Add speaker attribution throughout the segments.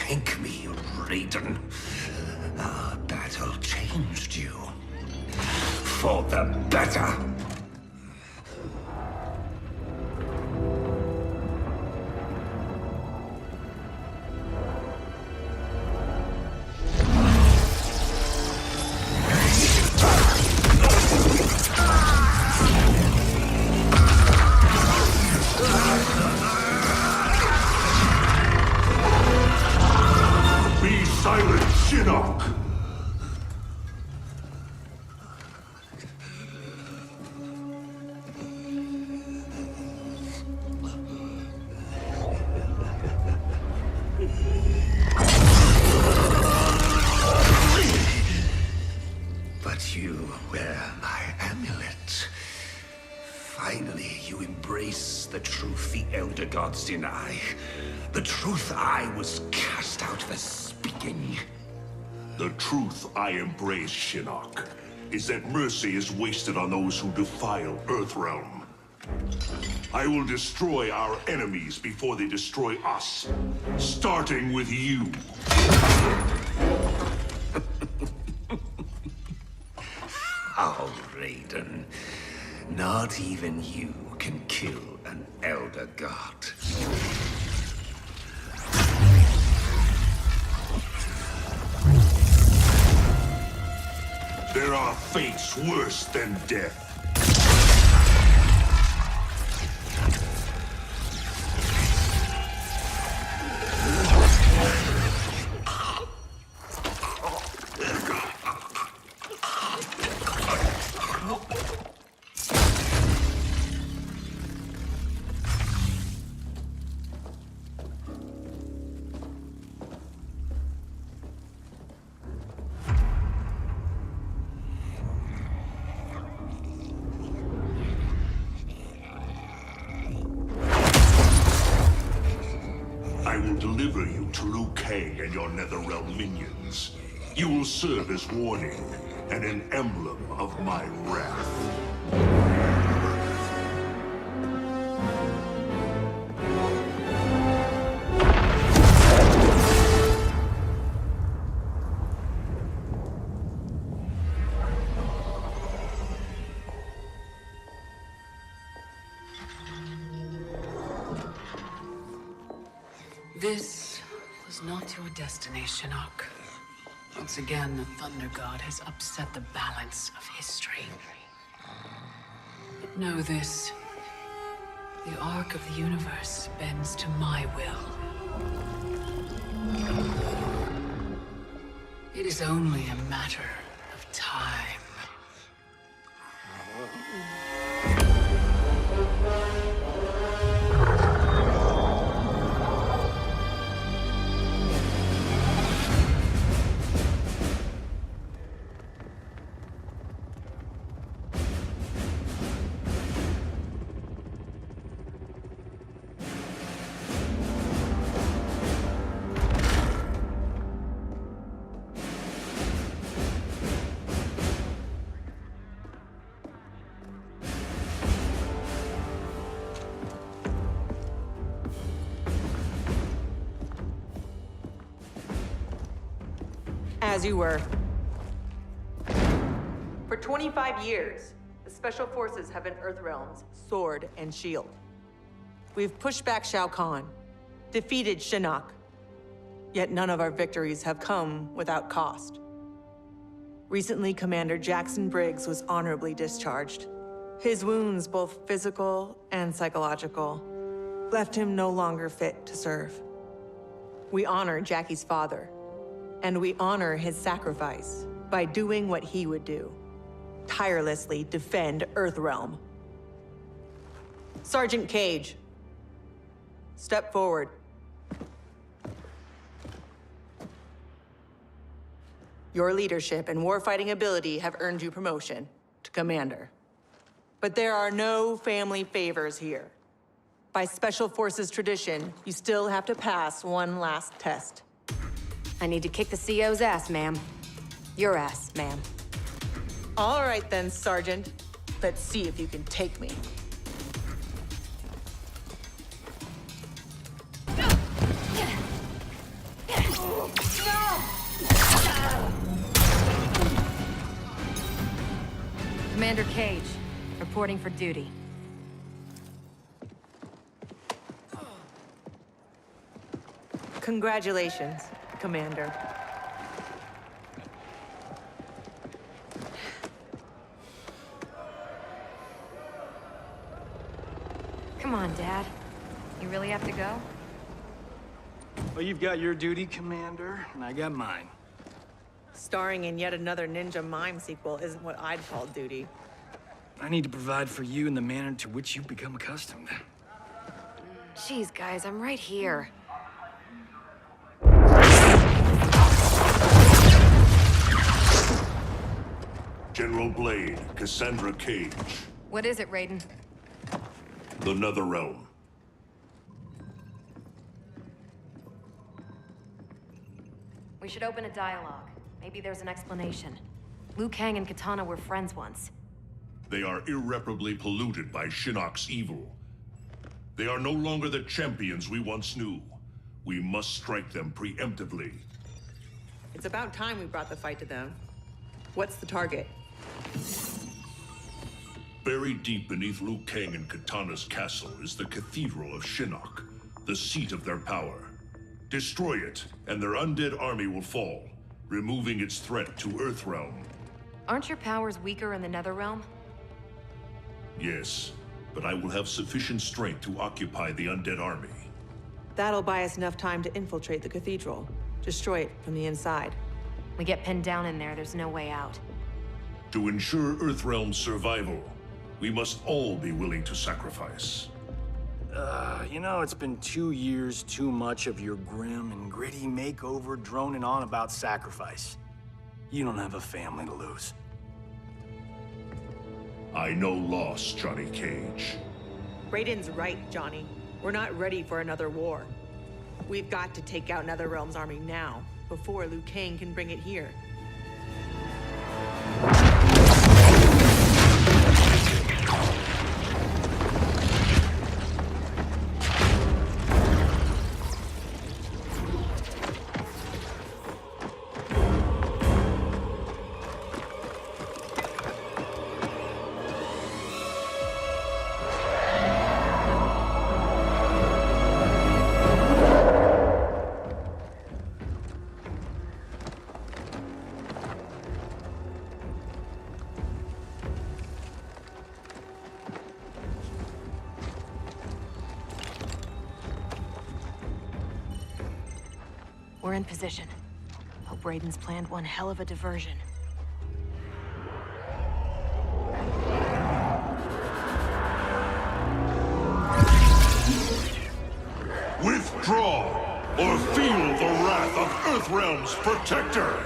Speaker 1: Thank me, Raiden. Our battle changed you. For the better.
Speaker 2: Be silent, Shinnok!
Speaker 1: But you wear my amulet. Finally, you embrace the truth the Elder Gods deny. The truth I was cast out for speaking.
Speaker 2: The truth I embrace, Shinnok, is that mercy is wasted on those who defile Earthrealm. I will destroy our enemies before they destroy us, starting with you.
Speaker 1: Oh, Raiden. Not even you can kill an Elder God.
Speaker 2: There are fates worse than death. I will deliver you to Liu Kang and your Netherrealm minions. You will serve as warning and an emblem of my wrath.
Speaker 3: This was not your destiny, Shinnok. Once again, the Thunder God has upset the balance of history. But know this. The arc of the universe bends to my will. It is only a matter of time.
Speaker 4: As you were. For 25 years, the Special Forces have been Earthrealm's sword and shield. We've pushed back Shao Kahn, defeated Shinnok, yet none of our victories have come without cost. Recently, Commander Jackson Briggs was honorably discharged. His wounds, both physical and psychological, left him no longer fit to serve. We honor Jackie's father, and we honor his sacrifice by doing what he would do. Tirelessly defend Earthrealm. Sergeant Cage, step forward. Your leadership and warfighting ability have earned you promotion to commander. But there are no family favors here. By Special Forces tradition, you still have to pass one last test.
Speaker 5: I need to kick the CO's ass, ma'am. Your ass, ma'am.
Speaker 4: All right then, Sergeant. Let's see if you can take me.
Speaker 5: Commander Cage, reporting for duty.
Speaker 4: Congratulations, Commander.
Speaker 5: Come on, Dad. You really have to go?
Speaker 6: Well, you've got your duty, Commander, and I got mine.
Speaker 4: Starring in yet another Ninja Mime sequel isn't what I'd call duty.
Speaker 6: I need to provide for you in the manner to which you've become accustomed.
Speaker 5: Jeez, guys, I'm right here.
Speaker 2: General Blade, Cassandra Cage.
Speaker 5: What is it, Raiden?
Speaker 2: The Netherrealm.
Speaker 5: We should open a dialogue. Maybe there's an explanation. Liu Kang and Katana were friends once.
Speaker 2: They are irreparably polluted by Shinnok's evil. They are no longer the champions we once knew. We must strike them preemptively.
Speaker 4: It's about time we brought the fight to them. What's the target?
Speaker 2: Buried deep beneath Liu Kang and Katana's castle is the Cathedral of Shinnok, the seat of their power. Destroy it, and their undead army will fall, removing its threat to Earthrealm.
Speaker 5: Aren't your powers weaker in the Netherrealm?
Speaker 2: Yes, but I will have sufficient strength to occupy the undead army.
Speaker 4: That'll buy us enough time to infiltrate the cathedral. Destroy it from the inside.
Speaker 5: We get pinned down in there, there's no way out.
Speaker 2: To ensure Earthrealm's survival, we must all be willing to sacrifice.
Speaker 6: You know, it's been 2 years too much of your grim and gritty makeover droning on about sacrifice. You don't have a family to lose.
Speaker 2: I know loss, Johnny Cage.
Speaker 4: Raiden's right, Johnny. We're not ready for another war. We've got to take out Netherrealm's army now, before Liu Kang can bring it here.
Speaker 5: We're in position. Hope Raiden's planned one hell of a diversion.
Speaker 2: Withdraw, or feel the wrath of Earthrealm's protector!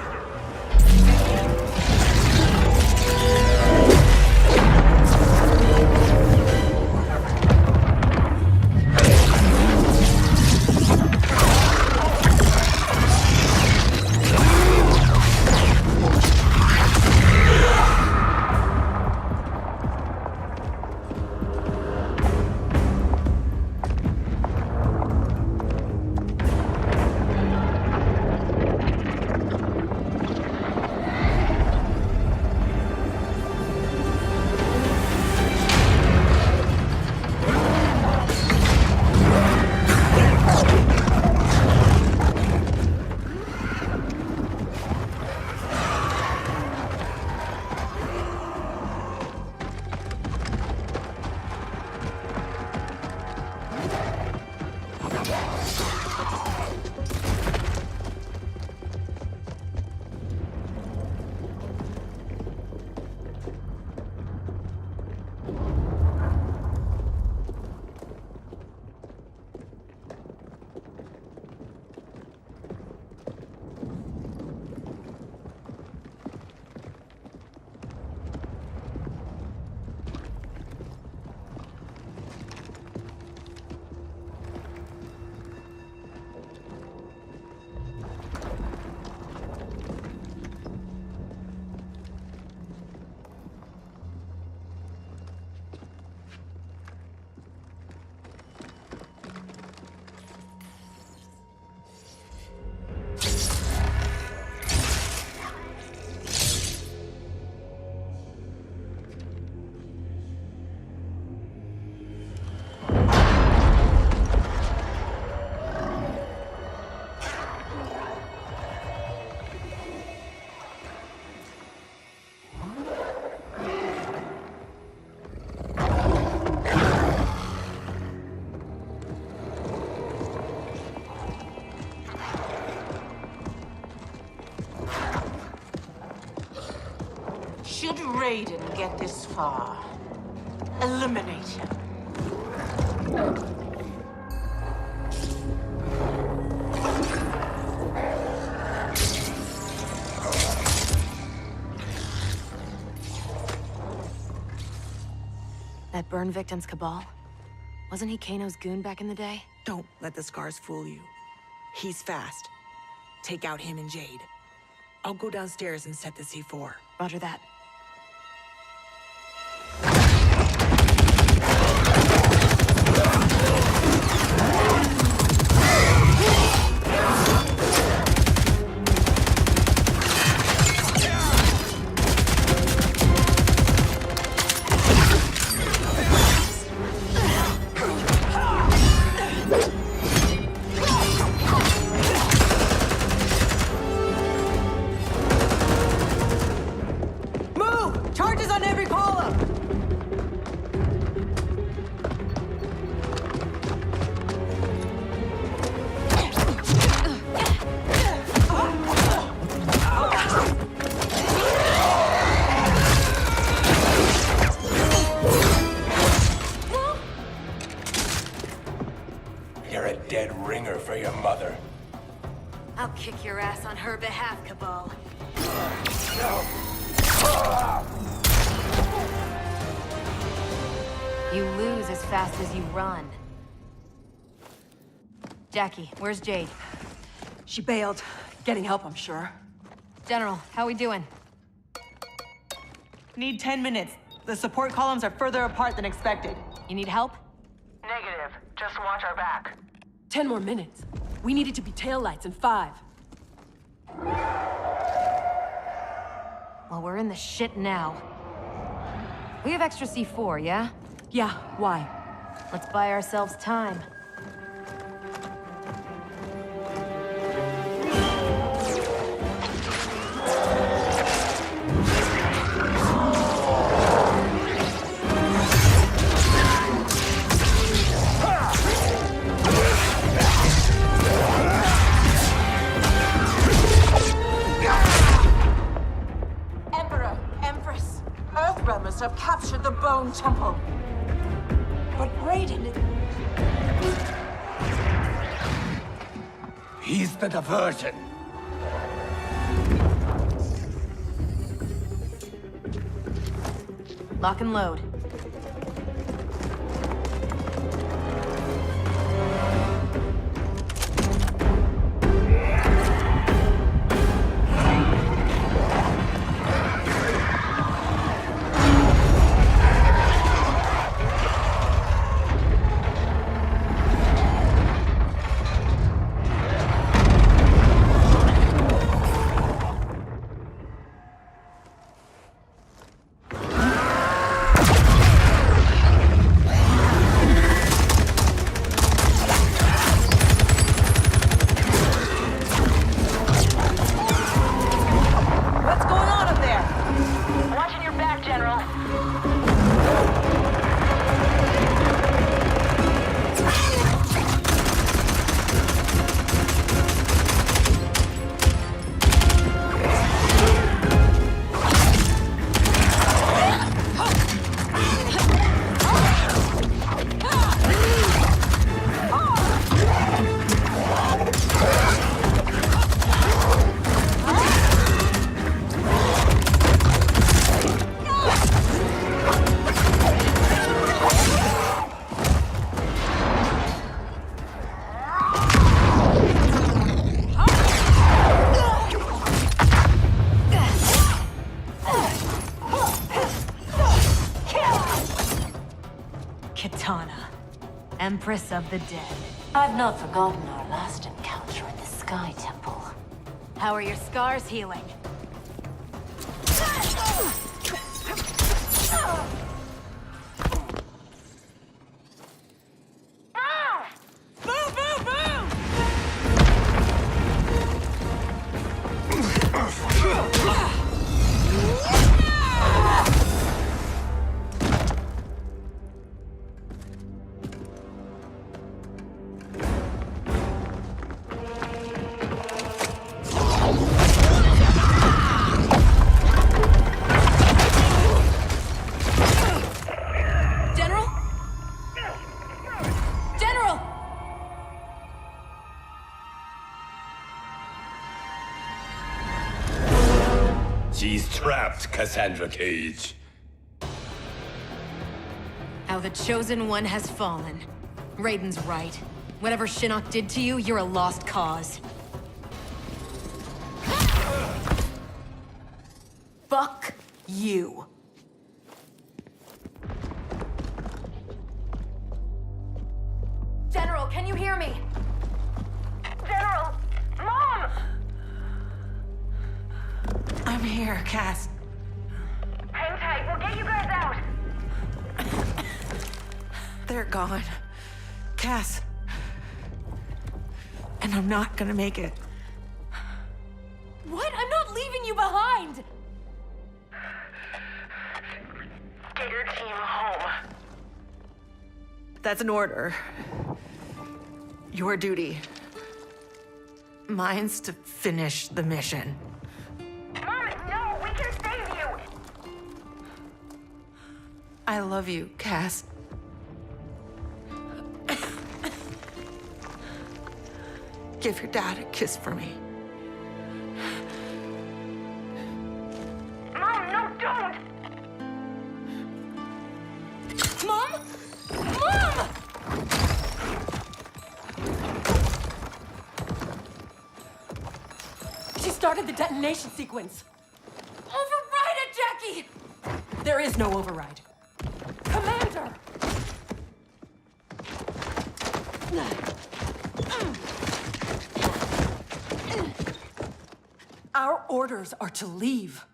Speaker 4: Raiden get this far? Eliminate him.
Speaker 5: That burn victim's Cabal? Wasn't he Kano's goon back in the day?
Speaker 4: Don't let the scars fool you. He's fast. Take out him and Jade. I'll go downstairs and set the C4.
Speaker 5: Roger that.
Speaker 7: For your mother.
Speaker 5: I'll kick your ass on her behalf, Cabal. You lose as fast as you run. Jackie, where's Jade?
Speaker 8: She bailed. Getting help, I'm sure.
Speaker 5: General, how we doing?
Speaker 4: Need 10 minutes. The support columns are further apart than expected.
Speaker 5: You need help?
Speaker 9: Negative. Just watch our back.
Speaker 8: 10 more minutes. We needed to be taillights in 5.
Speaker 5: Well, we're in the shit now. We have extra C4, yeah?
Speaker 8: Yeah, why?
Speaker 5: Let's buy ourselves time.
Speaker 4: Have captured the Bone Temple. But Raiden...
Speaker 7: He's the diversion.
Speaker 5: Lock and load. Empress of the Dead.
Speaker 10: I've not forgotten our last encounter in the Sky Temple.
Speaker 5: How are your scars healing?
Speaker 7: She's trapped, Cassandra Cage.
Speaker 5: How the Chosen One has fallen. Raiden's right. Whatever Shinnok did to you, you're a lost cause.
Speaker 8: Fuck you.
Speaker 5: General, can you hear me?
Speaker 9: General! Mom!
Speaker 4: I'm here, Cass.
Speaker 9: Hang tight, we'll get you guys out!
Speaker 4: They're gone. Cass. And I'm not gonna make it.
Speaker 8: What? I'm not leaving you behind!
Speaker 9: Get your team home.
Speaker 4: That's an order. Your duty. Mine's to finish the mission.
Speaker 9: Mom, no, we can save you!
Speaker 4: I love you, Cass. Give your dad a kiss for me.
Speaker 9: Mom, no, don't!
Speaker 8: Mom? Mom! She started the detonation sequence. Override it, Jackie! There is no override. Commander! Our orders are to leave.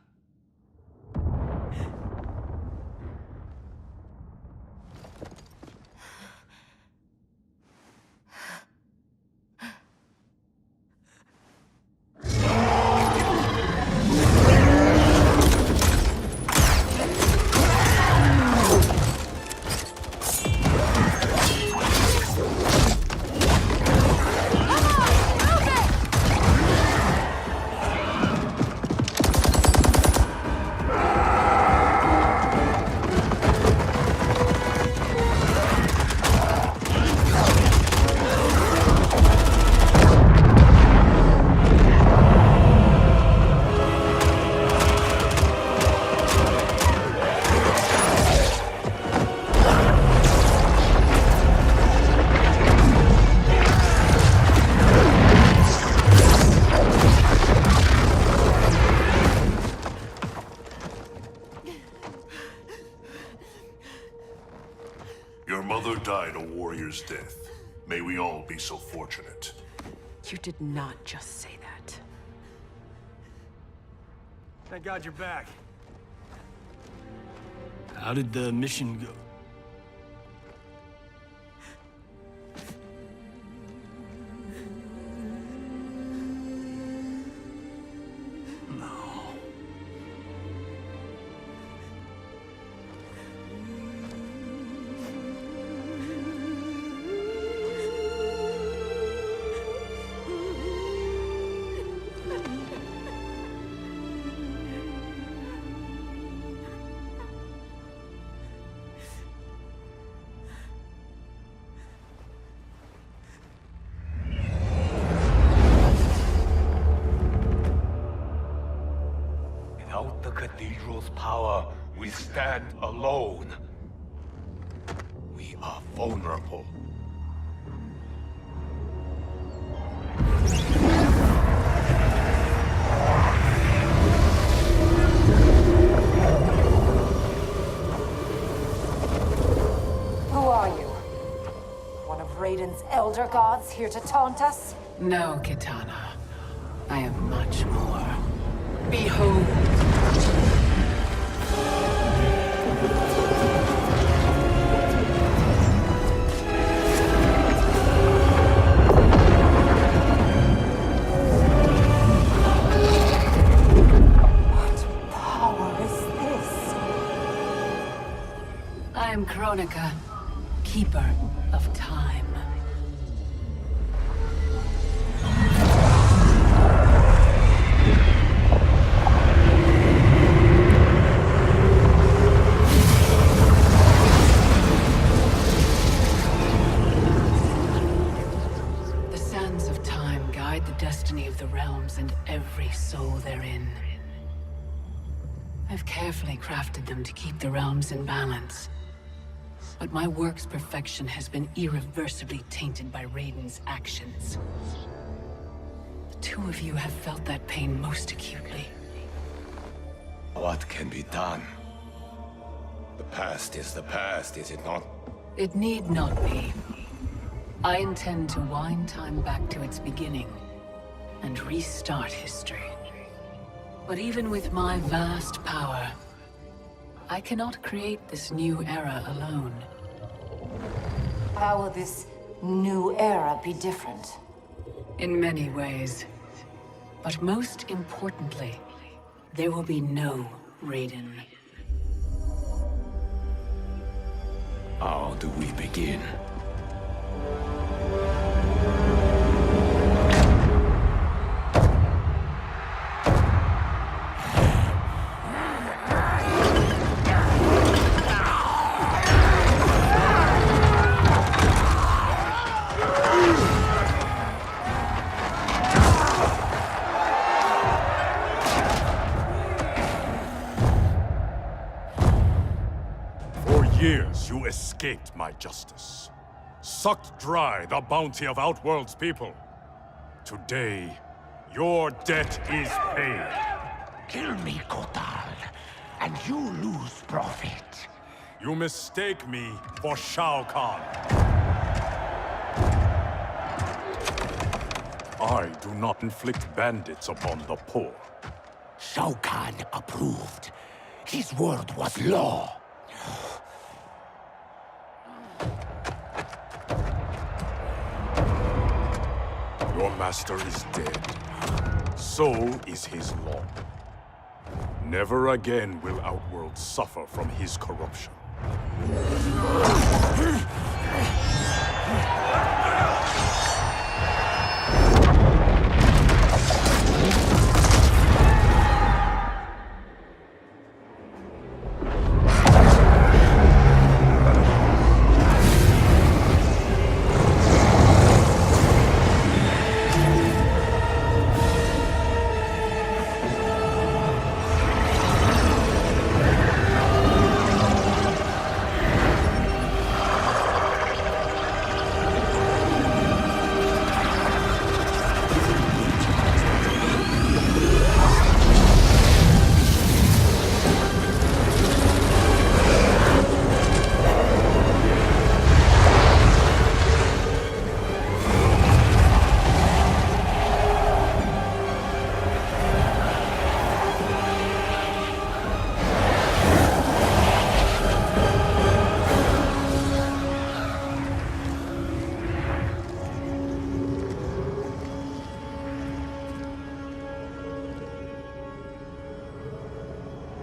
Speaker 2: Your mother died a warrior's death. May we all be so fortunate.
Speaker 8: You did not just say that.
Speaker 6: Thank God you're back. How did the mission go?
Speaker 7: Without the cathedral's power, we stand alone. We are vulnerable.
Speaker 10: Who are you? One of Raiden's elder gods here to taunt us?
Speaker 3: No, Kitana. I am much more. Behold!
Speaker 10: What power is this?
Speaker 3: I am Kronika, keeper of time. The sands of time guide the destiny of the realms and every soul therein. I've carefully crafted them to keep the realms in balance. But my work's perfection has been irreversibly tainted by Raiden's actions. The two of you have felt that pain most acutely.
Speaker 7: What can be done? The past is the past, is it not?
Speaker 3: It need not be. I intend to wind time back to its beginning and restart history. But even with my vast power, I cannot create this new era alone.
Speaker 10: How will this new era be different?
Speaker 3: In many ways. But most importantly, there will be no Raiden.
Speaker 7: How do we begin?
Speaker 11: Years you escaped my justice, sucked dry the bounty of Outworld's people. Today, your debt is paid.
Speaker 1: Kill me, Kotal, and you lose profit.
Speaker 11: You mistake me for Shao Kahn. I do not inflict bandits upon the poor.
Speaker 1: Shao Kahn approved. His word was law.
Speaker 11: Your master is dead. So is his law. Never again will Outworld suffer from his corruption.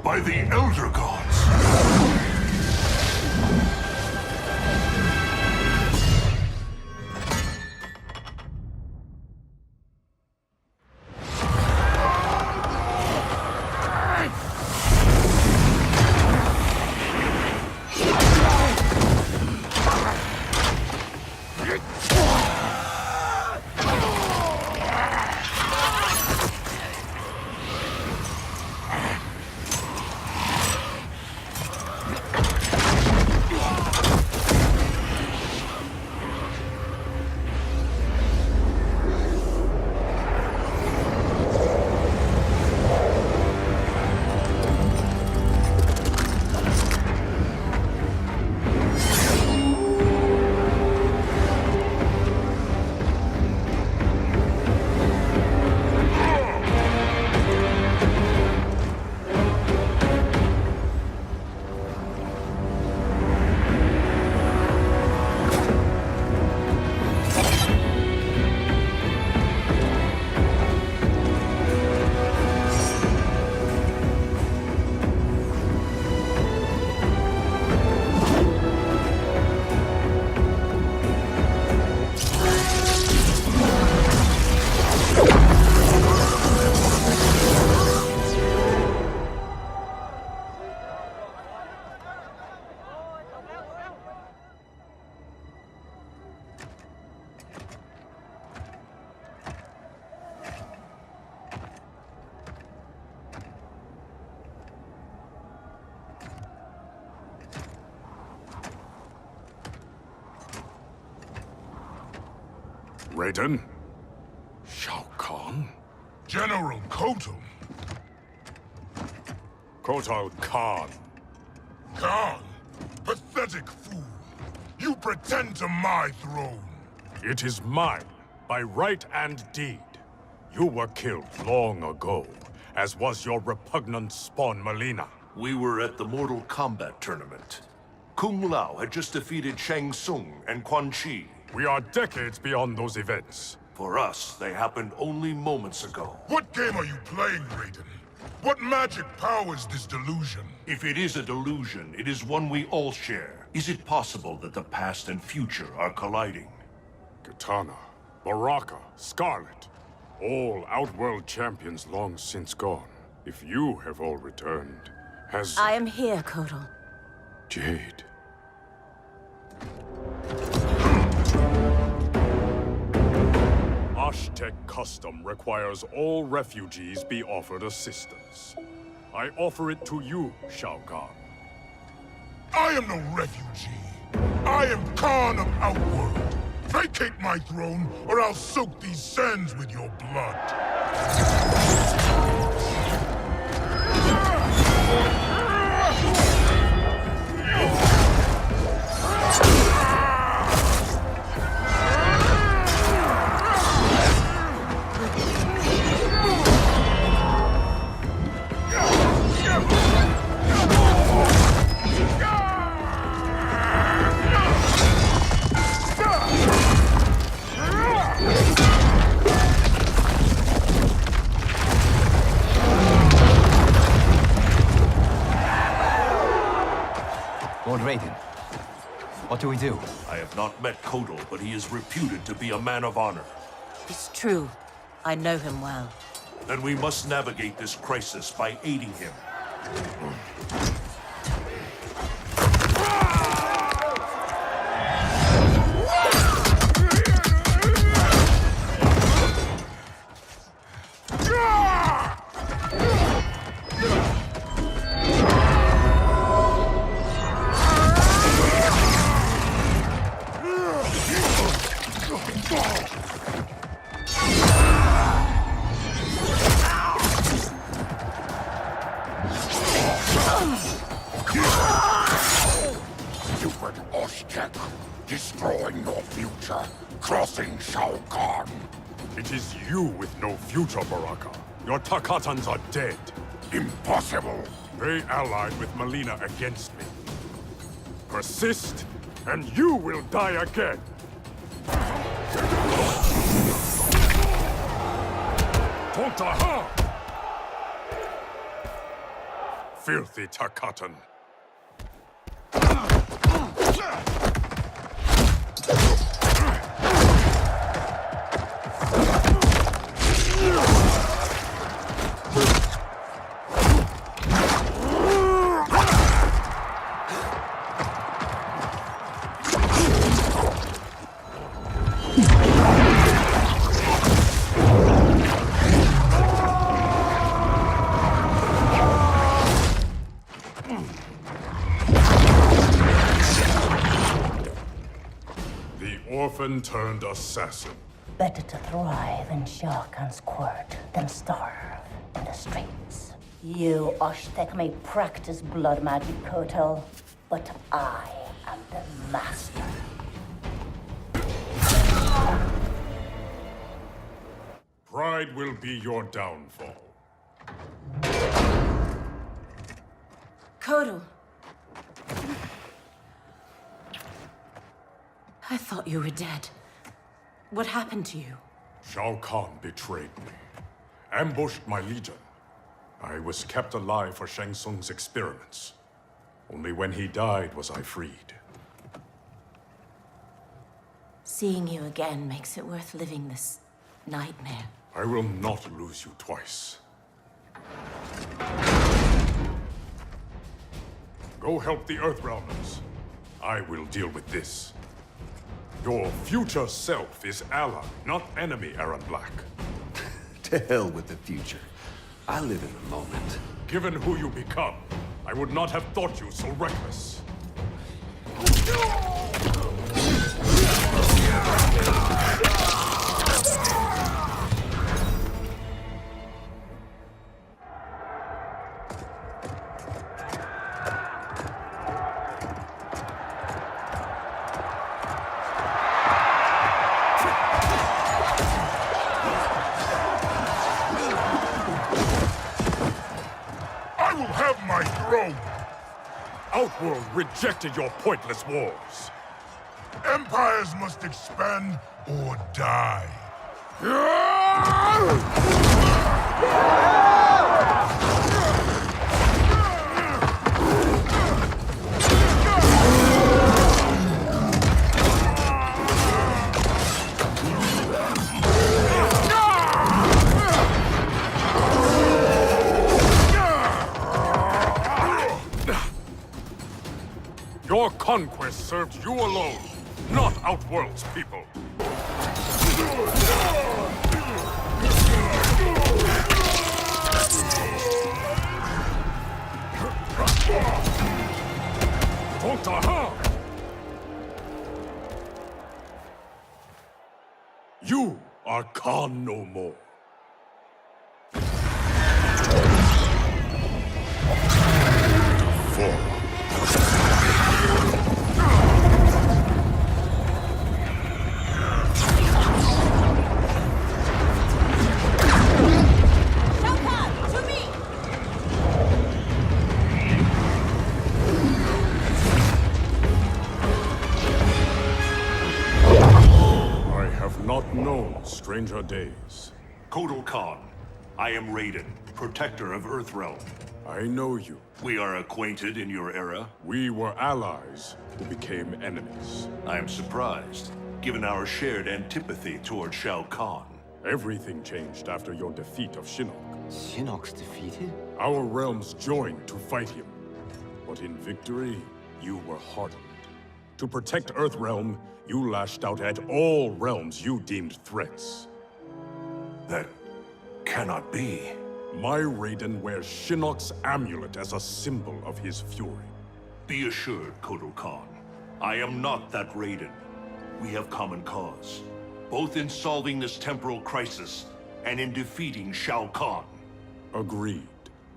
Speaker 2: By the Elder Gods!
Speaker 11: Raiden? Shao Kahn?
Speaker 12: General Kotal.
Speaker 11: Kotal Kahn.
Speaker 12: Khan, pathetic fool. You pretend to my throne.
Speaker 11: It is mine, by right and deed. You were killed long ago, as was your repugnant spawn Melina.
Speaker 2: We were at the Mortal Kombat tournament. Kung Lao had just defeated Shang Tsung and Quan Chi.
Speaker 11: We are decades beyond those events.
Speaker 2: For us, they happened only moments ago.
Speaker 12: What game are you playing, Raiden? What magic powers this delusion?
Speaker 2: If it is a delusion, it is one we all share. Is it possible that the past and future are colliding?
Speaker 11: Kitana, Baraka, Scarlet, all Outworld champions long since gone. If you have all returned, has...
Speaker 10: I am here, Kotal.
Speaker 11: Jade. Aztec custom requires all refugees be offered assistance. I offer it to you, Shao Kahn.
Speaker 12: I am no refugee. I am Khan of Outworld. Vacate my throne, or I'll soak these sands with your blood.
Speaker 13: Lord Raiden, what do we do?
Speaker 2: I have not met Kotal, but he is reputed to be a man of honor.
Speaker 10: It's true. I know him well.
Speaker 2: Then we must navigate this crisis by aiding him.
Speaker 12: Stupid Aztec, destroying your future, crossing Shao Kahn.
Speaker 11: It is you with no future, Baraka. Your Takatans are dead.
Speaker 12: Impossible.
Speaker 11: They allied with Melina against me. Persist, and you will die again. Tontaha! Filthy Takatan. Orphan-turned assassin.
Speaker 10: Better to thrive in Shao Kahn's court than starve in the streets. You Aztec may practice blood magic, Kotal, but I am the master.
Speaker 11: Pride will be your downfall.
Speaker 8: Kotal. I thought you were dead. What happened to you?
Speaker 11: Shao Kahn betrayed me. Ambushed my legion. I was kept alive for Shang Tsung's experiments. Only when he died was I freed.
Speaker 8: Seeing you again makes it worth living this nightmare.
Speaker 11: I will not lose you twice. Go help the Earthrealmers. I will deal with this. Your future self is ally, not enemy, Aaron Black.
Speaker 1: To hell with the future. I live in the moment.
Speaker 11: Given who you become, I would not have thought you so reckless. Outworld rejected your pointless wars.
Speaker 12: Empires must expand or die.
Speaker 11: Your conquest served you alone, not Outworld's people. You are Khan no more. Stranger days.
Speaker 2: Kotal Khan, I am Raiden, protector of Earthrealm.
Speaker 11: I know you.
Speaker 2: We are acquainted in your era.
Speaker 11: We were allies who became enemies.
Speaker 2: I am surprised, given our shared antipathy toward Shao Kahn.
Speaker 11: Everything changed after your defeat of Shinnok.
Speaker 13: Shinnok's defeated?
Speaker 11: Our realms joined to fight him. But in victory, you were hardened. To protect Earthrealm, you lashed out at all realms you deemed threats.
Speaker 2: That cannot be.
Speaker 11: My Raiden wears Shinnok's amulet as a symbol of his fury.
Speaker 2: Be assured, Kotal Khan, I am not that Raiden. We have common cause, both in solving this temporal crisis and in defeating Shao Kahn.
Speaker 11: Agreed.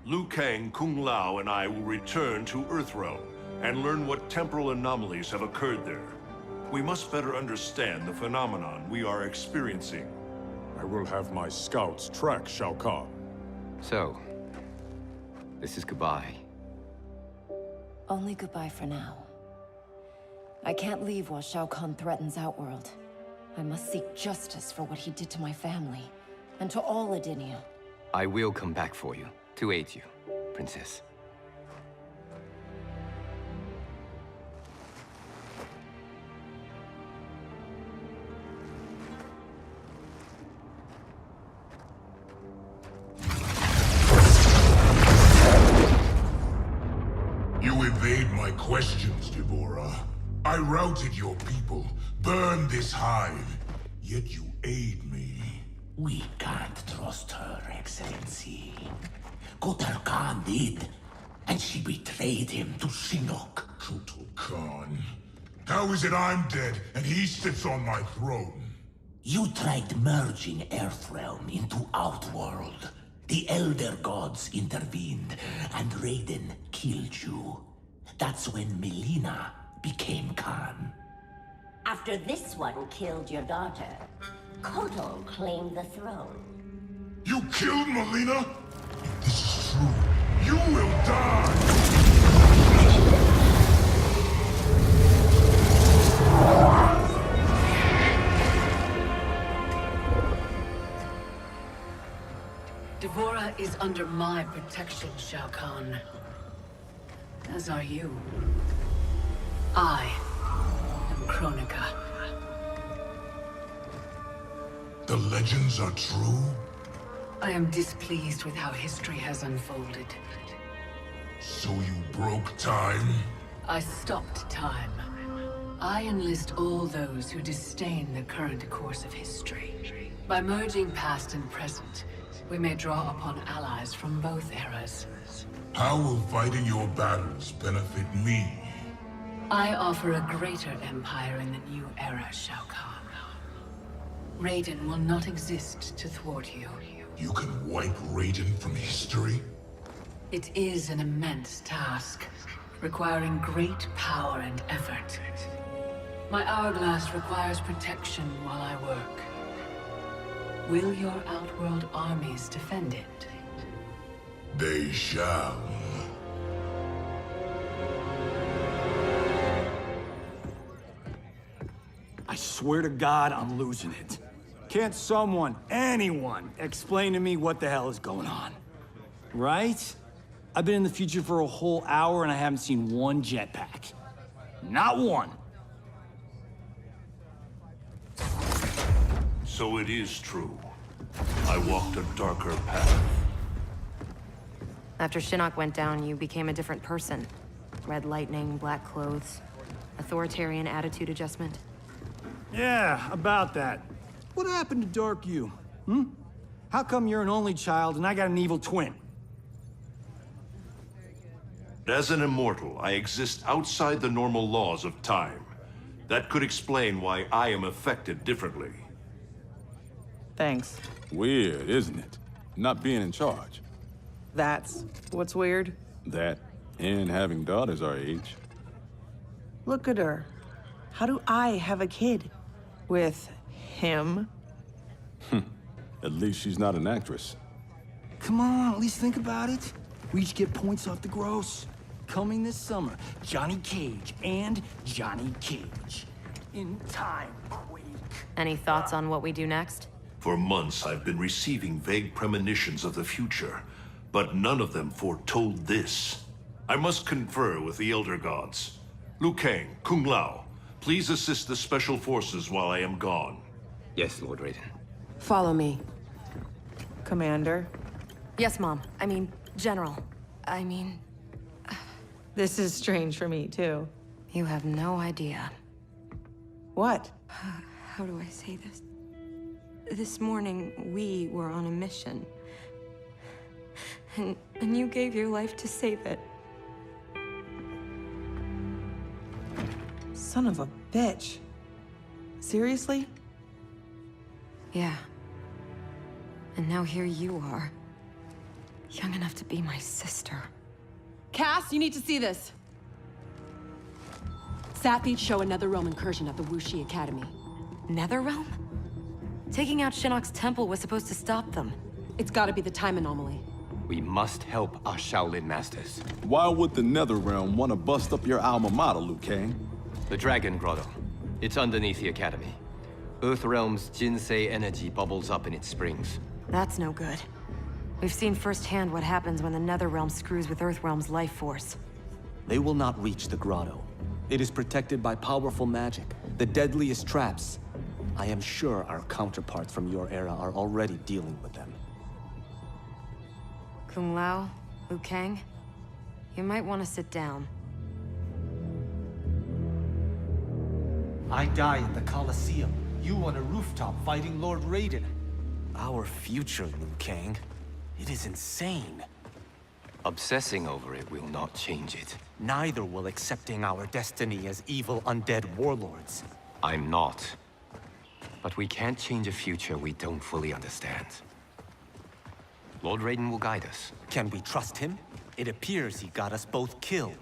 Speaker 2: Liu Kang, Kung Lao, and I will return to Earthrealm and learn what temporal anomalies have occurred there. We must better understand the phenomenon we are experiencing.
Speaker 11: I will have my scouts track Shao Kahn.
Speaker 13: So, this is goodbye.
Speaker 14: Only goodbye for now. I can't leave while Shao Kahn threatens Outworld. I must seek justice for what he did to my family, and to all Edinia.
Speaker 13: I will come back for you, to aid you, Princess.
Speaker 12: Questions, Deborah. I routed your people, burned this hive, yet you aid me.
Speaker 1: We can't trust her, Excellency. Kotal Khan did, and she betrayed him to Shinnok.
Speaker 12: Kotal Khan? How is it I'm dead and he sits on my throne?
Speaker 1: You tried merging Earthrealm into Outworld. The Elder Gods intervened, and Raiden killed you. That's when Melina became Khan.
Speaker 10: After this one killed your daughter, Kotal claimed the throne.
Speaker 12: You killed Melina? If this is true, you will die!
Speaker 3: Deborah is under my protection, Shao Kahn. As are you. I am Kronika.
Speaker 12: The legends are true?
Speaker 3: I am displeased with how history has unfolded.
Speaker 12: So you broke time?
Speaker 3: I stopped time. I enlist all those who disdain the current course of history. By merging past and present, we may draw upon allies from both eras.
Speaker 12: How will fighting your battles benefit me?
Speaker 3: I offer a greater empire in the new era, Shao Kahn. Raiden will not exist to thwart you.
Speaker 12: You can wipe Raiden from history?
Speaker 3: It is an immense task, requiring great power and effort. My hourglass requires protection while I work. Will your Outworld armies defend it?
Speaker 12: They shall.
Speaker 6: swear to God, I'm losing it. Can't someone, anyone, explain to me what the hell is going on? Right? I've been in the future for a whole hour and I haven't seen one jetpack. Not one.
Speaker 2: So it is true. I walked a darker path.
Speaker 5: After Shinnok went down, you became a different person. Red lightning, black clothes, authoritarian attitude adjustment.
Speaker 6: Yeah, about that. What happened to Dark You? How come you're an only child and I got an evil twin?
Speaker 2: As an immortal, I exist outside the normal laws of time. That could explain why I am affected differently.
Speaker 4: Thanks.
Speaker 11: Weird, isn't it? Not being in charge.
Speaker 4: That's what's weird.
Speaker 11: That, and having daughters our age.
Speaker 4: Look at her. How do I have a kid? With him?
Speaker 11: At least she's not an actress.
Speaker 6: Come on, at least think about it. We each get points off the gross. Coming this summer, Johnny Cage and Johnny Cage. In time, Quake.
Speaker 5: Any thoughts on what we do next?
Speaker 2: For months, I've been receiving vague premonitions of the future, but none of them foretold this. I must confer with the Elder Gods. Liu Kang, Kung Lao, please assist the Special Forces while I am gone.
Speaker 13: Yes, Lord Raiden.
Speaker 8: Follow me.
Speaker 4: Commander?
Speaker 5: Yes, Mom. I mean, General. I mean...
Speaker 4: This is strange for me, too.
Speaker 5: You have no idea.
Speaker 4: What?
Speaker 8: How do I say this? This morning, we were on a mission. And you gave your life to save it.
Speaker 4: Son of a bitch. Seriously?
Speaker 8: Yeah. And now here you are. Young enough to be my sister. Cass, you need to see this. Sathis show another realm incursion at the Wuxi Academy.
Speaker 5: Netherrealm? Taking out Shinnok's temple was supposed to stop them.
Speaker 8: It's gotta be the time anomaly.
Speaker 13: We must help our Shaolin masters.
Speaker 11: Why would the Netherrealm want to bust up your alma mater, Liu Kang?
Speaker 13: The Dragon Grotto. It's underneath the Academy. Earthrealm's Jinsei energy bubbles up in its springs.
Speaker 5: That's no good. We've seen firsthand what happens when the Netherrealm screws with Earthrealm's life force.
Speaker 15: They will not reach the grotto. It is protected by powerful magic, the deadliest traps. I am sure our counterparts from your era are already dealing with them.
Speaker 5: Kung Lao, Liu Kang, you might want to sit down.
Speaker 15: I die in the Colosseum. You on a rooftop fighting Lord Raiden. Our future, Liu Kang. It is insane.
Speaker 13: Obsessing over it will not change it.
Speaker 15: Neither will accepting our destiny as evil undead warlords.
Speaker 13: I'm not. But we can't change a future we don't fully understand. Lord Raiden will guide us.
Speaker 15: Can we trust him? It appears he got us both killed.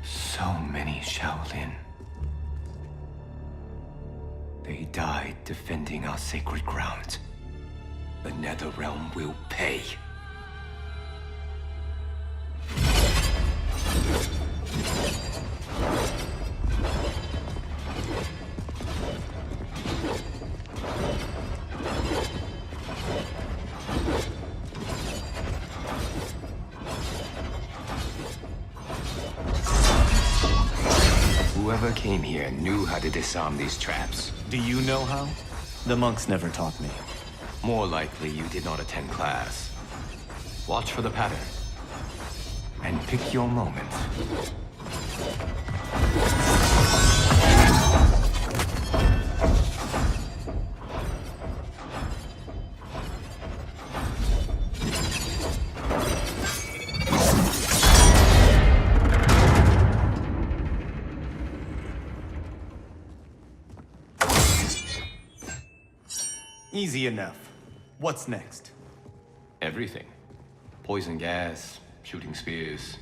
Speaker 13: So many Shaolin. They died defending our sacred ground. The Netherrealm will pay. Whoever came here knew how to disarm these traps.
Speaker 15: Do you know how? The monks never taught me.
Speaker 13: More likely you did not attend class. Watch for the pattern. And pick your moment.
Speaker 15: Easy enough. What's next?
Speaker 13: Everything. Poison gas, shooting spears,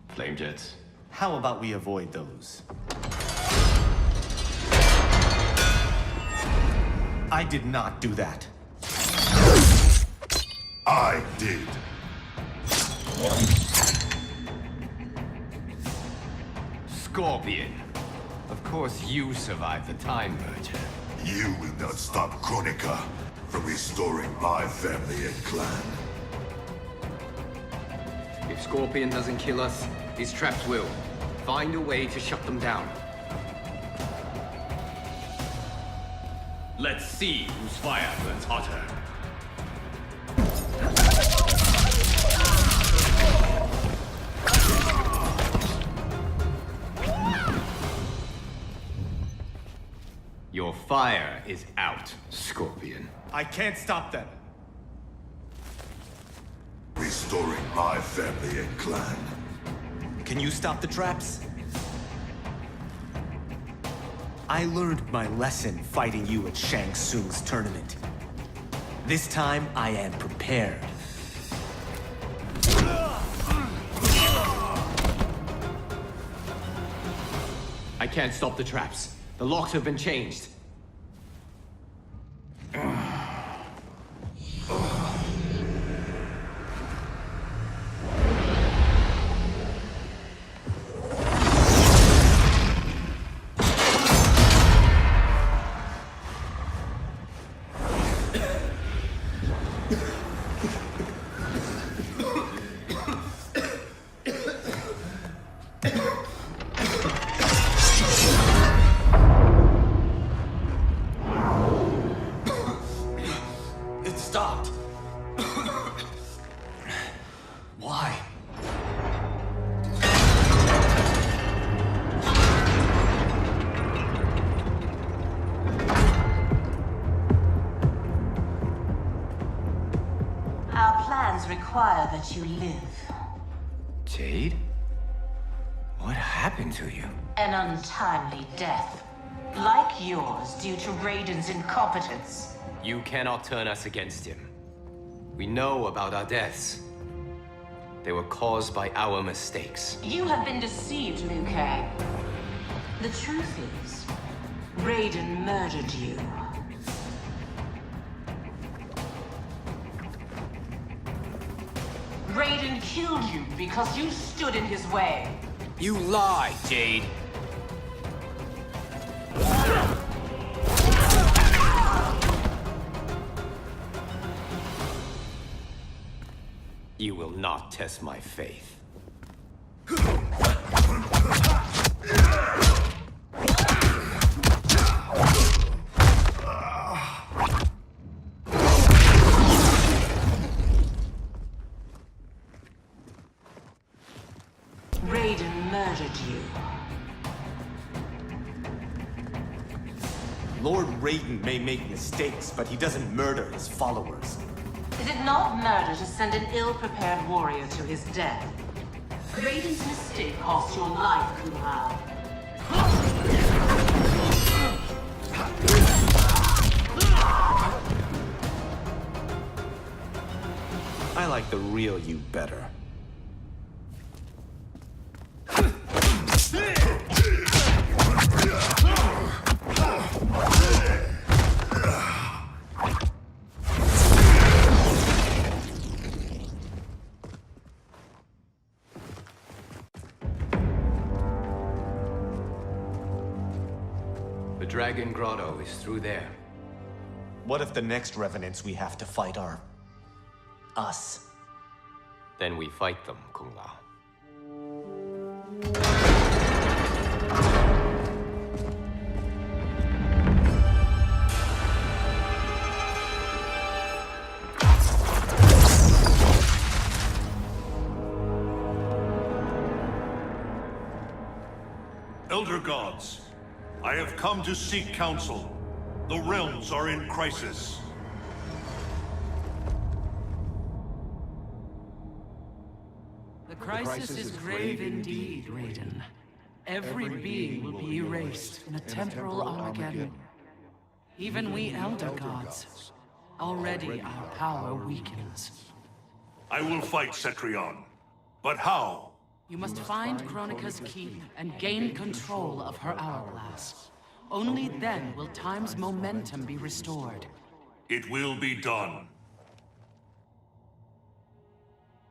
Speaker 13: flame jets.
Speaker 15: How about we avoid those? I did not do that.
Speaker 12: I did.
Speaker 13: Scorpion. Of course you survived the Time Merger.
Speaker 12: You will not stop Kronika from restoring my family and clan.
Speaker 13: If Scorpion doesn't kill us, his traps will. Find a way to shut them down. Let's see whose fire burns hotter. Your fire is out, Scorpion.
Speaker 15: I can't stop them.
Speaker 12: Restoring my family and clan.
Speaker 15: Can you stop the traps? I learned my lesson fighting you at Shang Tsung's tournament. This time, I am prepared.
Speaker 13: I can't stop the traps. The locks have been changed.
Speaker 10: Require that you live.
Speaker 13: Jade? What happened to you?
Speaker 10: An untimely death. Like yours, due to Raiden's incompetence.
Speaker 13: You cannot turn us against him. We know about our deaths. They were caused by our mistakes.
Speaker 10: You have been deceived, Liu Kang. The truth is, Raiden murdered you. Raiden killed you because you stood in his way.
Speaker 13: You lie, Jade. You will not test my faith.
Speaker 10: Raiden murdered you.
Speaker 15: Lord Raiden may make mistakes, but he doesn't murder his followers.
Speaker 10: Is it not murder to send an ill-prepared warrior to his death? Raiden's mistake cost your life, Kung Lao.
Speaker 15: I like the real you better.
Speaker 13: The Dragon Grotto is through there.
Speaker 15: What if the next revenants we have to fight are... us?
Speaker 13: Then we fight them, Kung Lao.
Speaker 2: Elder Gods, I have come to seek counsel. The realms are in crisis.
Speaker 3: The crisis is grave indeed, Raiden. Every being will be erased in a temporal Armageddon. Even we Elder Gods. Already our power weakens.
Speaker 2: I will fight Cetrion. But how?
Speaker 3: You must find Kronika's keep and gain control of her hourglass. Only then will time's momentum be restored.
Speaker 2: It will be done.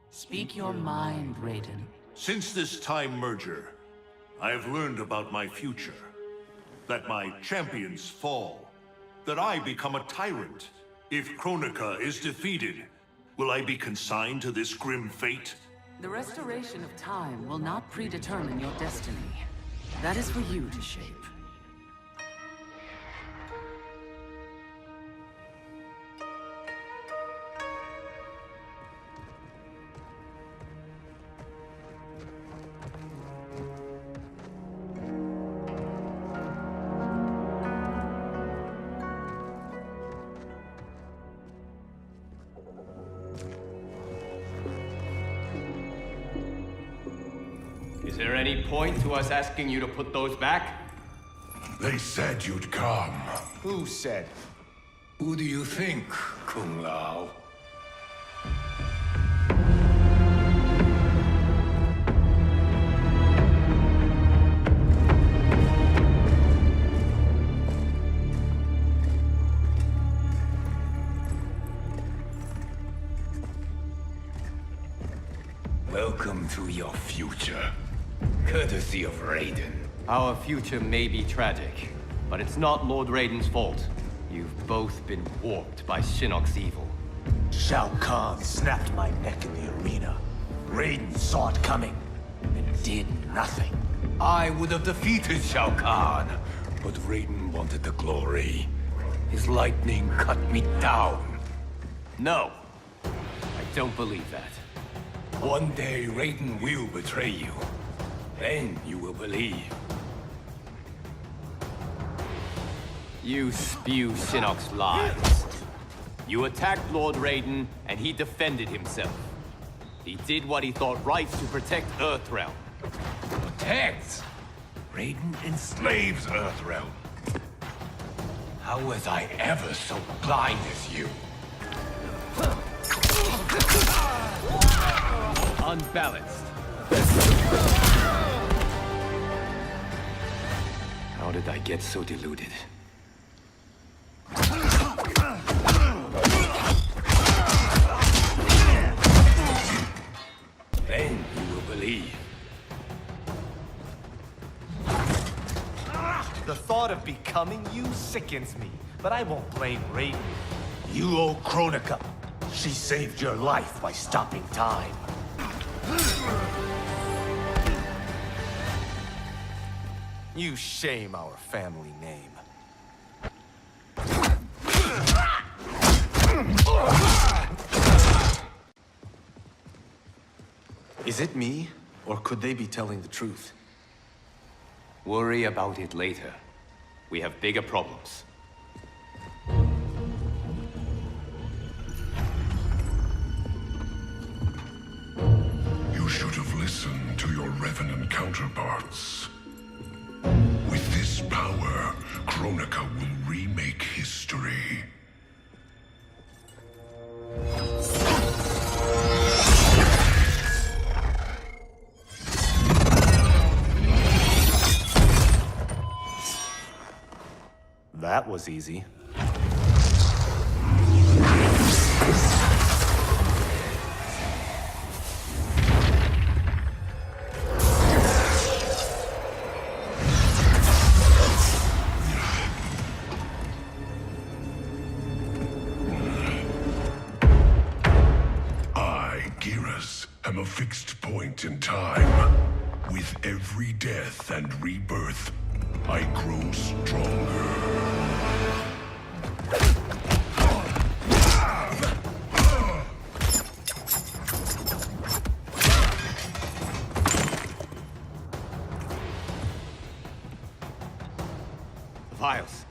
Speaker 3: Speak your mind, Raiden.
Speaker 2: Since this time merger, I have learned about my future. That my champions fall. That I become a tyrant. If Kronika is defeated, will I be consigned to this grim fate?
Speaker 3: The restoration of time will not predetermine your destiny. That is for you to shape.
Speaker 13: Is there any point to us asking you to put those back?
Speaker 12: They said you'd come.
Speaker 7: Who said? Who do you think, Kung Lao? Welcome to your future. Courtesy of Raiden.
Speaker 13: Our future may be tragic, but it's not Lord Raiden's fault. You've both been warped by Shinnok's evil.
Speaker 15: Shao Kahn snapped my neck in the arena. Raiden saw it coming and did nothing.
Speaker 7: I would have defeated Shao Kahn, but Raiden wanted the glory. His lightning cut me down.
Speaker 13: No, I don't believe that.
Speaker 7: One day Raiden will betray you. Then you will believe.
Speaker 13: You spew Shinnok's lies. You attacked Lord Raiden, and he defended himself. He did what he thought right to protect Earthrealm.
Speaker 7: Protect? Raiden enslaves Earthrealm. How was I ever so blind as you?
Speaker 13: Unbalanced. How did I get so deluded?
Speaker 7: Then you will believe.
Speaker 15: The thought of becoming you sickens me, but I won't blame Raiden. You owe Kronika. She saved your life by stopping time. You shame our family name. Is it me, or could they be telling the truth?
Speaker 13: Worry about it later. We have bigger problems.
Speaker 12: You should have listened to your Revenant counterparts. With this power, Kronika will remake history.
Speaker 15: That was easy.
Speaker 12: am a fixed point in time. With every death and rebirth, I grow stronger.
Speaker 13: Vials.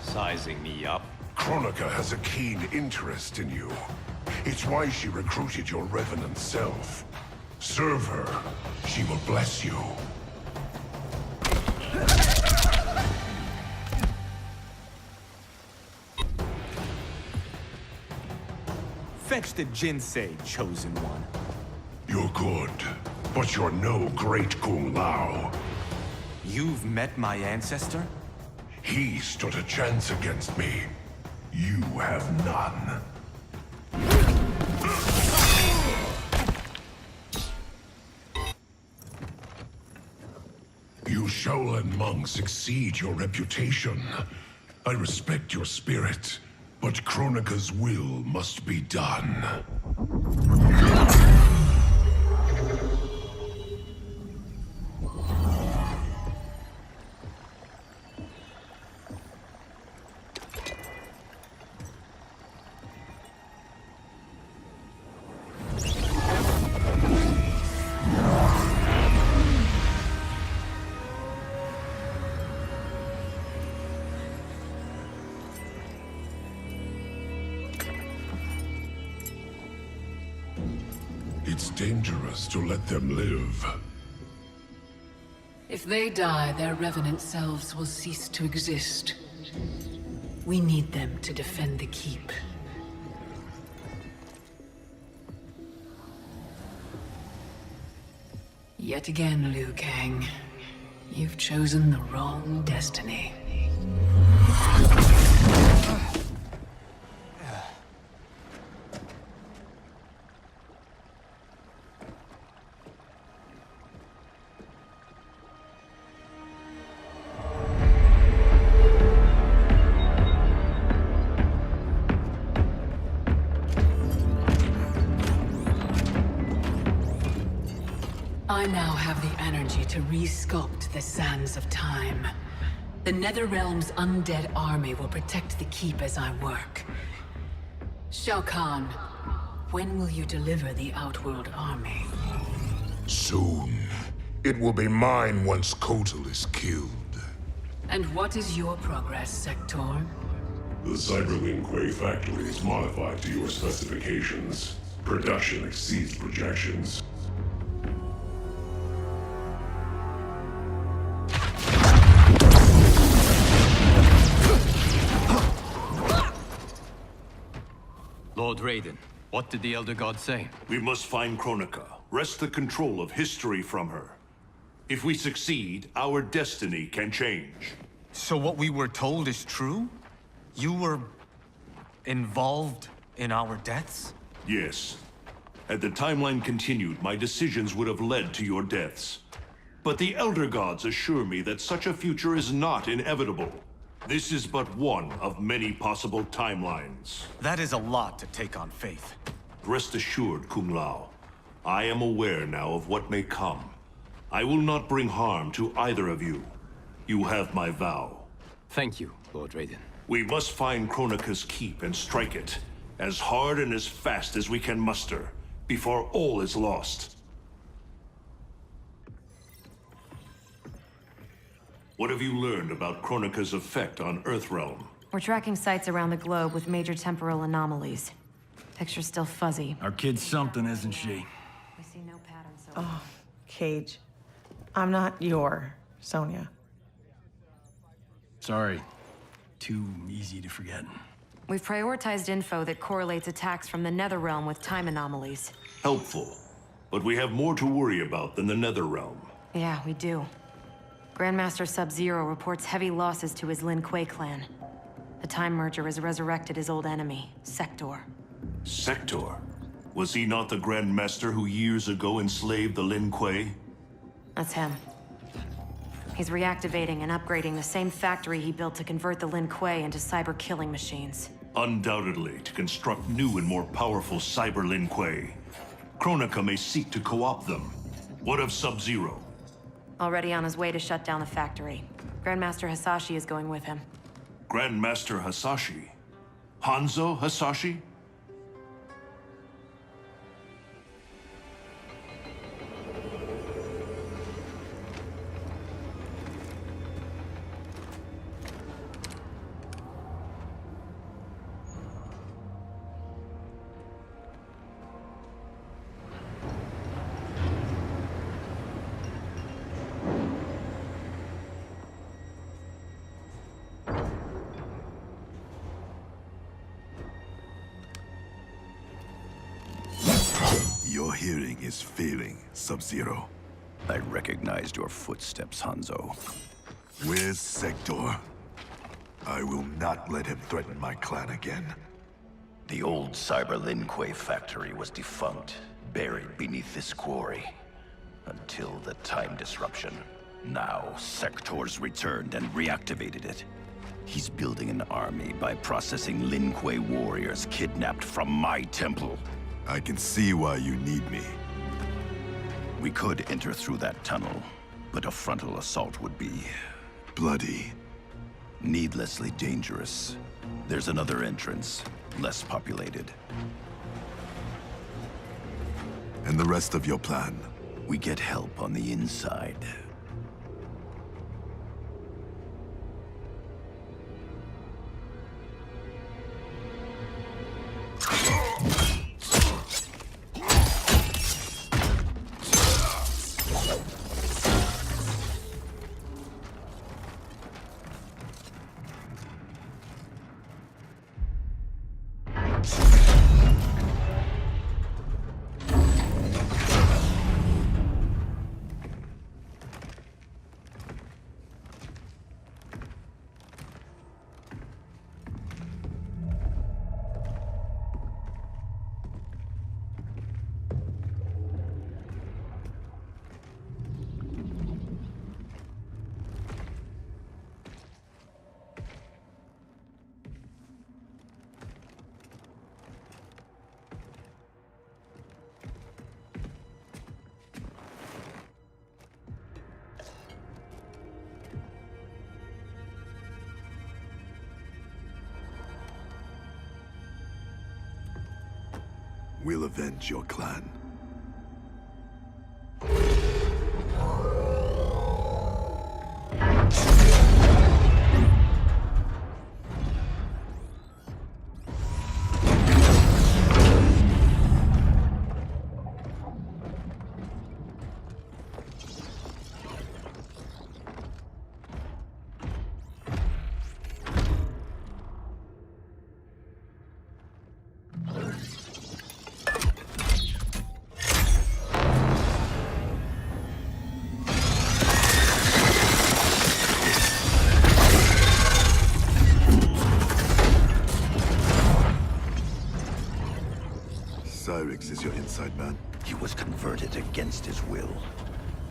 Speaker 13: Sizing me up.
Speaker 12: Kronika has a keen interest in you. It's why she recruited your revenant self. Serve her. She will bless you.
Speaker 15: Fetch the Jinsei, Chosen One.
Speaker 12: You're good, but you're no great Kung Lao.
Speaker 15: You've met my ancestor?
Speaker 12: He stood a chance against me. You have none. You Shaolin monks exceed your reputation. I respect your spirit, but Kronika's will must be done. It's dangerous to let them live.
Speaker 3: If they die, their revenant selves will cease to exist. We need them to defend the keep. Yet again, Liu Kang, you've chosen the wrong destiny. I now have the energy to re-sculpt the sands of time. The Netherrealm's undead army will protect the keep as I work. Shao Kahn, when will you deliver the Outworld army?
Speaker 12: Soon. It will be mine once Kotal is killed.
Speaker 3: And what is your progress, Sector?
Speaker 12: The Cyberlin Quay factory is modified to your specifications. Production exceeds projections.
Speaker 13: Lord Raiden, what did the Elder God say?
Speaker 2: We must find Kronika, wrest the control of history from her. If we succeed, our destiny can change.
Speaker 15: So what we were told is true? You were involved in our deaths?
Speaker 2: Yes. Had the timeline continued, my decisions would have led to your deaths. But the Elder Gods assure me that such a future is not inevitable. This is but one of many possible timelines.
Speaker 15: That is a lot to take on faith.
Speaker 2: Rest assured, Kung Lao. I am aware now of what may come. I will not bring harm to either of you. You have my vow.
Speaker 13: Thank you, Lord Raiden.
Speaker 2: We must find Kronika's keep and strike it, as hard and as fast as we can muster, before all is lost. What have you learned about Kronika's effect on Earthrealm?
Speaker 5: We're tracking sites around the globe with major temporal anomalies. Picture's still fuzzy.
Speaker 6: Our kid's something, isn't she?
Speaker 5: We see no pattern so
Speaker 4: Oh, Cage. I'm not your Sonya.
Speaker 6: Sorry. Too easy to forget.
Speaker 5: We've prioritized info that correlates attacks from the Netherrealm with time anomalies.
Speaker 2: Helpful. But we have more to worry about than the Netherrealm.
Speaker 5: Yeah, we do. Grandmaster Sub-Zero reports heavy losses to his Lin Kuei clan. The Time Merger has resurrected his old enemy, Sector.
Speaker 2: Sector? Was he not the Grandmaster who years ago enslaved the Lin Kuei?
Speaker 5: That's him. He's reactivating and upgrading the same factory he built to convert the Lin Kuei into cyber-killing machines.
Speaker 2: Undoubtedly, to construct new and more powerful cyber Lin Kuei. Kronika may seek to co-opt them. What of Sub-Zero?
Speaker 5: Already on his way to shut down the factory. Grandmaster Hasashi is going with him.
Speaker 2: Grandmaster Hasashi? Hanzo Hasashi?
Speaker 16: Your hearing is failing, Sub-Zero.
Speaker 17: I recognized your footsteps, Hanzo.
Speaker 16: Where's Sector? I will not let him threaten my clan again.
Speaker 17: The old Cyber Lin Kuei factory was defunct, buried beneath this quarry. Until the time disruption. Now, Sector's returned and reactivated it. He's building an army by processing Lin Kuei warriors kidnapped from my temple.
Speaker 16: I can see why you need me.
Speaker 17: We could enter through that tunnel, but a frontal assault would be...
Speaker 16: bloody.
Speaker 17: Needlessly dangerous. There's another entrance, less populated.
Speaker 16: And the rest of your plan?
Speaker 17: We get help on the inside.
Speaker 16: We'll avenge your clan. Cyrix is your inside man?
Speaker 17: He was converted against his will.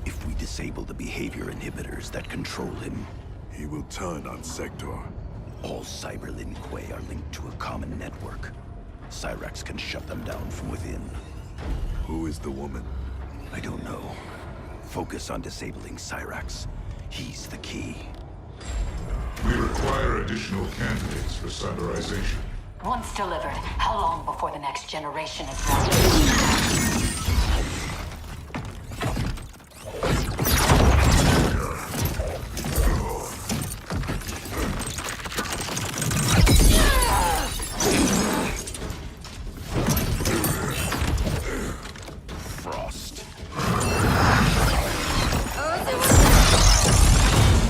Speaker 17: If we disable the behavior inhibitors that control him...
Speaker 16: he will turn on Sector.
Speaker 17: All Cyber Lin Kuei are linked to a common network. Cyrax can shut them down from within.
Speaker 16: Who is the woman?
Speaker 17: I don't know. Focus on disabling Cyrax. He's the key.
Speaker 12: We require additional candidates for cyberization.
Speaker 3: Once delivered, how long before the next generation is ready?
Speaker 17: Frost.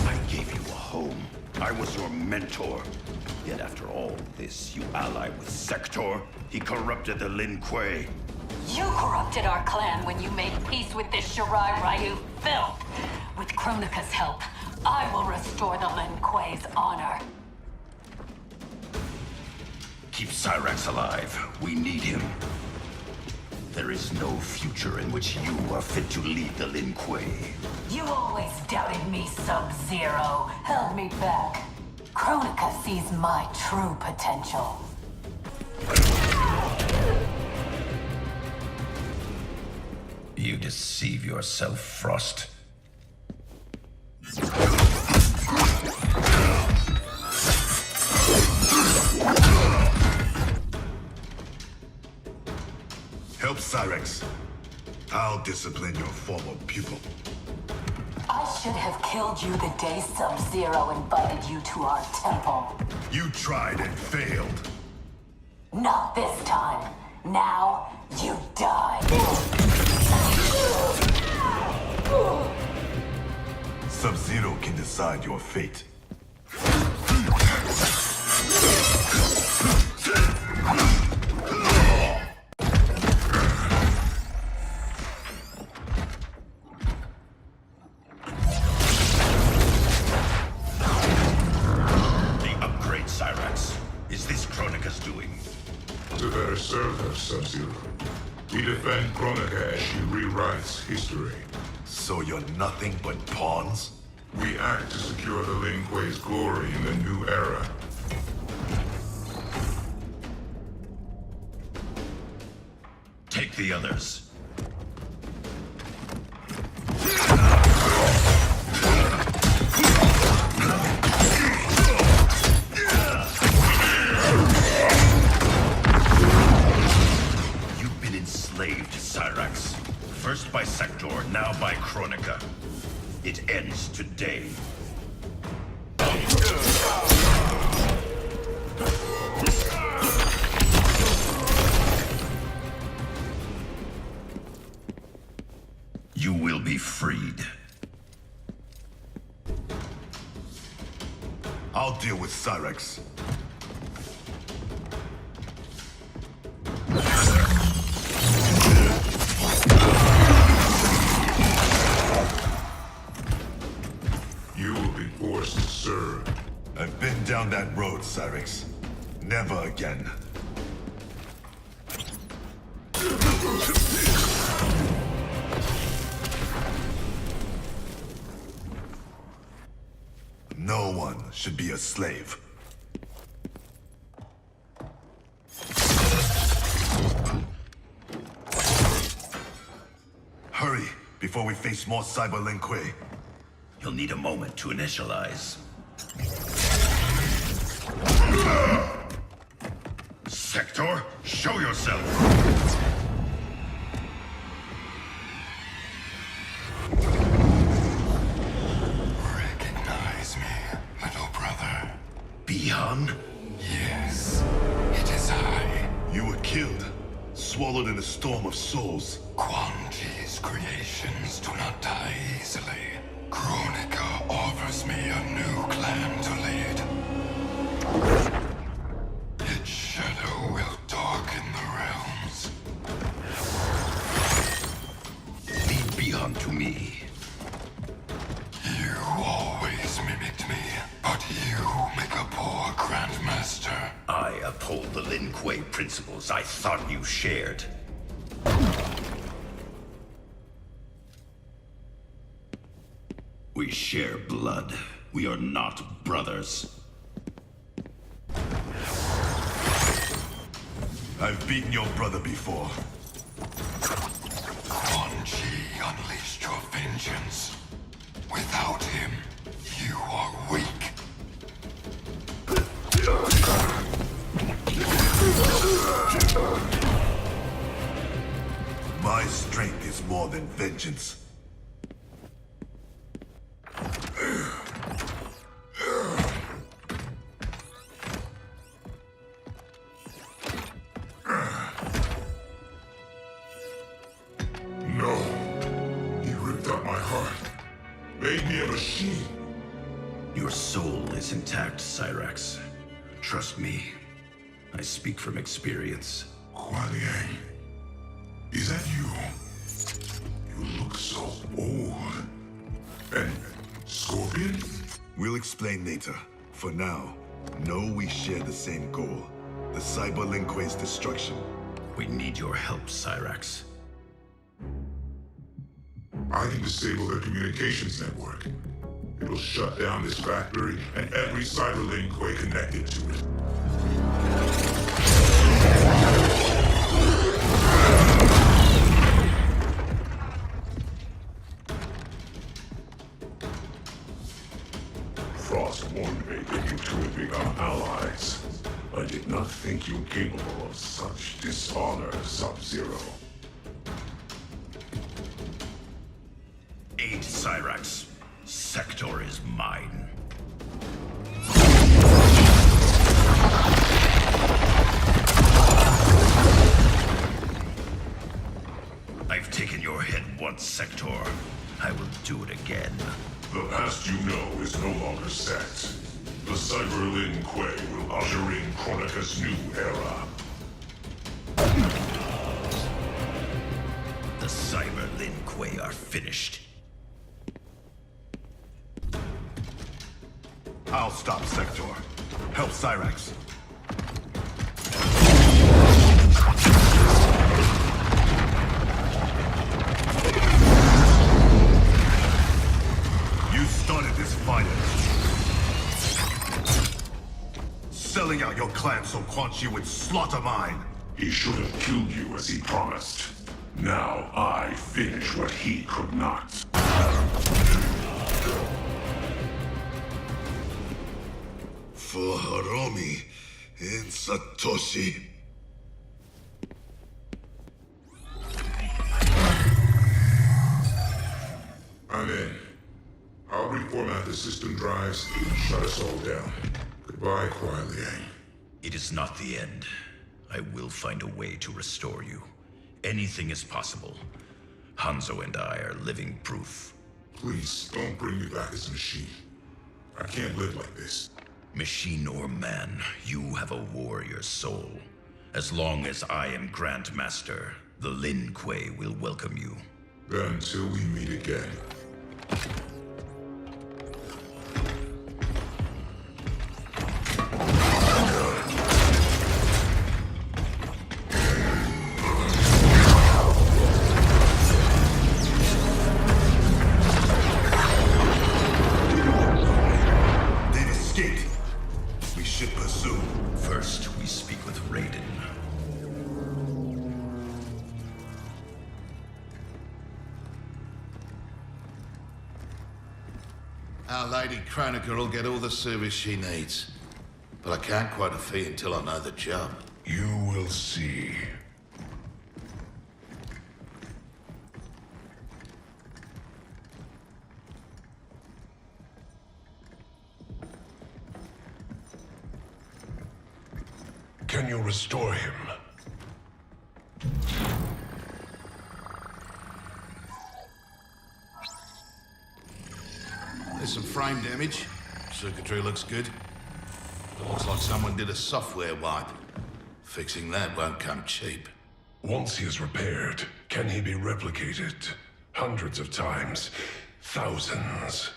Speaker 17: I gave you a home. I was your mentor. Yet after all this, you ally with Sector? He corrupted the Lin Kuei.
Speaker 3: You corrupted our clan when you made peace with this Shirai Ryu filth. With Kronika's help, I will restore the Lin Kuei's honor.
Speaker 17: Keep Cyrax alive. We need him. There is no future in which you are fit to lead the Lin Kuei.
Speaker 3: You always doubted me, Sub-Zero. Held me back. Kronika sees my true potential.
Speaker 17: You deceive yourself, Frost.
Speaker 16: Help Cyrax. I'll discipline your former pupil.
Speaker 3: I should have killed you the day Sub-Zero invited you to our temple.
Speaker 16: You tried and failed.
Speaker 3: Not this time. Now, you die.
Speaker 16: Sub-Zero can decide your fate.
Speaker 12: better serve her, Sub-Zero. We defend Kronika as she rewrites history.
Speaker 16: So you're nothing but pawns?
Speaker 12: We act to secure the Lin Kuei's glory in the new era.
Speaker 17: Take the others. You've been enslaved, Cyrax. First by Sector, now by Kronika. It ends today. You will be freed.
Speaker 16: I'll deal with Cyrax.
Speaker 12: You will be forced to serve.
Speaker 16: I've been down that road, Cyrax. Never again. No one should be a slave. Hurry, before we face more Cyber Lin Kuei.
Speaker 17: You'll need a moment to initialize. Sector, show yourself!
Speaker 18: Recognize me, little brother.
Speaker 17: Bihan?
Speaker 18: Yes, it is I.
Speaker 16: You were killed, swallowed in a storm of souls.
Speaker 18: Quan Chi's creations do not die easily. Kronika offers me a new clan to lead. Its shadow will darken the realms.
Speaker 17: Lead Bihan to me.
Speaker 18: You always mimicked me, but you make a poor Grandmaster.
Speaker 17: I uphold the Lin Kuei principles I thought you shared. We share blood. We are not brothers.
Speaker 16: I've beaten your brother before.
Speaker 18: Quan Chi unleashed your vengeance. Without him, you are weak.
Speaker 16: My strength is more than vengeance.
Speaker 12: No. He ripped out my heart. Made me a machine.
Speaker 17: Your soul is intact, Cyrax. Trust me. I speak from experience.
Speaker 12: Kuan Yang. Is that you? You look so old. And Scorpion?
Speaker 16: We'll explain later. For now, know we share the same goal. The Cyber Lin Kuei's destruction.
Speaker 17: We need your help, Cyrax.
Speaker 12: I can disable their communications network. It'll shut down this factory and every Cyber Lin Kuei connected to it. Frost warned me that you two would become allies. I did not think you capable of such dishonor, Sub-Zero.
Speaker 17: Aid Cyrax. Sector is mine. I've taken your head once, Sector. I will do it again.
Speaker 12: The past you know is no longer set. The Cyber Lin Kuei will usher in Kronika's new era.
Speaker 17: The Cyber Lin Kuei are finished.
Speaker 16: I'll stop Sector. Help Cyrax. wants you would slaughter mine.
Speaker 12: He should have killed you as he promised. Now I finish what he could not.
Speaker 16: For Hiromi and Satoshi.
Speaker 12: I'm in. I'll reformat the system drives, shut us all down. Goodbye, Kuai Liang.
Speaker 17: It is not the end. I will find a way to restore you. Anything is possible. Hanzo and I are living proof.
Speaker 12: Please, don't bring me back as a machine. I can't live like this.
Speaker 17: Machine or man, you have a warrior soul. As long as I am Grand Master, the Lin Kuei will welcome you.
Speaker 12: Then until we meet again.
Speaker 16: They've escaped. We should pursue.
Speaker 17: First, we speak with Raiden.
Speaker 19: Our Lady Kronika will get all the service she needs. But I can't quote a fee until I know the job.
Speaker 12: You will see. Can you restore him?
Speaker 19: There's some frame damage. Circuitry looks good. It looks like someone did a software wipe. Fixing that won't come cheap.
Speaker 12: Once he is repaired, can he be replicated? Hundreds of times. Thousands.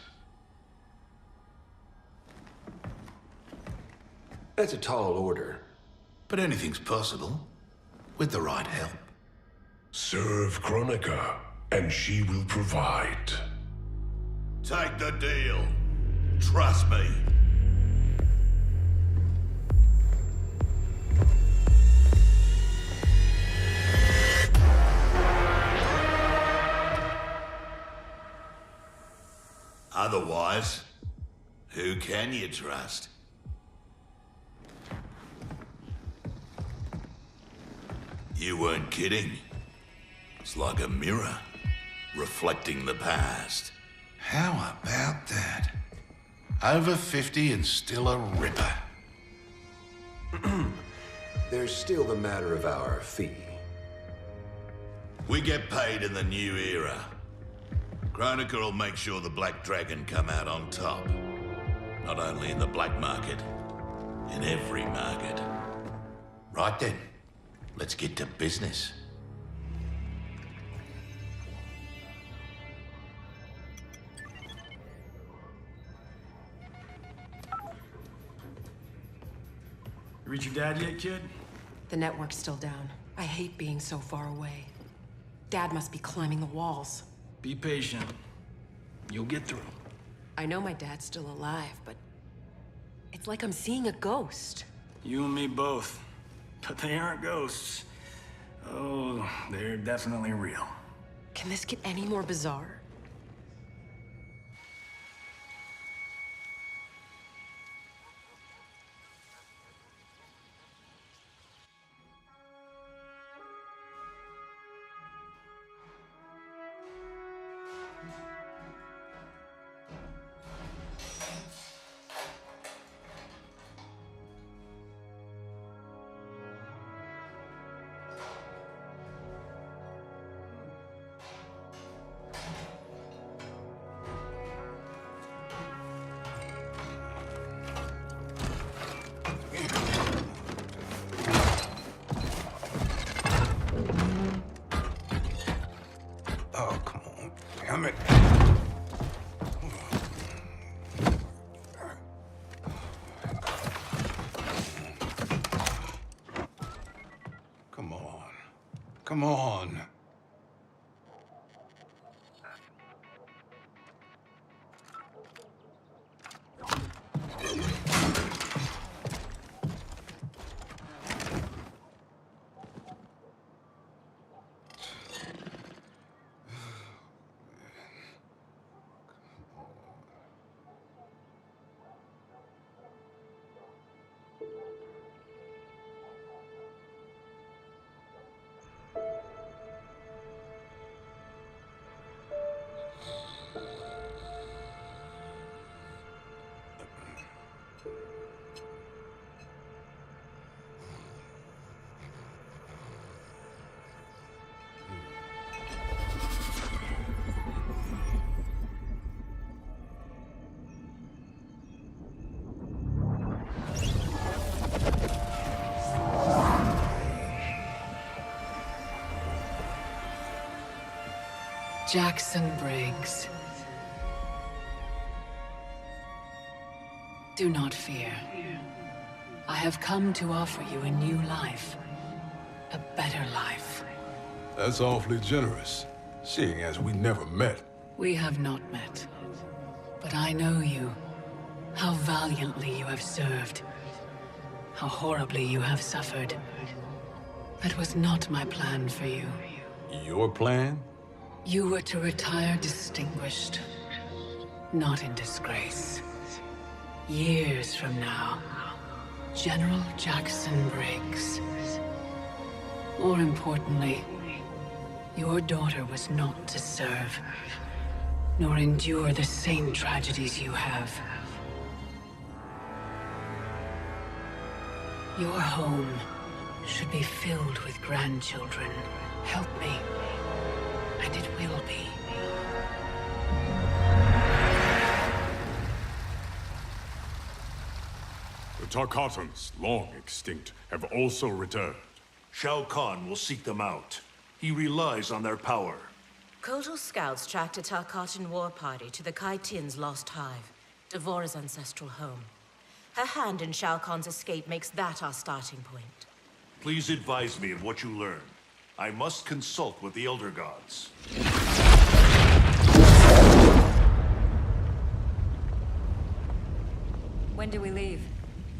Speaker 1: That's a tall order.
Speaker 19: But anything's possible. With the right help.
Speaker 12: Serve Kronika, and she will provide.
Speaker 19: Take the deal. Trust me. Otherwise, who can you trust? You weren't kidding. It's like a mirror, reflecting the past. How about that? Over 50 and still a ripper.
Speaker 1: There's still the matter of our fee.
Speaker 19: We get paid in the new era. Kronika will make sure the Black Dragon come out on top. Not only in the black market, in every market. Right then, let's get to business.
Speaker 6: You reach your dad yet, kid?
Speaker 8: The network's still down. I hate being so far away. Dad must be climbing the walls.
Speaker 6: Be patient. You'll get through.
Speaker 8: I know my dad's still alive, but it's like I'm seeing a ghost.
Speaker 6: You and me both. But they aren't ghosts. Oh, they're definitely real.
Speaker 8: Can this get any more bizarre?
Speaker 7: Oh, come on. Damn it. Come on. Come on.
Speaker 3: Jackson Briggs. Do not fear. I have come to offer you a new life. A better life.
Speaker 18: That's awfully generous, seeing as we never met.
Speaker 3: We have not met. But I know you. How valiantly you have served. How horribly you have suffered. That was not my plan for you.
Speaker 18: Your plan?
Speaker 3: You were to retire distinguished. Not in disgrace. Years from now, General Jackson Briggs. More importantly, your daughter was not to serve, nor endure the same tragedies you have. Your home should be filled with grandchildren. Help me, and it will be.
Speaker 11: The Tarkatans, long extinct, have also returned.
Speaker 2: Shao Kahn will seek them out. He relies on their power.
Speaker 10: Kotal scouts tracked a Tarkatan war party to the Kaitin's lost hive, Devora's ancestral home. Her hand in Shao Kahn's escape makes that our starting point.
Speaker 2: Please advise me of what you learn. I must consult with the Elder Gods.
Speaker 14: When do we leave?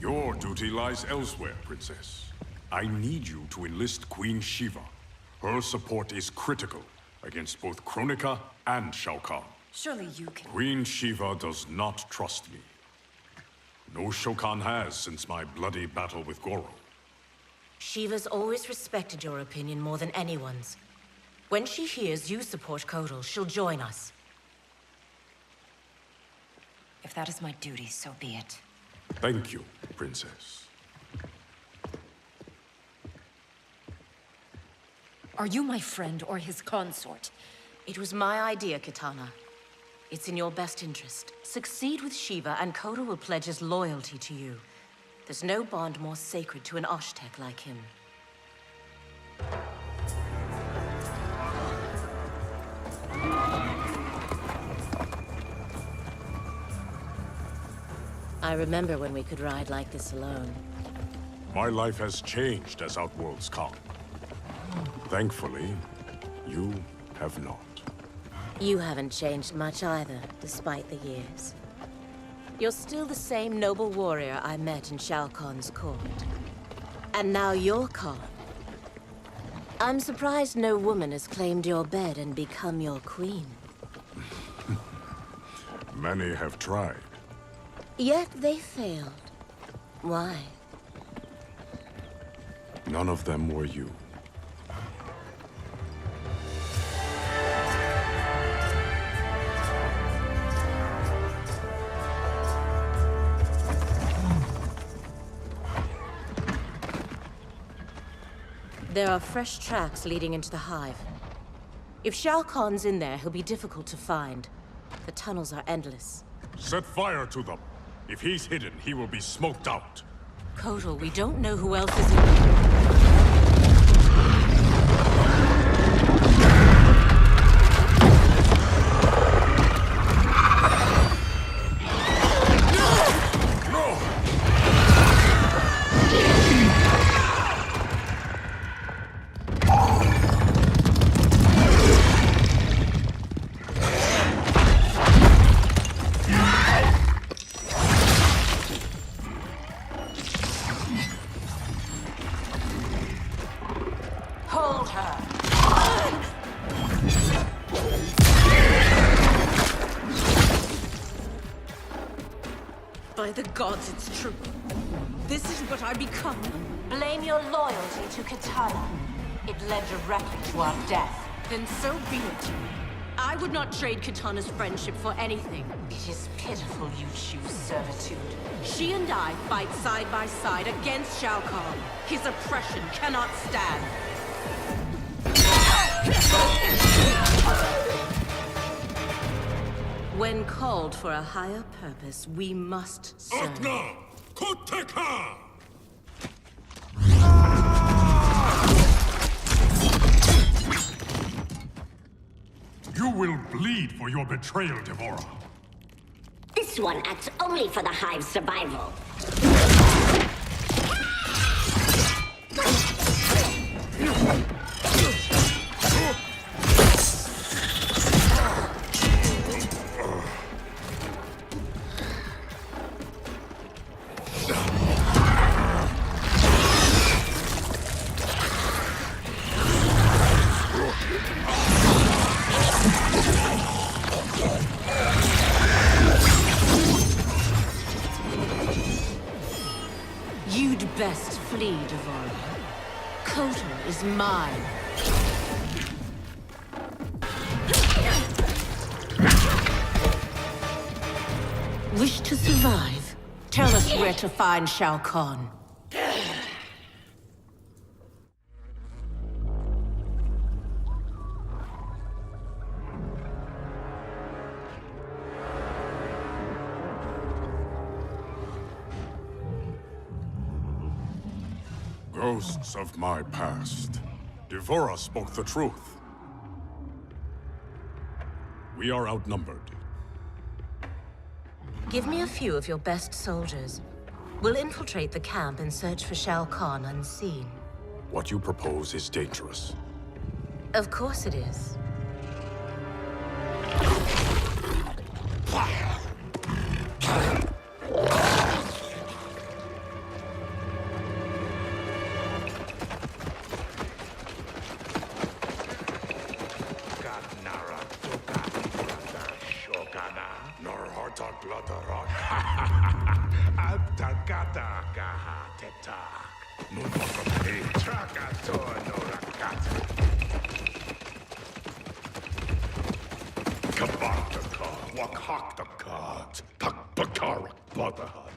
Speaker 11: Your duty lies elsewhere, Princess. I need you to enlist Queen Shiva. Her support is critical against both Kronika and Shao Kahn.
Speaker 14: Surely you can...
Speaker 11: Queen Shiva does not trust me. No Shokan has since my bloody battle with Goro.
Speaker 10: Shiva's always respected your opinion more than anyone's. When she hears you support Kotal, she'll join us.
Speaker 14: If that is my duty, so be it.
Speaker 11: Thank you, Princess.
Speaker 14: Are you my friend or his consort?
Speaker 10: It was my idea, Kitana. It's in your best interest. Succeed with Shiva, and Kotal will pledge his loyalty to you. There's no bond more sacred to an Oshtek like him. I remember when we could ride like this alone.
Speaker 11: My life has changed as Outworlds come. Thankfully, you have not.
Speaker 10: You haven't changed much either, despite the years. You're still the same noble warrior I met in Shao Kahn's court. And now you're Khan. I'm surprised no woman has claimed your bed and become your queen.
Speaker 11: Many have tried.
Speaker 10: Yet they failed. Why?
Speaker 11: None of them were you.
Speaker 10: There are fresh tracks leading into the hive. If Shao Kahn's in there, he'll be difficult to find. The tunnels are endless.
Speaker 11: Set fire to them. If he's hidden, he will be smoked out.
Speaker 10: Kotal, we don't know who else is in there. By the gods, it's true. This is what I become. Blame your loyalty to Kitana. It led directly to our death. Then so be it. I would not trade Kitana's friendship for anything. It is pitiful you choose servitude. She and I fight side by side against Shao Kahn. His oppression cannot stand. When called for a higher purpose, we must serve.
Speaker 12: Akna! Koteka!
Speaker 11: You will for your betrayal, Devora.
Speaker 10: This one acts only for the Hive's survival.
Speaker 20: You'd best flee, Devora. Kotal is mine. Wish to survive? Tell us where to find Shao Kahn.
Speaker 11: Ghosts of my past. Devora spoke the truth. We are outnumbered.
Speaker 20: Give me a few of your best soldiers. We'll infiltrate the camp and search for Shao Kahn unseen.
Speaker 11: What you propose is dangerous.
Speaker 20: Of course it is.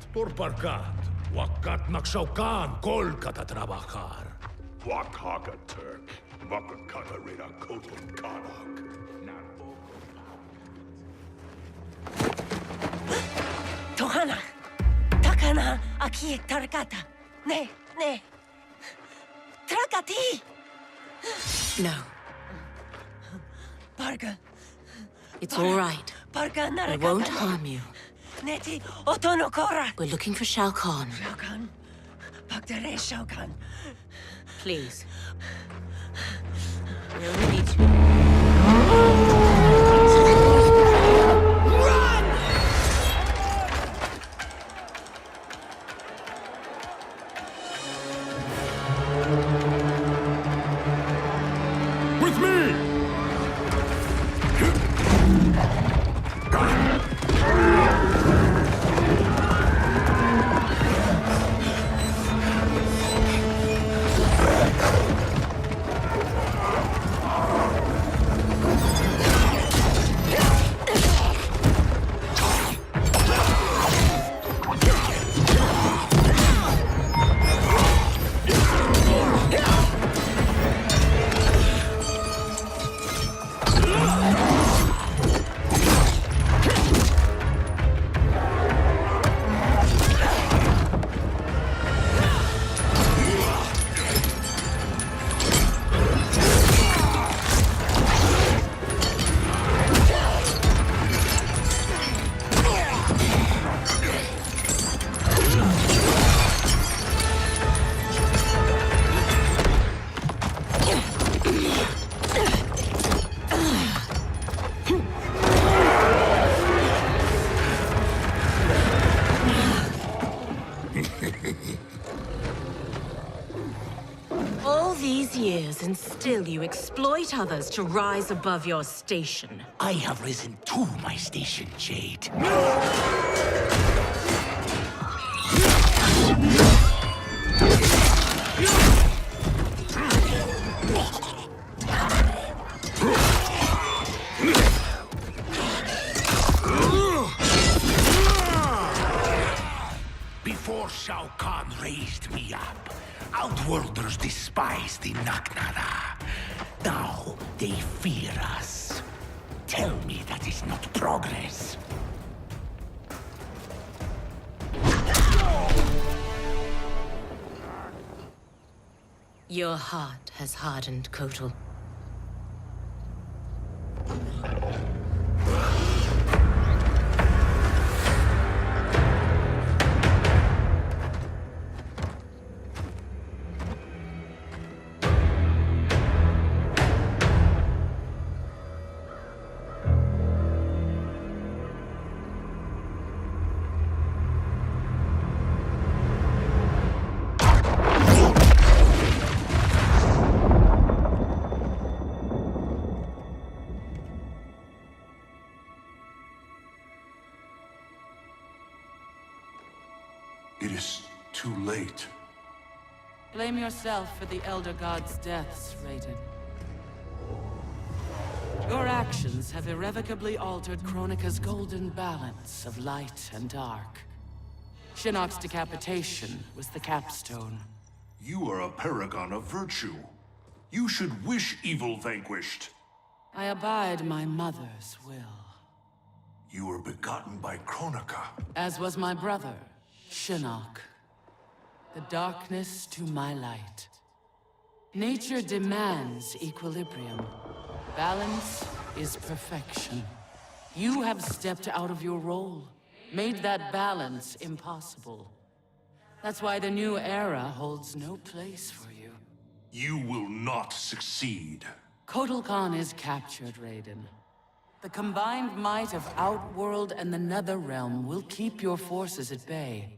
Speaker 21: Purparkat, wakat nagsaukan kol kata trabajar.
Speaker 2: Wakaka Turk, Wakakata Reda Kotul Kanak.
Speaker 20: Tohana, takana aki tarakata. Ne. Trakati. No.
Speaker 10: Parga.
Speaker 20: It's all right.
Speaker 10: Parga
Speaker 20: I won't harm you.
Speaker 10: Neti otonokora.
Speaker 20: We're looking for Shao Kahn.
Speaker 10: Shao Kahn. Pagdare Shao Kahn.
Speaker 20: Please. We only need to... All these years, and still you exploit others to rise above your station.
Speaker 7: I have risen to my station, Jade. Before Shao Kahn raised me up, Outworlders despised the Naknada. Now they fear us. Tell me that is not progress.
Speaker 20: Your heart has hardened, Kotal.
Speaker 2: too late.
Speaker 3: Blame yourself for the Elder God's deaths, Raiden. Your actions have irrevocably altered Kronika's golden balance of light and dark. Shinnok's decapitation was the capstone.
Speaker 2: You are a paragon of virtue. You should wish evil vanquished.
Speaker 3: I abide my mother's will.
Speaker 2: You were begotten by Kronika.
Speaker 3: As was my brother, Shinnok. The darkness to my light. Nature demands equilibrium. Balance is perfection. You have stepped out of your role, made that balance impossible. That's why the new era holds no place for you.
Speaker 2: You will not succeed.
Speaker 3: Kotal Khan is captured, Raiden. The combined might of Outworld and the Netherrealm will keep your forces at bay,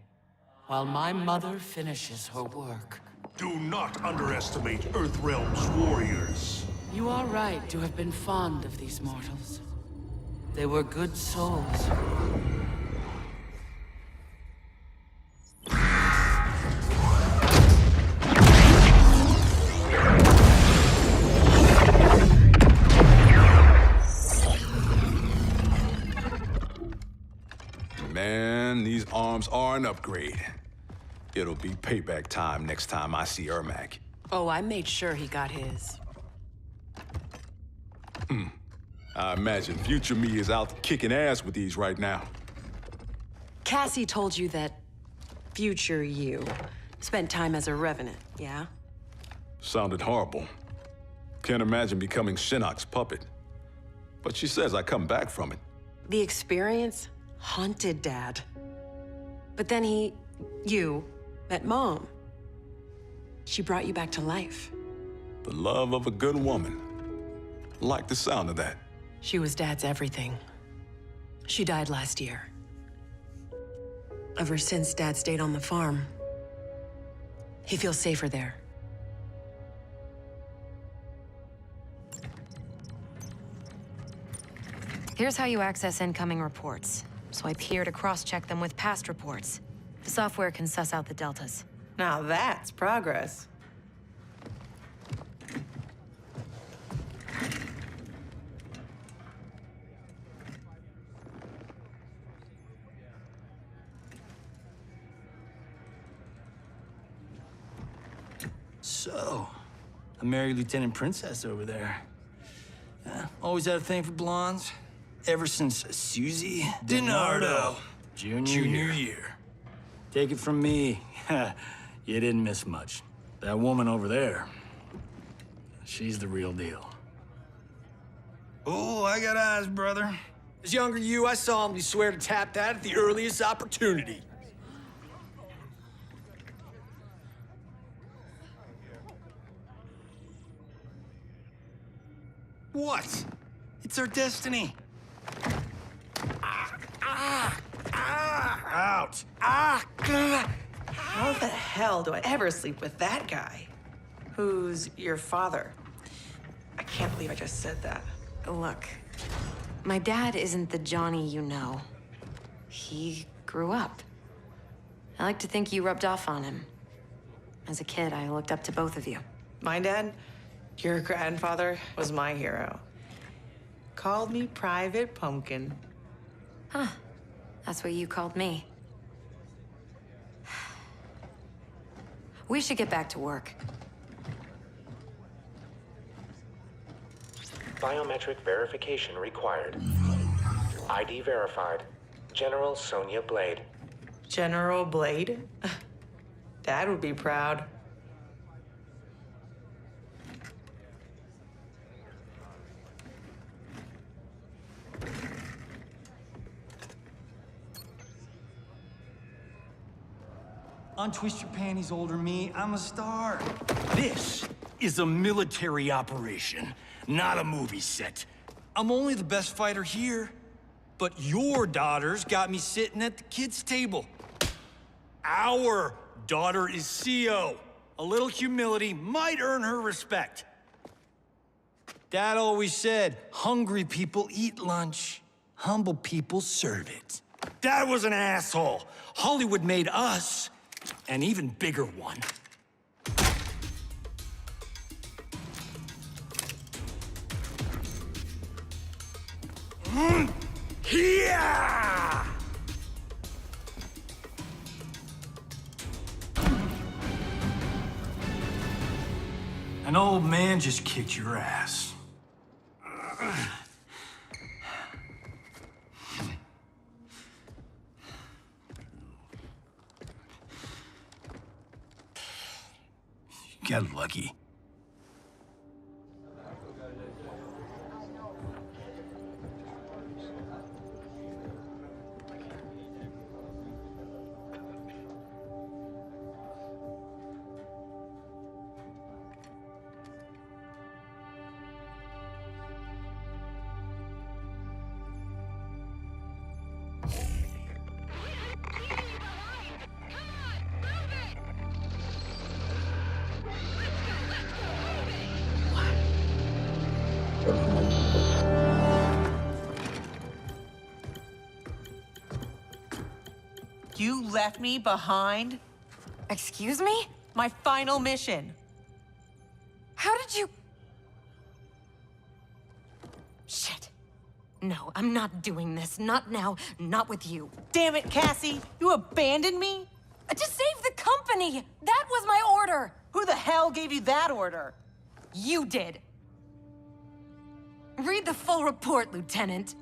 Speaker 3: while my mother finishes her work.
Speaker 2: Do not underestimate Earthrealm's warriors.
Speaker 3: You are right to have been fond of these mortals. They were good souls.
Speaker 9: Man, these arms are an upgrade. It'll be payback time next time I see Ermac.
Speaker 22: Oh, I made sure he got his.
Speaker 9: I imagine future me is out kicking ass with these right now.
Speaker 22: Cassie told you that future you spent time as a revenant, yeah?
Speaker 9: Sounded horrible. Can't imagine becoming Shinnok's puppet. But she says I come back from it.
Speaker 22: The experience haunted Dad. But then you, met Mom. She brought you back to life.
Speaker 9: The love of a good woman. Like the sound of that.
Speaker 22: She was Dad's everything. She died last year. Ever since Dad stayed on the farm, he feels safer there.
Speaker 5: Here's how you access incoming reports. Swipe here to cross-check them with past reports. The software can suss out the deltas.
Speaker 4: Now that's progress.
Speaker 6: So, a married Lieutenant Princess over there. Always had a thing for blondes. Ever since Susie DiNardo, junior year. Take it from me, you didn't miss much. That woman over there, she's the real deal.
Speaker 23: Oh, I got eyes, brother. As younger you, I solemnly swear to tap that at the earliest opportunity.
Speaker 6: What? It's our destiny.
Speaker 23: Out.
Speaker 4: How the hell do I ever sleep with that guy? Who's your father? I can't believe I just said that.
Speaker 5: Look, my dad isn't the Johnny you know. He grew up. I like to think you rubbed off on him. As a kid, I looked up to both of you.
Speaker 4: My dad, your grandfather, was my hero. Called me Private Pumpkin.
Speaker 5: Huh. That's what you called me. We should get back to work.
Speaker 24: Biometric verification required. ID verified. General Sonya Blade.
Speaker 4: General Blade? Dad would be proud.
Speaker 6: Untwist your panties, older me. I'm a star. This is a military operation, not a movie set. I'm only the best fighter here, but your daughter's got me sitting at the kids' table. Our daughter is CO. A little humility might earn her respect. Dad always said, hungry people eat lunch, humble people serve it. Dad was an asshole. Hollywood made us, an even bigger one. Yeah! An old man just kicked your ass. You got lucky.
Speaker 4: You left me behind?
Speaker 5: Excuse me?
Speaker 4: My final mission.
Speaker 5: How did you... Shit. No, I'm not doing this. Not now. Not with you.
Speaker 4: Damn it, Cassie! You abandoned me?
Speaker 5: To save the company! That was my order!
Speaker 4: Who the hell gave you that order?
Speaker 5: You did. Read the full report, Lieutenant.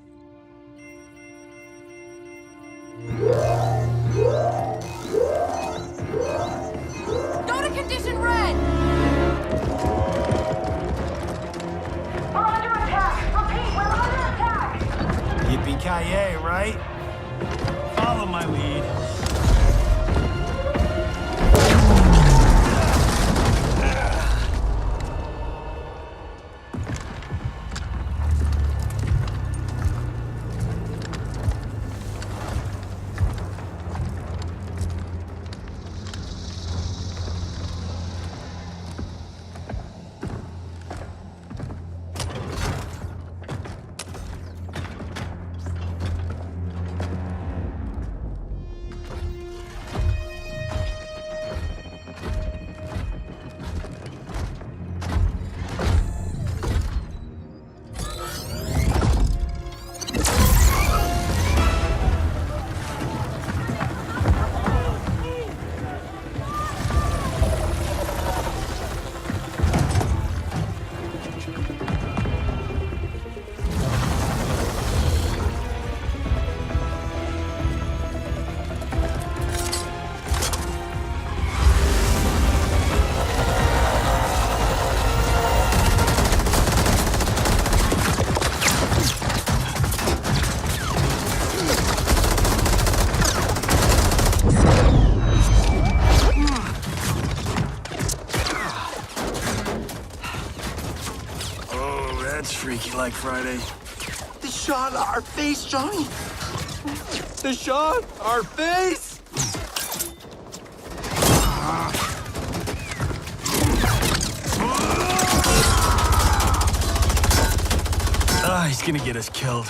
Speaker 5: Go to condition red!
Speaker 10: We're under attack! Repeat, we're under attack!
Speaker 6: Yippee-ki-yay, right? Follow my lead. Freaky like Friday.
Speaker 13: The shot our face, Johnny.
Speaker 6: The shot our face? He's gonna get us killed.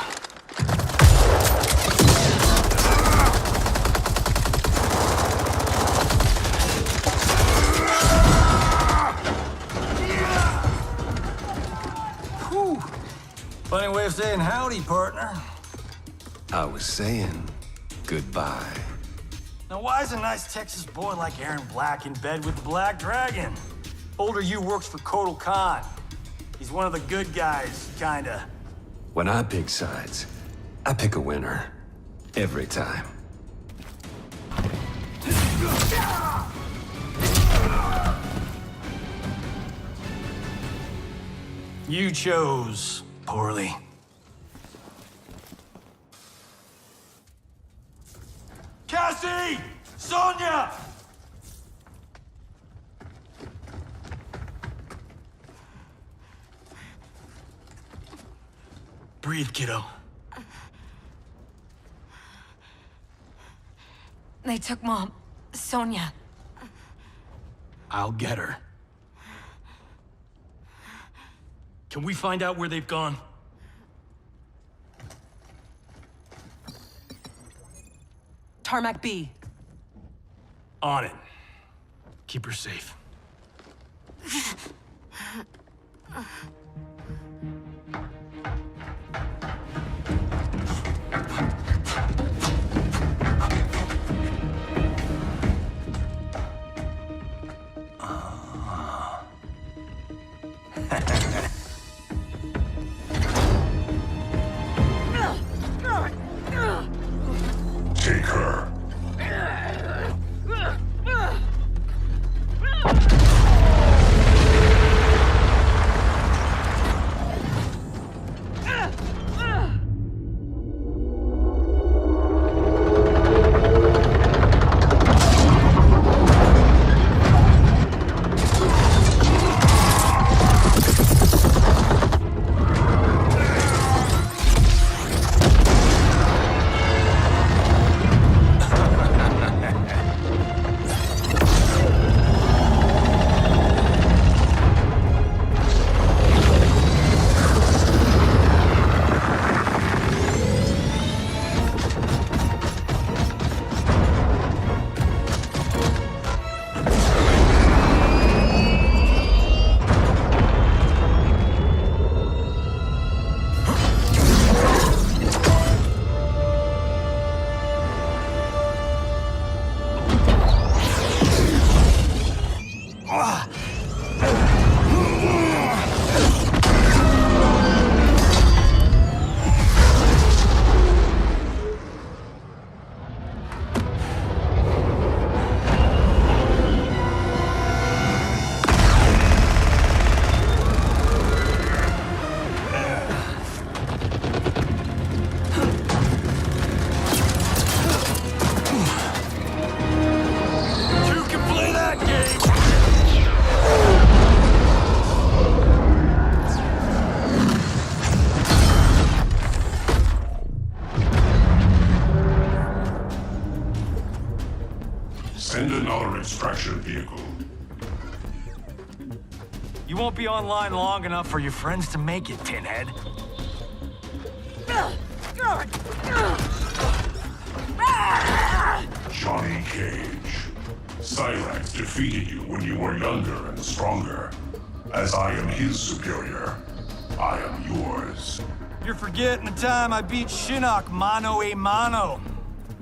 Speaker 6: Funny way of saying howdy, partner.
Speaker 15: I was saying goodbye.
Speaker 6: Now, why is a nice Texas boy like Aaron Black in bed with the Black Dragon? Older you works for Kotal Khan. He's one of the good guys, kinda.
Speaker 15: When I pick sides, I pick a winner. Every time.
Speaker 6: You chose poorly. Cassie! Sonia! Breathe, kiddo.
Speaker 5: They took Mom. Sonia.
Speaker 6: I'll get her. Can we find out where they've gone?
Speaker 4: Tarmac B.
Speaker 6: On it. Keep her safe.
Speaker 12: Take her. Send another extraction vehicle.
Speaker 6: You won't be online long enough for your friends to make it, Pinhead.
Speaker 12: Johnny Cage. Cyrax defeated you when you were younger and stronger. As I am his superior, I am yours.
Speaker 6: You're forgetting the time I beat Shinnok mano a mano.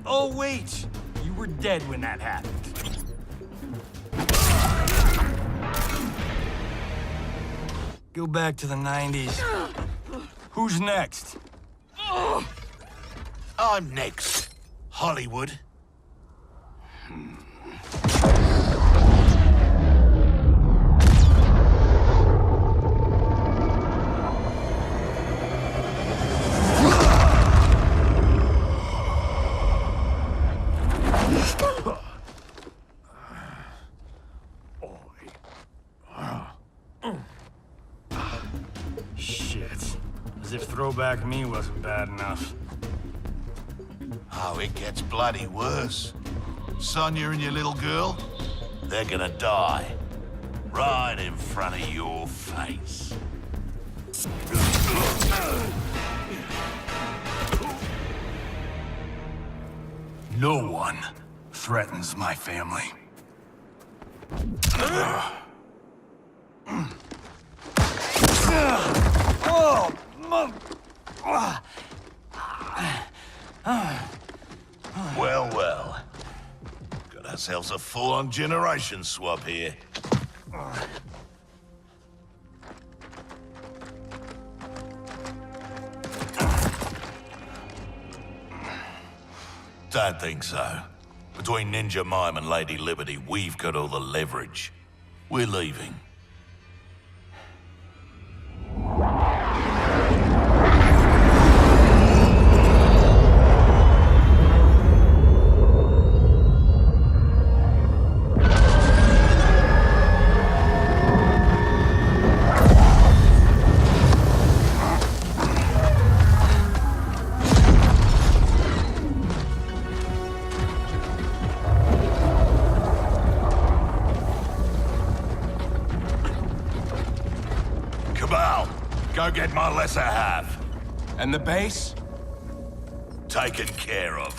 Speaker 6: Oh, wait. You were dead when that happened. Go back to the 90s. Who's next?
Speaker 7: I'm next. Hollywood.
Speaker 6: Shit. As if throwback me wasn't bad enough.
Speaker 7: Oh, it gets bloody worse. Sonya and your little girl, they're gonna die. Right in front of your face.
Speaker 6: No one threatens my family.
Speaker 7: Well, well. Got ourselves a full-on generation swap here. Don't think so. Between Ninja Mime and Lady Liberty, we've got all the leverage. We're leaving. Go get my lesser half.
Speaker 1: And the base?
Speaker 7: Taken care of.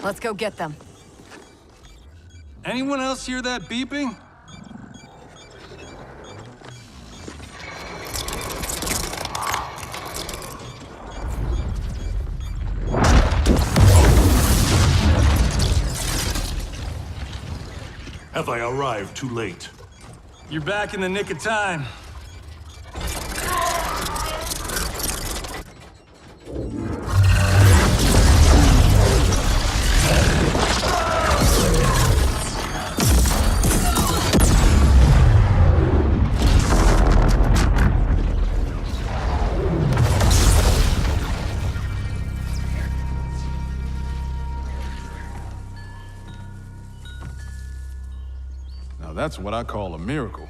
Speaker 8: Let's go get them.
Speaker 6: Anyone else hear that beeping?
Speaker 2: Have I arrived too late?
Speaker 6: You're back in the nick of time.
Speaker 9: Now that's what I call a miracle.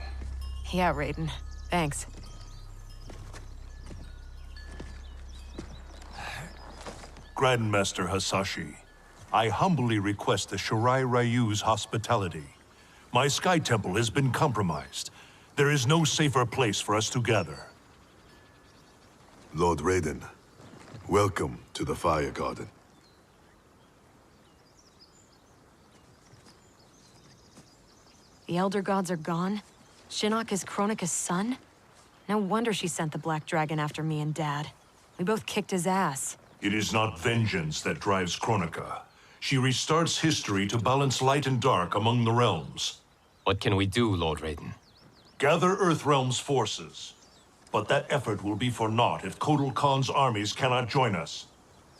Speaker 8: Yeah, Raiden. Thanks.
Speaker 2: Grandmaster Hasashi, I humbly request the Shirai Ryu's hospitality. My Sky Temple has been compromised. There is no safer place for us to gather.
Speaker 1: Lord Raiden, welcome to the Fire Garden.
Speaker 8: The Elder Gods are gone? Shinnok is Kronika's son? No wonder she sent the Black Dragon after me and Dad. We both kicked his ass.
Speaker 2: It is not vengeance that drives Kronika. She restarts history to balance light and dark among the realms.
Speaker 16: What can we do, Lord Raiden?
Speaker 2: Gather Earthrealm's forces. But that effort will be for naught if Kotal Khan's armies cannot join us.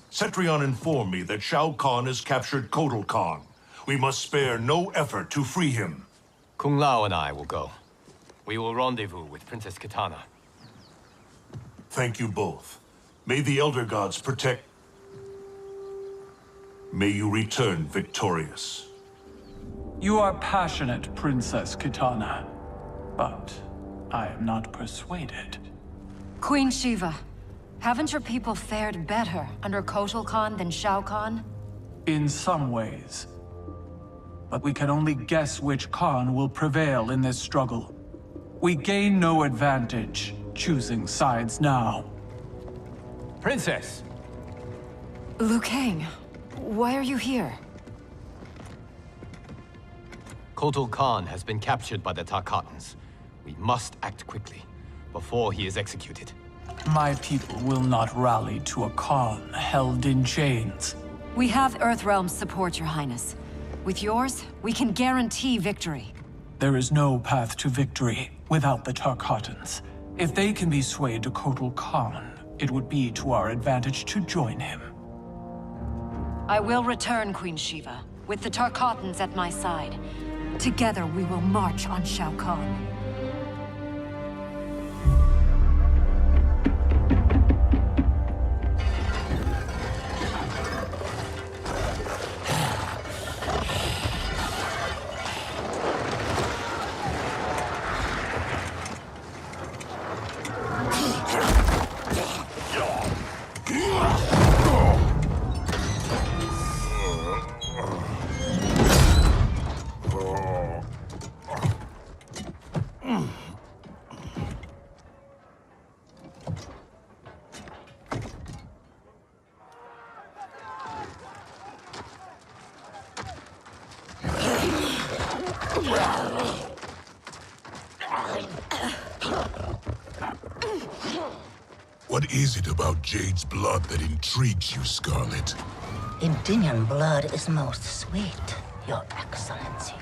Speaker 2: Cetrion informed me that Shao Kahn has captured Kotal Khan. We must spare no effort to free him.
Speaker 16: Kung Lao and I will go. We will rendezvous with Princess Kitana.
Speaker 2: Thank you both. May the Elder Gods protect... May you return victorious.
Speaker 17: You are passionate, Princess Kitana. But I am not persuaded.
Speaker 14: Queen Shiva, haven't your people fared better under Kotal Khan than Shao Kahn?
Speaker 17: In some ways. But we can only guess which Khan will prevail in this struggle. We gain no advantage choosing sides now.
Speaker 16: Princess!
Speaker 14: Liu Kang, why are you here?
Speaker 16: Kotal Khan has been captured by the Tarkatans. We must act quickly, before he is executed.
Speaker 17: My people will not rally to a Khan held in chains.
Speaker 14: We have Earthrealm's support, Your Highness. With yours, we can guarantee victory.
Speaker 17: There is no path to victory without the Tarkatans. If they can be swayed to Kotal Khan, it would be to our advantage to join him.
Speaker 14: I will return, Queen Shiva, with the Tarkatans at my side. Together we will march on Shao Kahn.
Speaker 12: What is it about Jade's blood that intrigues you, Scarlet?
Speaker 10: Indian blood is most sweet, Your Excellency.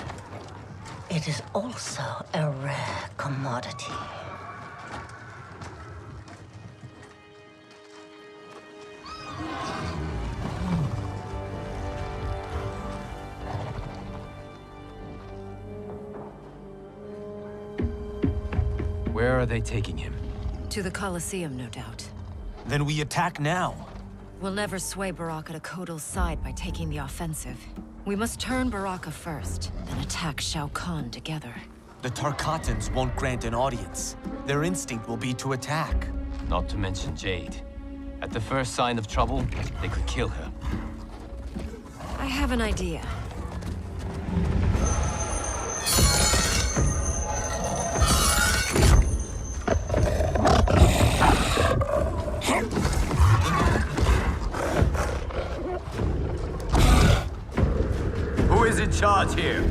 Speaker 10: It is also a rare commodity.
Speaker 16: Where are they taking him?
Speaker 14: To the Colosseum, no doubt.
Speaker 23: Then we attack now.
Speaker 14: We'll never sway Baraka to Kotal's side by taking the offensive. We must turn Baraka first, then attack Shao Kahn together.
Speaker 23: The Tarkatans won't grant an audience. Their instinct will be to attack.
Speaker 16: Not to mention Jade. At the first sign of trouble, they could kill her.
Speaker 14: I have an idea.
Speaker 16: here.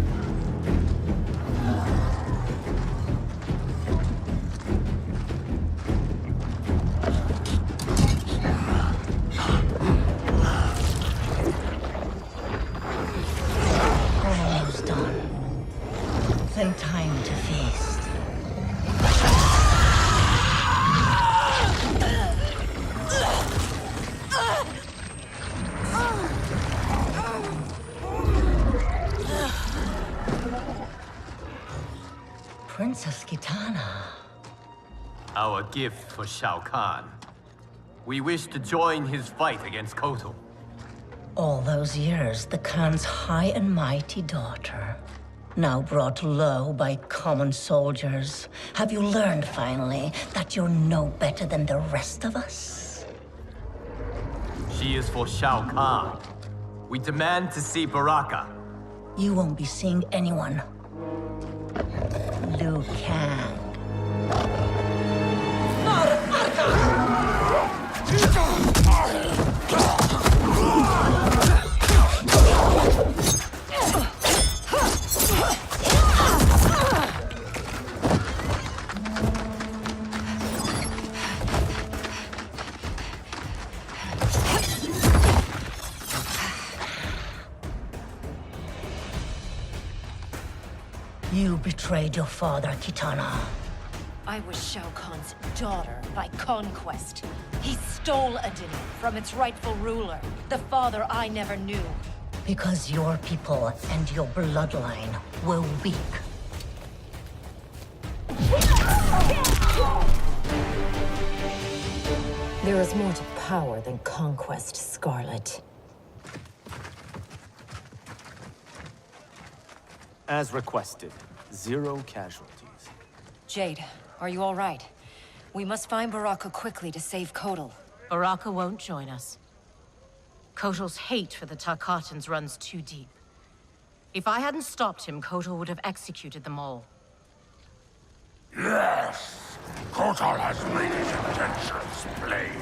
Speaker 10: Almost done. Then time to feast. Princess Kitana.
Speaker 16: Our gift for Shao Kahn. We wish to join his fight against Kotal.
Speaker 10: All those years, the Khan's high and mighty daughter, now brought low by common soldiers. Have you learned, finally, that you're no better than the rest of us?
Speaker 16: She is for Shao Kahn. We demand to see Baraka.
Speaker 10: You won't be seeing anyone. Liu Kang. You betrayed your father, Kitana.
Speaker 14: I was Shao Kahn's daughter by conquest. He stole Adini from its rightful ruler, the father I never knew.
Speaker 10: Because your people and your bloodline were weak.
Speaker 14: There is more to power than conquest, Scarlet.
Speaker 6: As requested, 0 casualties.
Speaker 14: Jade, are you all right? We must find Baraka quickly to save Kotal.
Speaker 20: Baraka won't join us. Kotal's hate for the Tarkatans runs too deep. If I hadn't stopped him, Kotal would have executed them all.
Speaker 12: Yes! Kotal has made his intentions plain.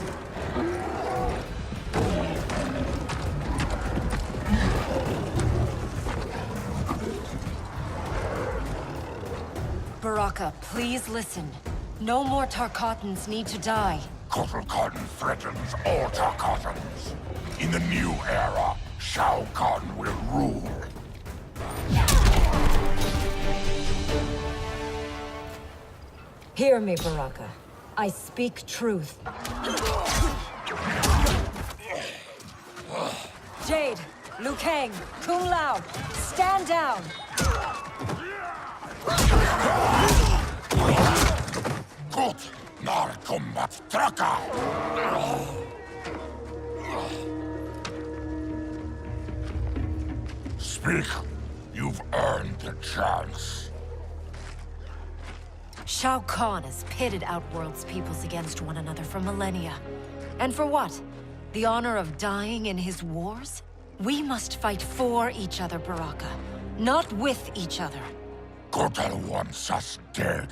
Speaker 14: Baraka, please listen. No more Tarkatans need to die.
Speaker 12: Kotal Khan threatens all Tarkatans. In the new era, Shao Kahn will rule.
Speaker 14: Hear me, Baraka. I speak truth. Jade, Liu Kang, Kung Lao, stand down!
Speaker 12: Gut, nar kombat traka! Speak. You've earned the chance.
Speaker 14: Shao Kahn has pitted Outworld's peoples against one another for millennia. And for what? The honor of dying in his wars? We must fight for each other, Baraka, not with each other.
Speaker 12: Kotal wants us dead.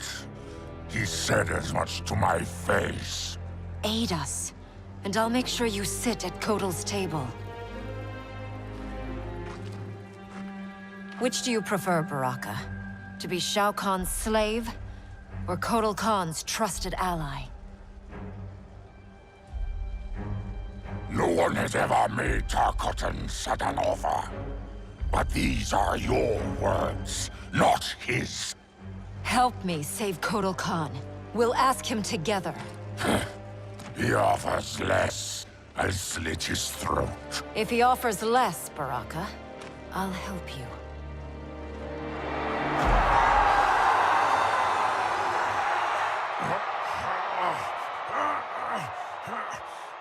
Speaker 12: He said as much to my face.
Speaker 14: Aid us, and I'll make sure you sit at Kotal's table. Which do you prefer, Baraka? To be Shao Kahn's slave, or Kotal Khan's trusted ally?
Speaker 12: No one has ever made Tarkatan such an offer. But these are your words, not his.
Speaker 14: Help me save Kotal Khan. We'll ask him together.
Speaker 12: He offers less. I'll slit his throat.
Speaker 14: If he offers less, Baraka, I'll help you.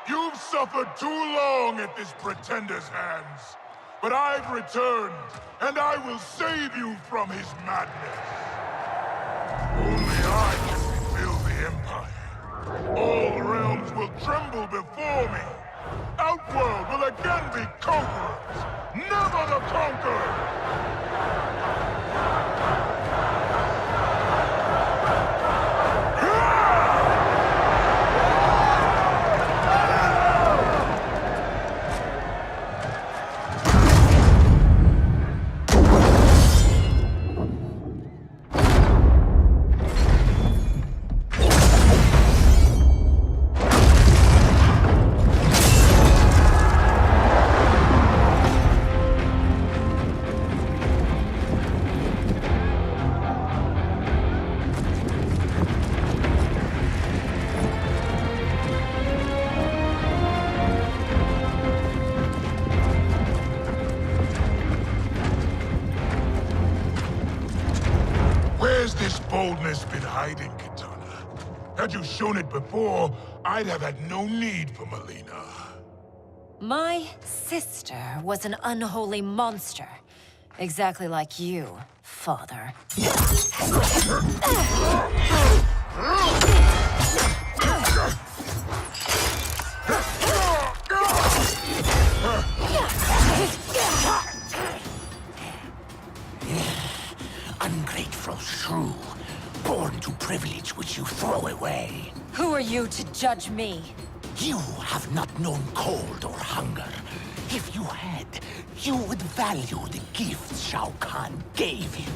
Speaker 12: You've suffered too long at this pretender's hands. But I've returned, and I will save you from his madness. Only I can rebuild the Empire. All realms will tremble before me. Outworld will again be conquerors, never the conquered! this boldness been hiding, Kitana? Had you shown it before, I'd have had no need for Melina.
Speaker 14: My sister was an unholy monster. Exactly like you, father.
Speaker 7: Ungrateful shrew, born to privilege which you throw away.
Speaker 14: Who are you to judge me?
Speaker 7: You have not known cold or hunger. If you had, you would value the gifts Shao Kahn gave you.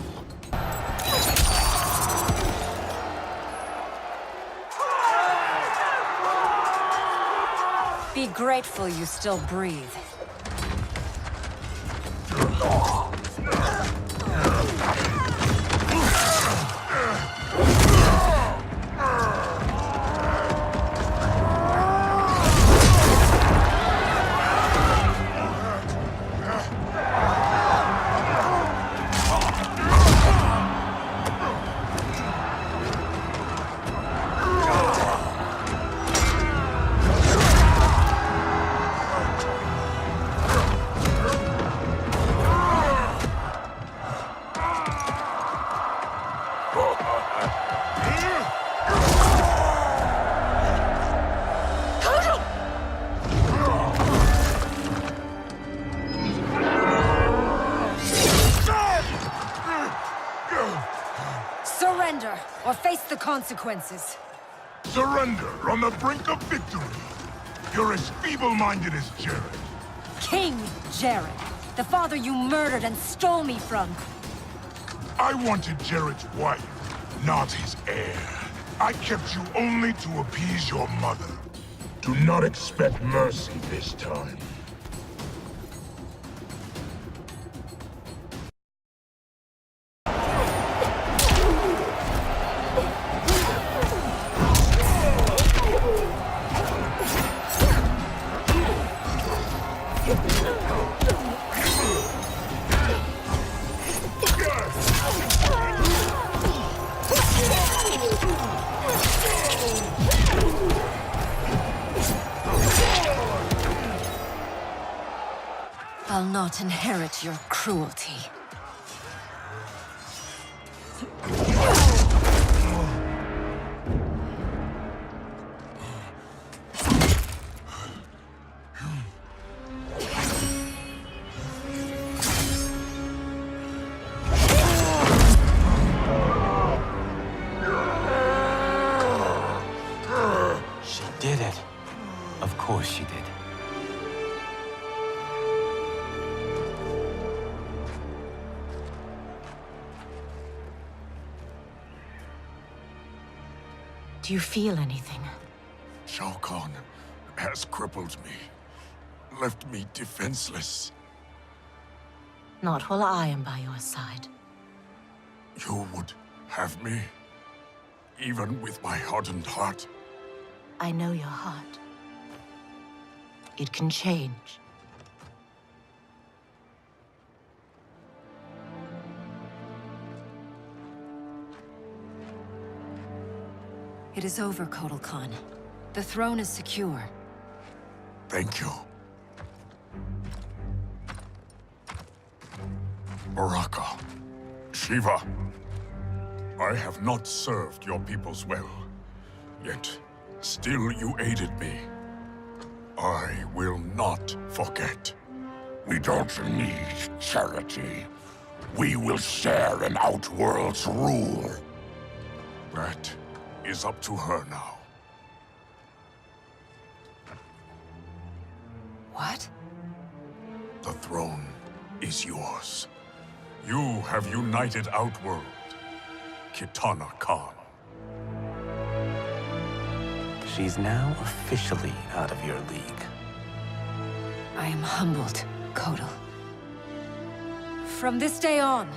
Speaker 14: Be grateful you still breathe. Surrender, or face the consequences.
Speaker 12: Surrender on the brink of victory. You're as feeble-minded as Jared.
Speaker 14: King Jared, the father you murdered and stole me from.
Speaker 12: I wanted Jared's wife, not his heir. I kept you only to appease your mother. Do not expect mercy this time.
Speaker 14: I'll not inherit your cruelty.
Speaker 16: She did it. Of course she did.
Speaker 20: Do you feel anything?
Speaker 12: Shao Kahn has crippled me, left me defenseless.
Speaker 20: Not while I am by your side.
Speaker 12: You would have me, even with my hardened heart.
Speaker 20: I know your heart. It can change.
Speaker 14: It is over, Kotal Khan. The throne is secure.
Speaker 12: Thank you. Baraka, Shiva, I have not served your peoples well, yet still you aided me. I will not forget.
Speaker 2: We don't need charity. We will share in Outworld's rule.
Speaker 12: That is up to her now.
Speaker 14: What?
Speaker 12: The throne is yours. You have united Outworld, Kitana Khan.
Speaker 11: She's now officially out of your league.
Speaker 14: I am humbled, Kotal. From this day on,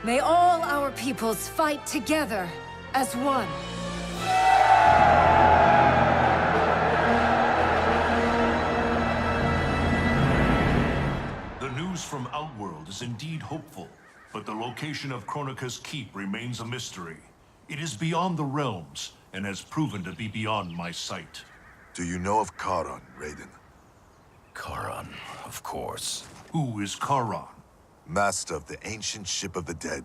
Speaker 14: may all our peoples fight together as one.
Speaker 2: The news from Outworld is indeed hopeful. but the location of Kronika's keep remains a mystery. It is beyond the realms, and has proven to be beyond my sight.
Speaker 1: Do you know of Charon, Raiden?
Speaker 3: Charon, of course.
Speaker 2: Who is Charon?
Speaker 1: Master of the ancient ship of the dead.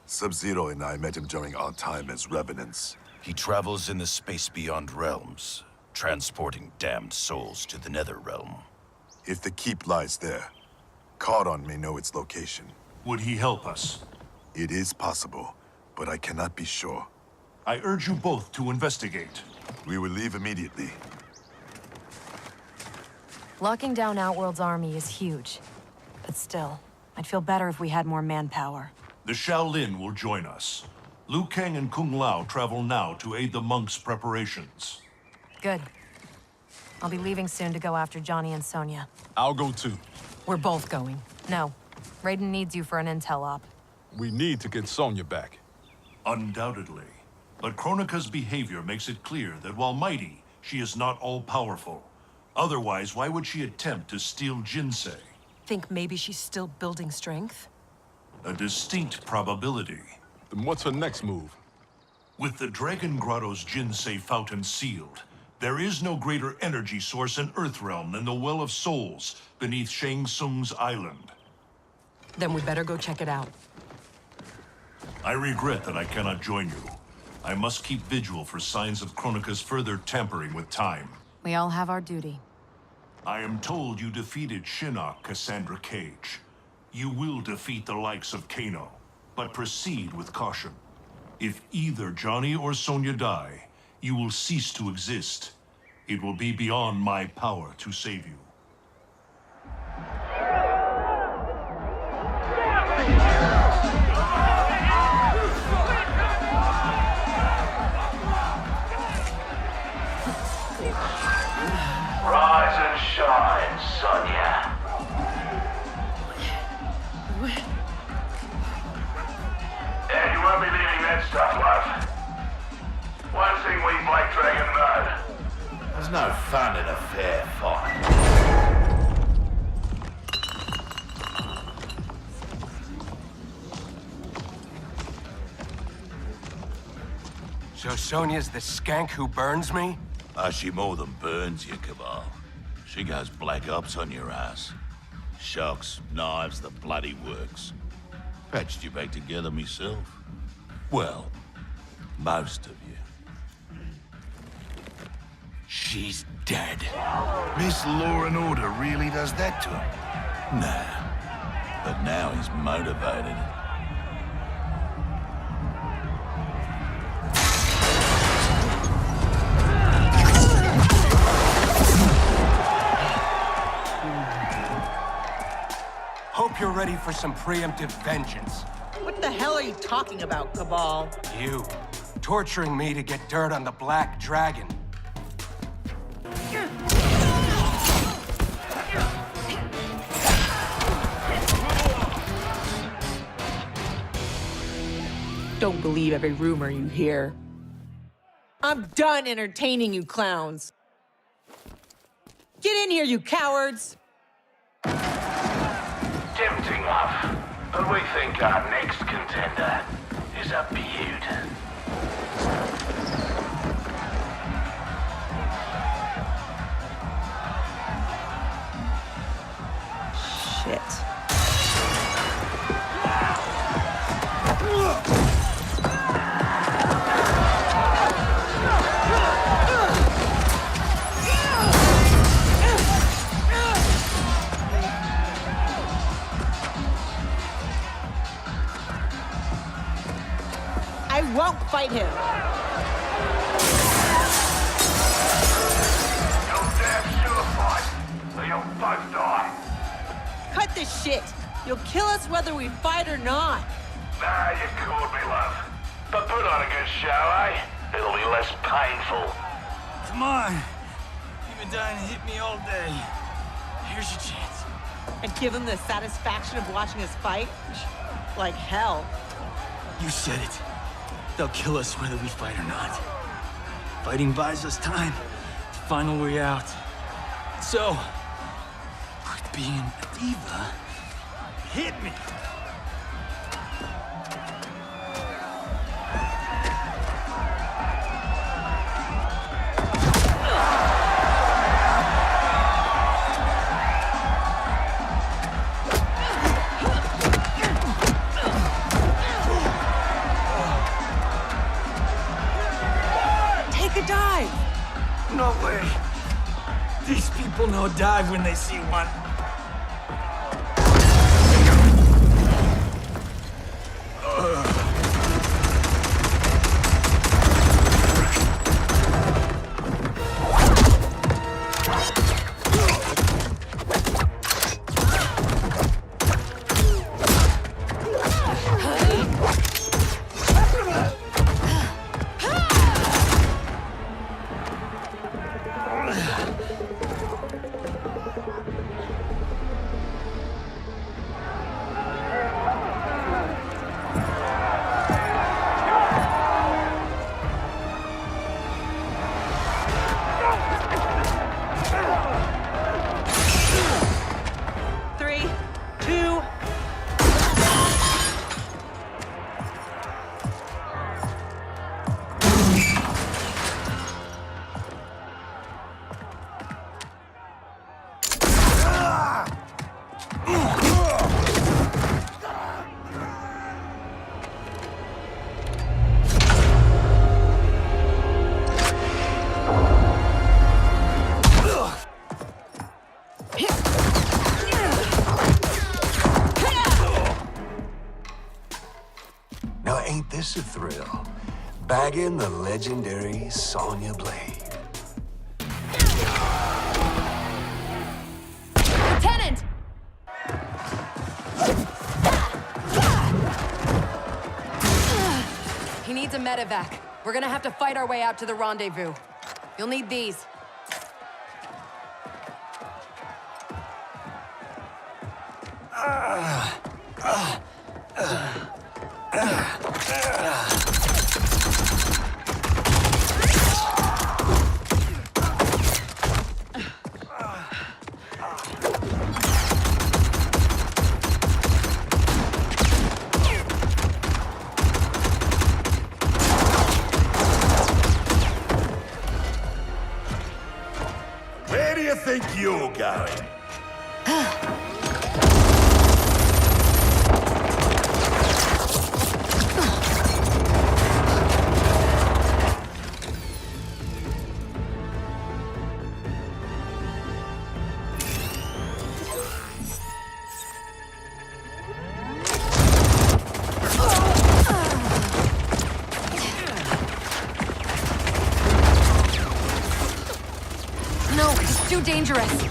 Speaker 1: Sub-Zero and I met him during our time as revenants.
Speaker 3: He travels in the space beyond realms, transporting damned souls to the nether realm.
Speaker 1: If the keep lies there, Charon may know its location.
Speaker 2: Would he help us?
Speaker 1: It is possible, but I cannot be sure.
Speaker 2: I urge you both to investigate.
Speaker 1: We will leave immediately.
Speaker 5: Locking down Outworld's army is huge. But still, I'd feel better if we had more manpower.
Speaker 2: The Shaolin will join us. Liu Kang and Kung Lao travel now to aid the monks' preparations.
Speaker 5: Good. I'll be leaving soon to go after Johnny and Sonya.
Speaker 9: I'll go too.
Speaker 20: We're both going.
Speaker 5: No. Raiden needs you for an intel op.
Speaker 9: We need to get Sonya back.
Speaker 2: Undoubtedly. But Kronika's behavior makes it clear that while mighty, she is not all-powerful. Otherwise, why would she attempt to steal Jinsei?
Speaker 22: Think maybe she's still building strength?
Speaker 2: A distinct probability.
Speaker 9: Then what's her next move?
Speaker 2: With the Dragon Grotto's Jinsei fountain sealed, there is no greater energy source in Earthrealm than the Well of Souls beneath Shang Tsung's island.
Speaker 22: Then we better go check it out.
Speaker 2: I regret that I cannot join you. I must keep vigil for signs of Kronika's further tampering with time.
Speaker 5: We all have our duty.
Speaker 2: I am told you defeated Shinnok, Cassandra Cage. You will defeat the likes of Kano, but proceed with caution. If either Johnny or Sonya die, you will cease to exist. It will be beyond my power to save you.
Speaker 7: Rise and shine, Sonya. And you won't be leaving that stuff, love. One thing we Black Dragon know. There's no fun in a fair fight.
Speaker 18: So Sonya's the skank who burns me?
Speaker 7: She more than burns you, Cabal. She goes black ops on your ass. Shocks, knives, the bloody works. Patched you back together myself. Well, most of you.
Speaker 18: She's dead.
Speaker 7: Miss Law and Order really does that to him? Nah. But now he's motivated.
Speaker 18: Hope you're ready for some preemptive vengeance.
Speaker 4: What the hell are you talking about, Cabal?
Speaker 18: You, torturing me to get dirt on the Black Dragon.
Speaker 4: Don't believe every rumor you hear. I'm done entertaining you clowns. Get in here, you cowards!
Speaker 7: Tempting, love. But we think our next contender is a beaut.
Speaker 4: Shit. I won't fight him.
Speaker 7: You'll damn sure fight, or you'll both die.
Speaker 4: Cut this shit. You'll kill us whether we fight or not.
Speaker 7: Nah, you called me, love. But put on a good show, eh? It'll be less painful.
Speaker 6: Come on. You've been dying to hit me all day. Here's your chance.
Speaker 4: And give them the satisfaction of watching us fight? Like hell.
Speaker 6: You said it. They'll kill us whether we fight or not. Fighting buys us time to find a way out. So, quit being a diva. Hit me.
Speaker 4: a dive!
Speaker 6: No way. These people know dive when they see one.
Speaker 15: Now ain't this a thrill? Bagging the legendary Sonya Blade.
Speaker 5: Lieutenant! He needs a medevac. We're gonna have to fight our way out to the rendezvous. You'll need these.
Speaker 2: Where do you think you're going?
Speaker 5: No, it's too dangerous.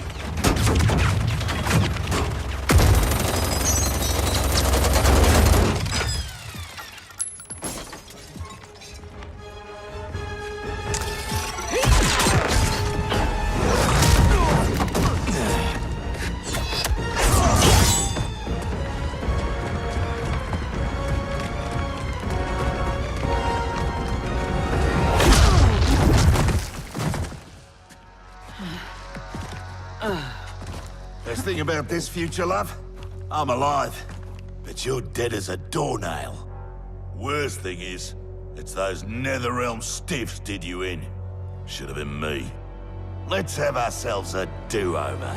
Speaker 2: Best thing about this future, love? I'm alive, but you're dead as a doornail. Worst thing is, it's those Netherrealm stiffs did you in. Should have been me. Let's have ourselves a do-over.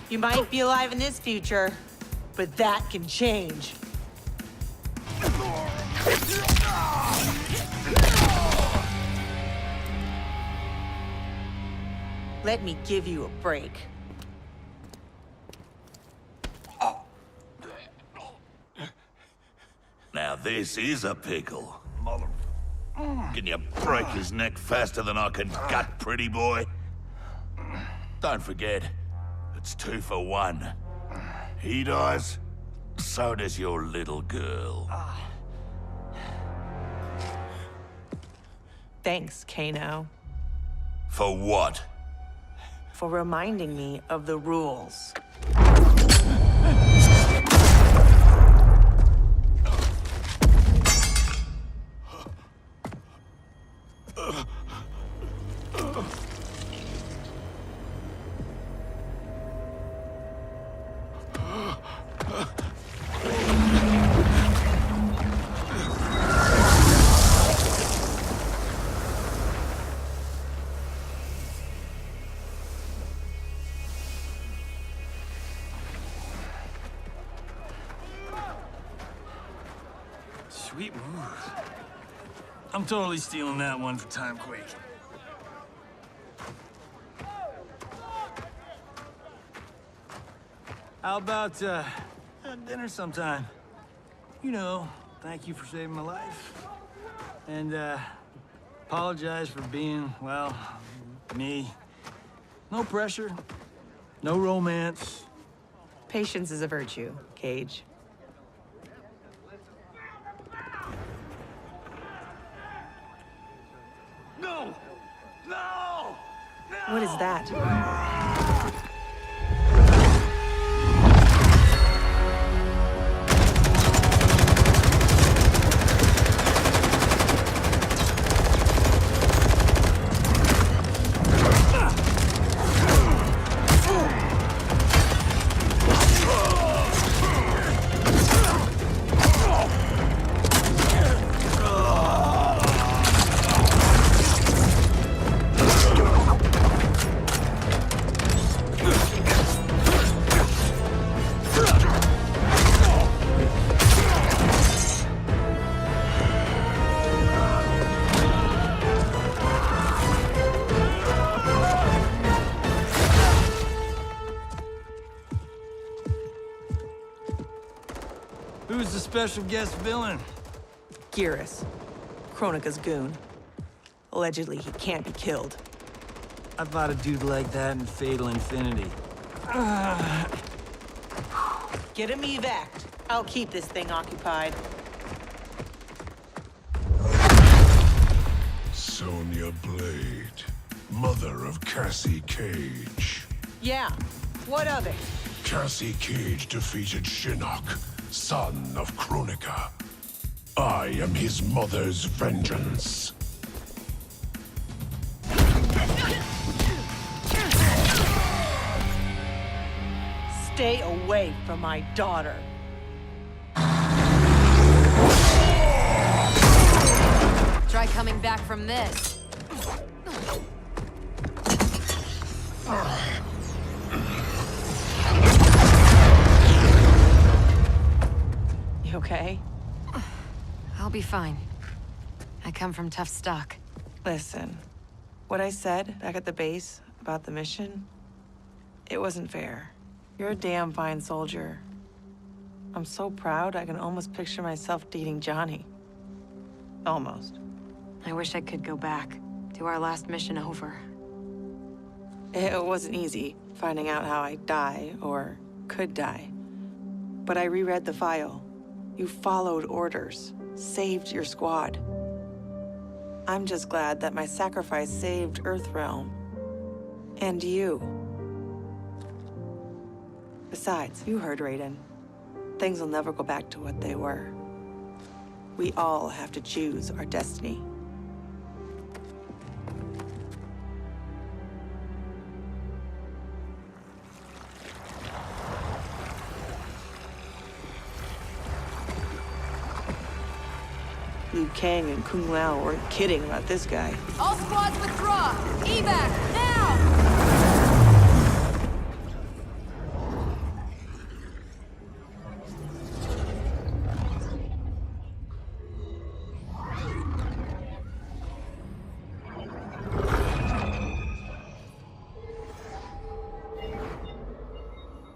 Speaker 4: You might be alive in this future, but that can change. Let me give you a break.
Speaker 2: Now this is a pickle. Mother... Can you break his neck faster than I can gut, pretty boy? Don't forget, it's 2 for 1. He dies, so does your little girl.
Speaker 4: Thanks, Kano.
Speaker 2: For what?
Speaker 4: For reminding me of the rules.
Speaker 6: Sweet move. I'm totally stealing that one for Timequake. How about, dinner sometime? You know, thank you for saving my life. And, apologize for being, well, me. No pressure, no romance.
Speaker 4: Patience is a virtue, Cage.
Speaker 6: No! No! No!
Speaker 4: What is that?
Speaker 6: Who's the special guest villain?
Speaker 4: Geras, Kronika's goon. Allegedly, he can't be killed.
Speaker 6: I fought a dude like that in Fatal Infinity.
Speaker 4: Get him evac'd. I'll keep this thing occupied.
Speaker 12: Sonya Blade, mother of Cassie Cage.
Speaker 4: Yeah, what of it?
Speaker 12: Cassie Cage defeated Shinnok, son of Kronika. I am his mother's vengeance.
Speaker 4: Stay away from my daughter.
Speaker 5: Try coming back from this.
Speaker 4: You okay?
Speaker 5: I'll be fine. I come from tough stock.
Speaker 4: Listen, what I said back at the base about the mission, it wasn't fair. You're a damn fine soldier. I'm so proud I can almost picture myself dating Johnny. Almost.
Speaker 5: I wish I could go back, do our last mission over.
Speaker 4: It wasn't easy finding out how I'd die, or could die. But I reread the file. You followed orders, saved your squad. I'm just glad that my sacrifice saved Earthrealm. And you. Besides, you heard Raiden. Things will never go back to what they were. We all have to choose our destiny. Liu Kang and Kung Lao weren't kidding about this guy.
Speaker 5: All squads withdraw! Evac, now!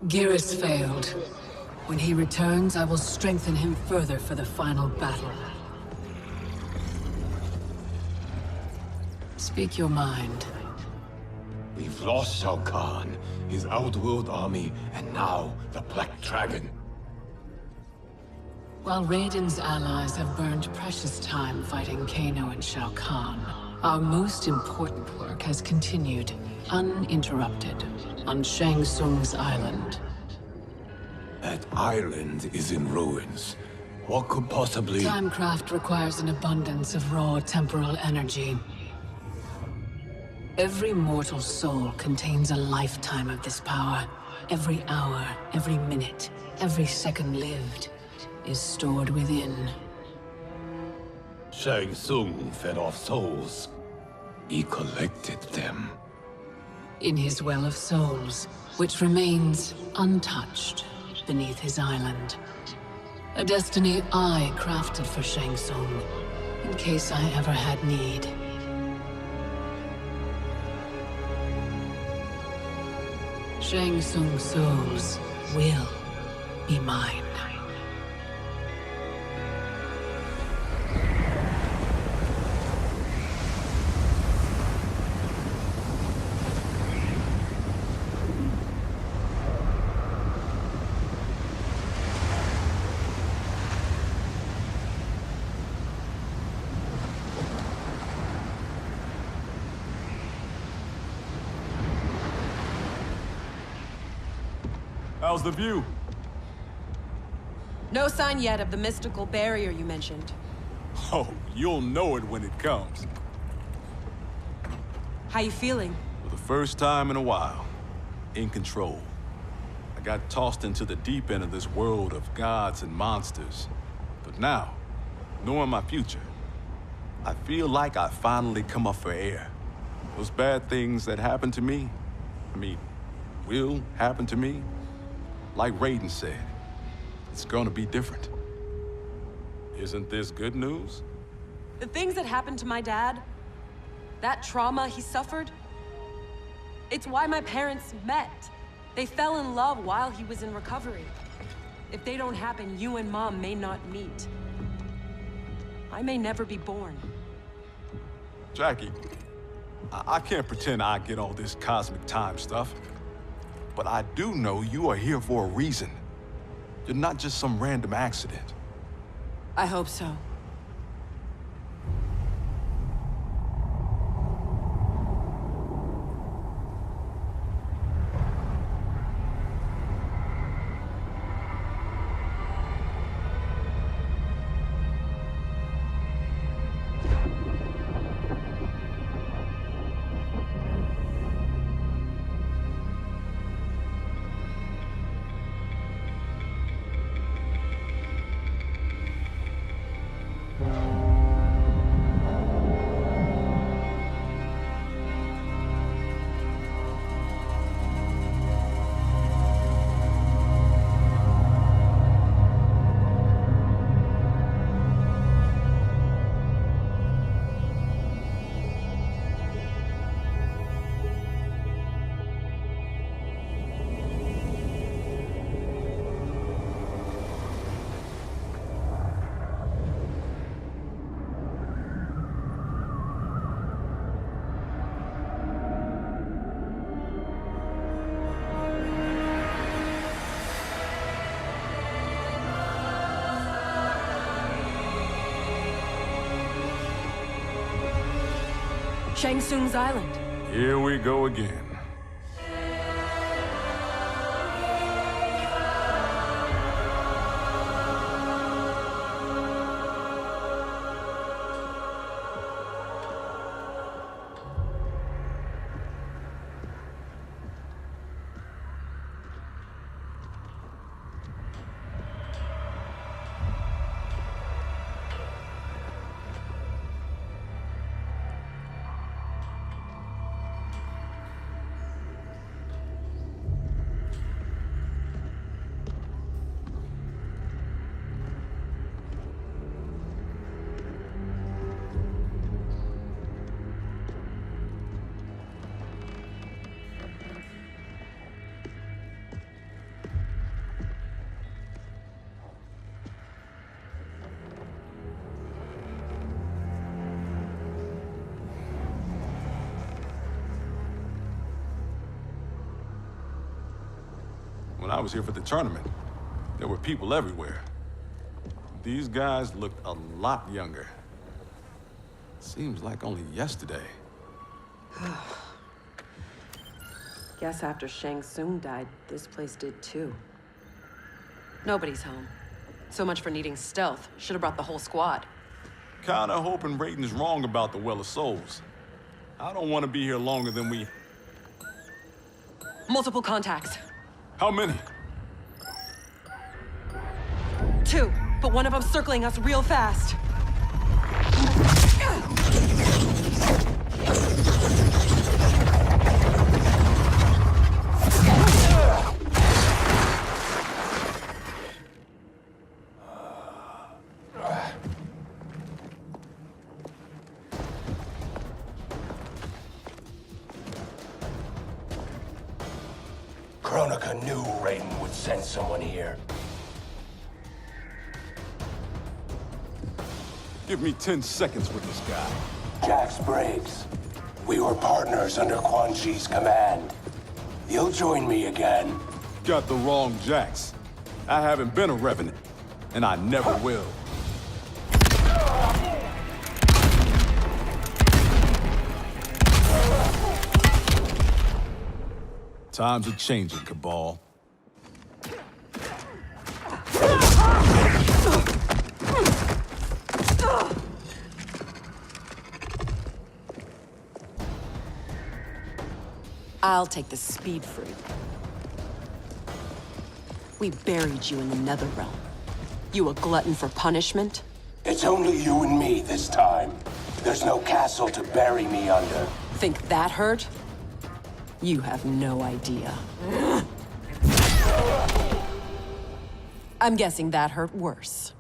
Speaker 13: Geras failed. When he returns, I will strengthen him further for the final battle. Speak your mind.
Speaker 7: We've lost Shao Kahn, his Outworld army, and now the Black Dragon.
Speaker 13: While Raiden's allies have burned precious time fighting Kano and Shao Kahn, our most important work has continued, uninterrupted, on Shang Tsung's island.
Speaker 7: That island is in ruins. What could possibly...
Speaker 13: Timecraft requires an abundance of raw temporal energy. Every mortal soul contains a lifetime of this power. Every hour, every minute, every second lived is stored within.
Speaker 7: Shang Tsung fed off souls. He collected them.
Speaker 13: In his Well of Souls, which remains untouched beneath his island. A destiny I crafted for Shang Tsung, in case I ever had need. Shang Tsung's souls will be mine.
Speaker 6: How's the view?
Speaker 22: No sign yet of the mystical barrier you mentioned.
Speaker 6: Oh, you'll know it when it comes.
Speaker 22: How you feeling?
Speaker 9: For the first time in a while, in control. I got tossed into the deep end of this world of gods and monsters. But now, knowing my future, I feel like I finally come up for air. Those bad things that happened to me, will happen to me. Like Raiden said, it's gonna be different. Isn't this good news?
Speaker 22: The things that happened to my dad, that trauma he suffered, it's why my parents met. They fell in love while he was in recovery. If they don't happen, you and Mom may not meet. I may never be born.
Speaker 9: Jackie, I can't pretend I get all this cosmic time stuff. But I do know you are here for a reason. You're not just some random accident.
Speaker 22: I hope so. Shang Tsung's island.
Speaker 9: Here we go again. When I was here for the tournament, there were people everywhere. These guys looked a lot younger. Seems like only yesterday.
Speaker 22: Guess after Shang Tsung died, this place did too. Nobody's home. So much for needing stealth. Should have brought the whole squad.
Speaker 9: Kinda hoping Raiden's wrong about the Well of Souls. I don't want to be here longer than we...
Speaker 22: Multiple contacts.
Speaker 9: How many?
Speaker 22: 2, but one of them circling us real fast.
Speaker 7: Kronika knew Raiden would send someone here.
Speaker 9: Give me 10 seconds with this guy.
Speaker 7: Jax Briggs. We were partners under Quan Chi's command. You'll join me again.
Speaker 9: Got the wrong Jax. I haven't been a Revenant, and I never will. Times are changing, Cabal.
Speaker 22: I'll take the speed freak. We buried you in the Netherrealm. You a glutton for punishment?
Speaker 7: It's only you and me this time. There's no castle to bury me under.
Speaker 22: Think that hurt? You have no idea. I'm guessing that hurt worse.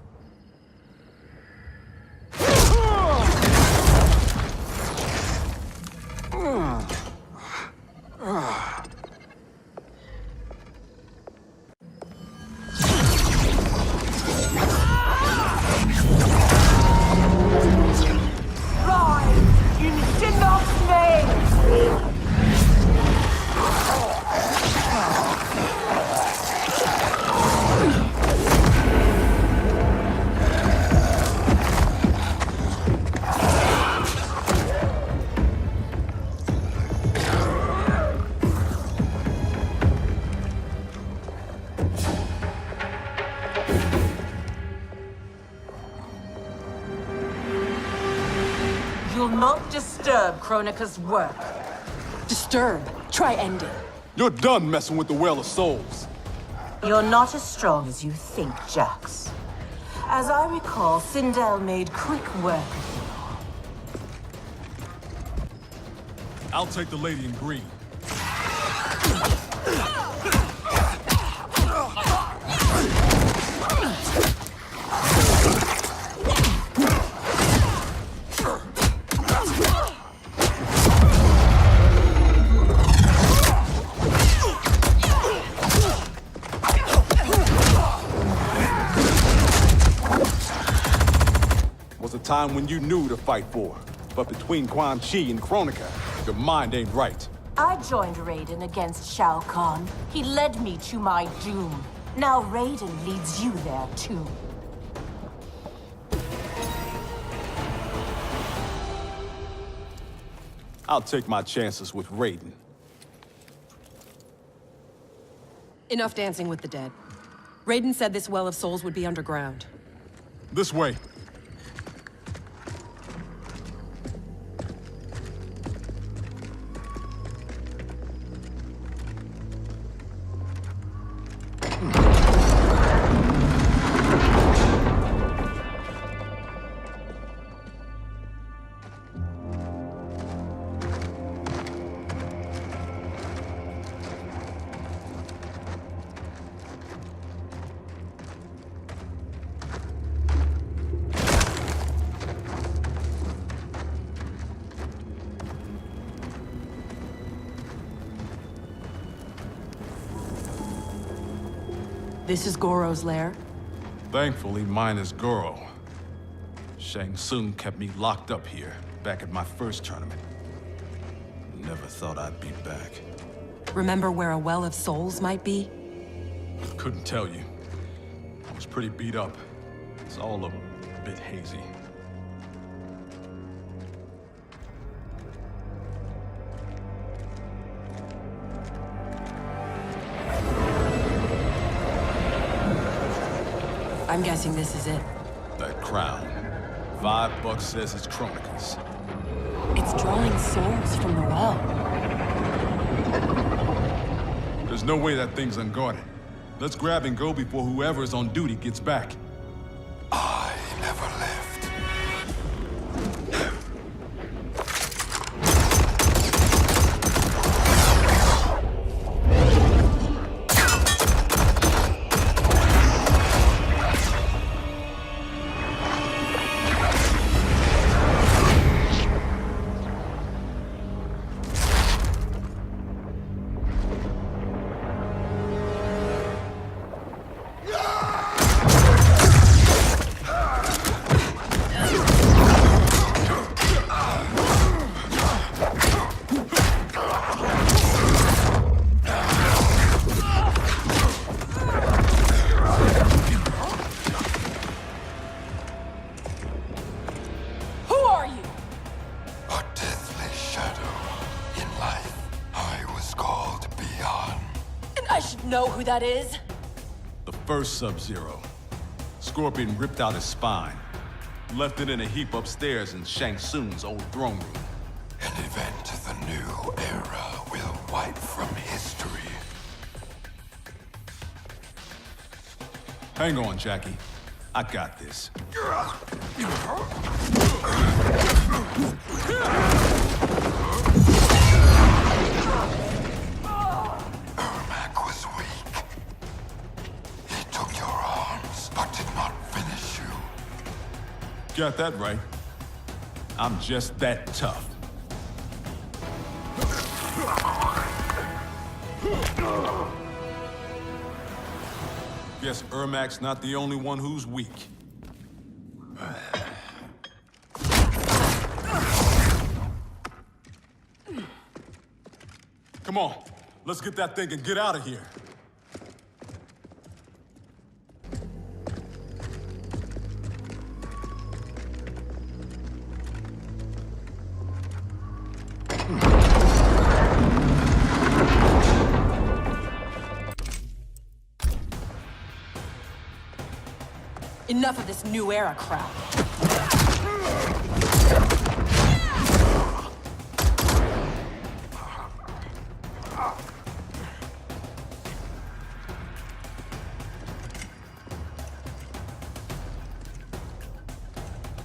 Speaker 20: You'll not disturb Kronika's work.
Speaker 22: Disturb. Try ending.
Speaker 9: You're done messing with the Well of Souls.
Speaker 20: You're not as strong as you think, Jax. As I recall, Sindel made quick work of you.
Speaker 9: I'll take the lady in green. Time when you knew to fight for. But between Quan Chi and Kronika, your mind ain't right.
Speaker 20: I joined Raiden against Shao Kahn. He led me to my doom. Now Raiden leads you there, too.
Speaker 9: I'll take my chances with Raiden.
Speaker 22: Enough dancing with the dead. Raiden said this Well of Souls would be underground.
Speaker 9: This way.
Speaker 22: This is Goro's lair?
Speaker 9: Thankfully, mine is Goro. Shang Tsung kept me locked up here, back at my first tournament. Never thought I'd be back.
Speaker 22: Remember where a Well of Souls might be?
Speaker 9: Couldn't tell you. I was pretty beat up. It's all a bit hazy.
Speaker 22: I'm guessing this is it.
Speaker 9: That crown. $5 says it's Kronika's.
Speaker 22: It's drawing souls from the well.
Speaker 9: There's no way that thing's unguarded. Let's grab and go before whoever's on duty gets back.
Speaker 15: I never left.
Speaker 22: know who that is?
Speaker 9: The first Sub-Zero. Scorpion ripped out his spine. Left it in a heap upstairs in Shang Tsung's old throne room.
Speaker 7: An event the new era will wipe from history.
Speaker 9: Hang on, Jackie. I got this.
Speaker 7: Ermac was weak. He took your arms, but did not finish you.
Speaker 9: Got that right. I'm just that tough. Guess Ermac's not the only one who's weak. Come on, let's get that thing and get out of here.
Speaker 22: Enough of this new era crap.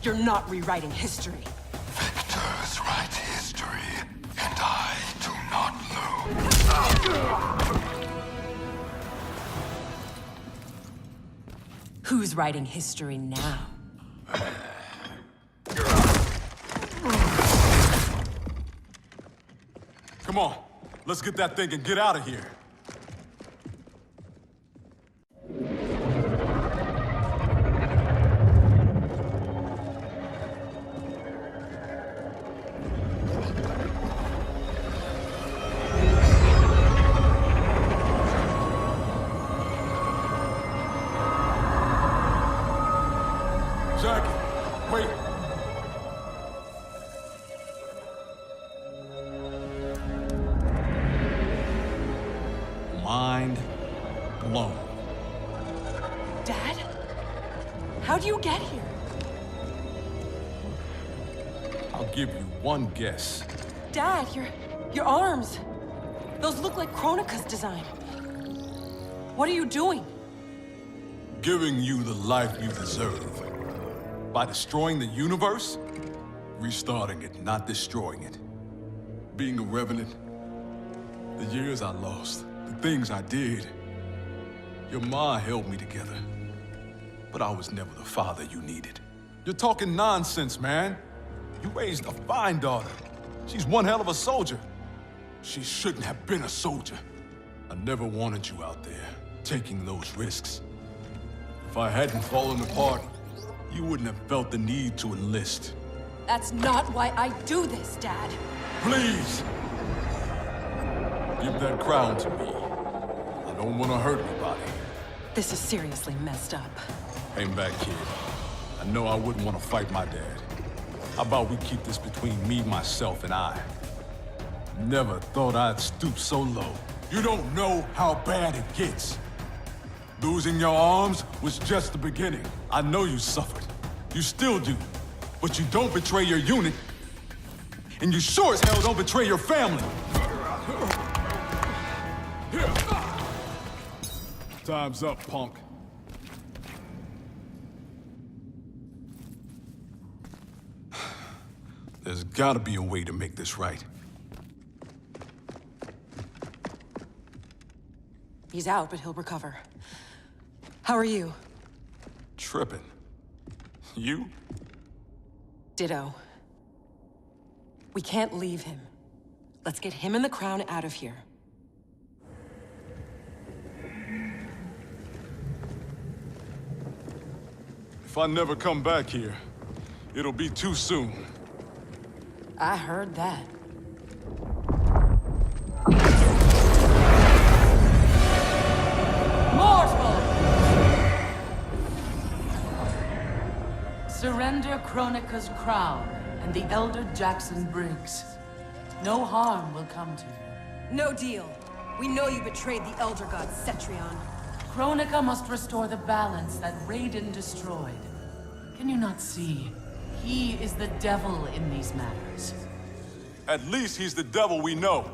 Speaker 22: You're not rewriting history.
Speaker 7: Victors write history, and I do not lose.
Speaker 22: Who's writing history now?
Speaker 9: Come on, let's get that thing and get out of here. Jackie, wait. Mind blown.
Speaker 22: Dad? How'd you get here?
Speaker 9: I'll give you one guess.
Speaker 22: Dad, your arms. Those look like Chronica's design. What are you doing?
Speaker 9: Giving you the life you deserve. By destroying the universe, restarting it, not destroying it. Being a revenant, the years I lost, the things I did. Your ma held me together, but I was never the father you needed. You're talking nonsense, man. You raised a fine daughter. She's one hell of a soldier. She shouldn't have been a soldier. I never wanted you out there, taking those risks. If I hadn't fallen apart, you wouldn't have felt the need to enlist.
Speaker 22: That's not why I do this, Dad.
Speaker 9: Please! Give that crown to me. I don't want to hurt anybody.
Speaker 22: This is seriously messed up.
Speaker 9: Hang back, kid. I know I wouldn't want to fight my dad. How about we keep this between me, myself, and I? Never thought I'd stoop so low. You don't know how bad it gets. Losing your arms was just the beginning. I know you suffered. You still do. But you don't betray your unit. And you sure as hell don't betray your family. Time's up, punk. There's gotta be a way to make this right.
Speaker 22: He's out, but he'll recover. How are you?
Speaker 9: Tripping. You?
Speaker 22: Ditto. We can't leave him. Let's get him and the crown out of here.
Speaker 9: If I never come back here, it'll be too soon.
Speaker 22: I heard that.
Speaker 8: Mortal! Surrender Chronica's crown and the Elder Jackson Briggs. No harm will come to you.
Speaker 22: No deal. We know you betrayed the Elder God, Cetrion.
Speaker 8: Kronika must restore the balance that Raiden destroyed. Can you not see? He is the devil in these matters.
Speaker 9: At least he's the devil we know.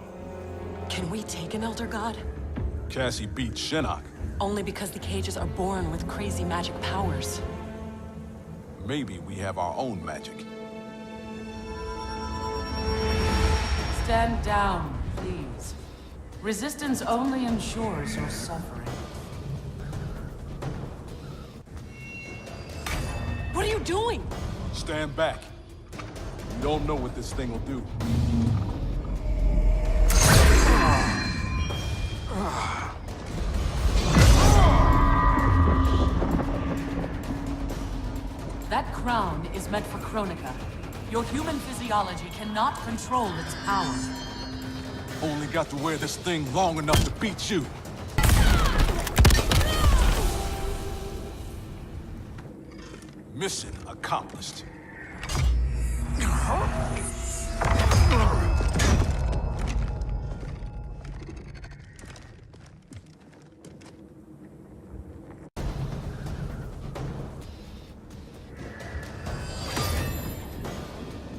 Speaker 22: Can we take an Elder God?
Speaker 9: Cassie beat Shinnok.
Speaker 22: Only because the cages are born with crazy magic powers.
Speaker 9: Maybe we have our own magic.
Speaker 8: Stand down, please. Resistance only ensures your suffering.
Speaker 22: What are you doing?
Speaker 9: Stand back. You don't know what this thing will do.
Speaker 8: That crown is meant for Kronika. Your human physiology cannot control its power.
Speaker 9: Only got to wear this thing long enough to beat you. Mission accomplished.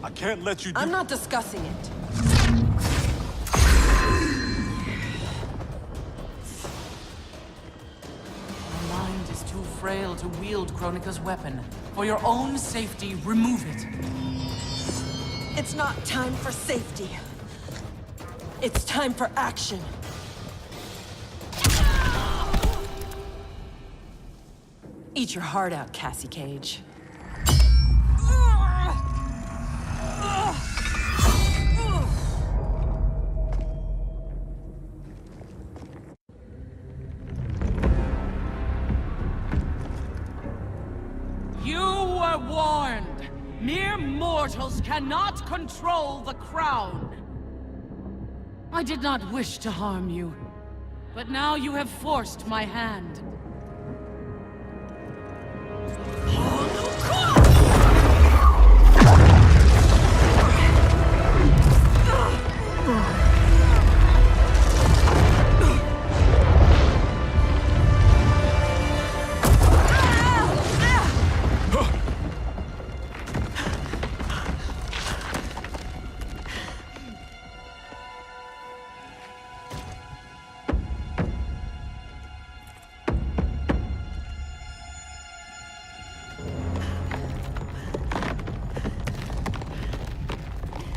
Speaker 9: I can't let you do—
Speaker 22: I'm not discussing it.
Speaker 8: Your mind is too frail to wield Kronika's weapon. For your own safety, remove it.
Speaker 22: It's not time for safety. It's time for action. Eat your heart out, Cassie Cage.
Speaker 8: You were warned. Mere mortals cannot control the crown. I did not wish to harm you, but now you have forced my hand.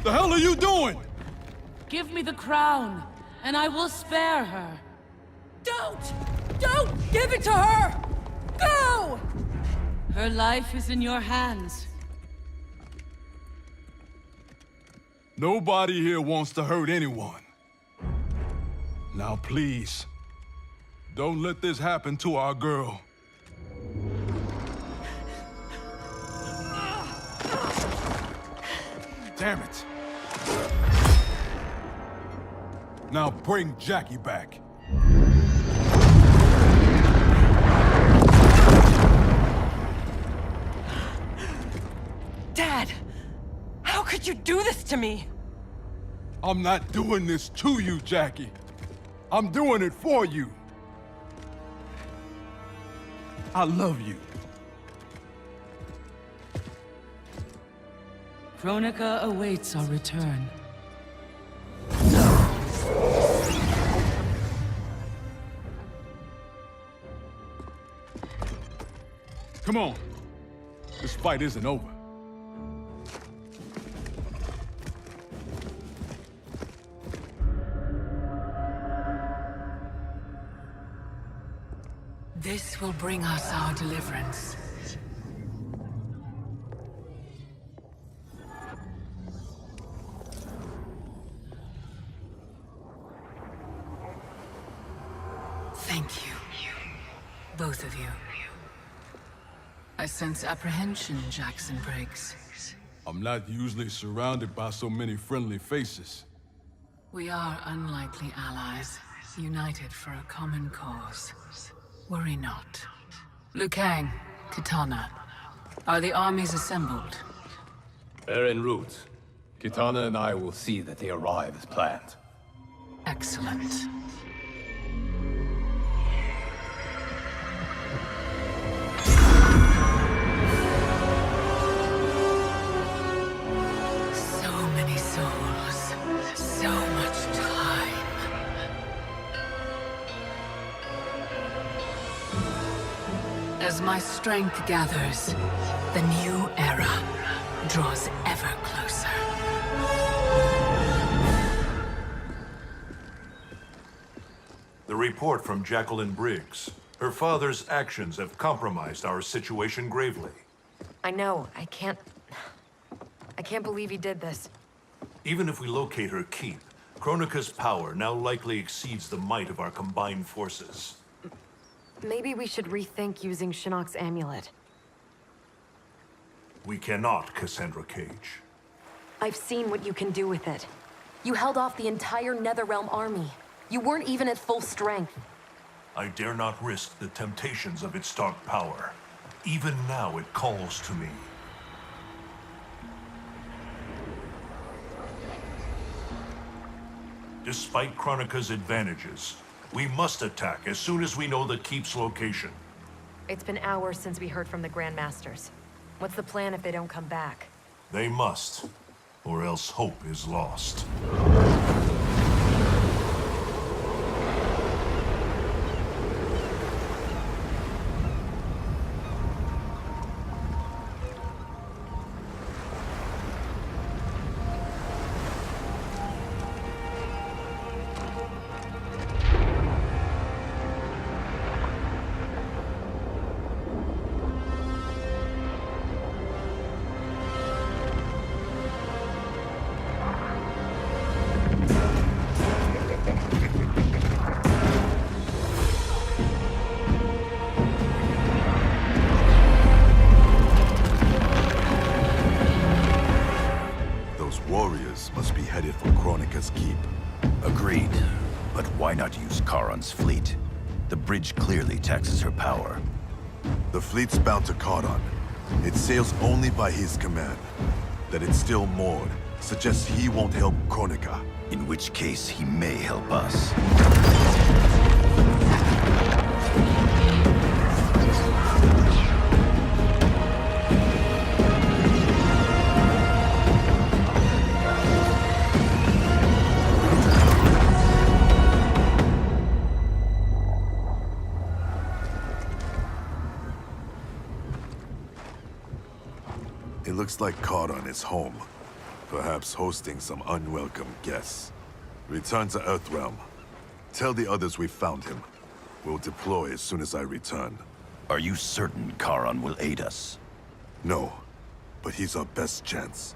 Speaker 9: The hell are you doing?
Speaker 8: Give me the crown, and I will spare her.
Speaker 22: Don't! Don't give it to her! Go!
Speaker 8: Her life is in your hands.
Speaker 9: Nobody here wants to hurt anyone. Now please, don't let this happen to our girl. Damn it. Now bring Jackie back.
Speaker 22: Dad! How could you do this to me?
Speaker 9: I'm not doing this to you, Jackie. I'm doing it for you. I love you.
Speaker 8: Kronika awaits our return.
Speaker 9: Come on. This fight isn't over.
Speaker 13: This will bring us our deliverance. Thank you. Both of you. I sense apprehension, Jackson Briggs.
Speaker 9: I'm not usually surrounded by so many friendly faces.
Speaker 13: We are unlikely allies, united for a common cause. Worry not. Liu Kang, Kitana, are the armies assembled?
Speaker 16: They're en route. Kitana and I will see that they arrive as planned.
Speaker 13: Excellent. As my strength gathers, the new era draws ever closer.
Speaker 17: The report from Jacqueline Briggs. Her father's actions have compromised our situation gravely.
Speaker 5: I know. I can't believe he did this.
Speaker 17: Even if we locate her keep, Kronika's power now likely exceeds the might of our combined forces.
Speaker 5: Maybe we should rethink using Shinnok's amulet.
Speaker 17: We cannot, Cassandra Cage.
Speaker 5: I've seen what you can do with it. You held off the entire Netherrealm army. You weren't even at full strength.
Speaker 17: I dare not risk the temptations of its dark power. Even now it calls to me. Despite Kronika's advantages, we must attack as soon as we know the keep's location.
Speaker 5: It's been hours since we heard from the Grandmasters. What's the plan if they don't come back?
Speaker 17: They must, or else hope is lost.
Speaker 1: Warriors must be headed for Kronika's keep.
Speaker 3: Agreed. But why not use Charon's fleet? The bridge clearly taxes her power.
Speaker 1: The fleet's bound to Charon. It sails only by his command. That it's still moored suggests he won't help Kronika.
Speaker 3: In which case, he may help us.
Speaker 1: It looks like Charon is home. Perhaps hosting some unwelcome guests. Return to Earthrealm. Tell the others we found him. We'll deploy as soon as I return.
Speaker 3: Are you certain Charon will aid us?
Speaker 1: No, but he's our best chance.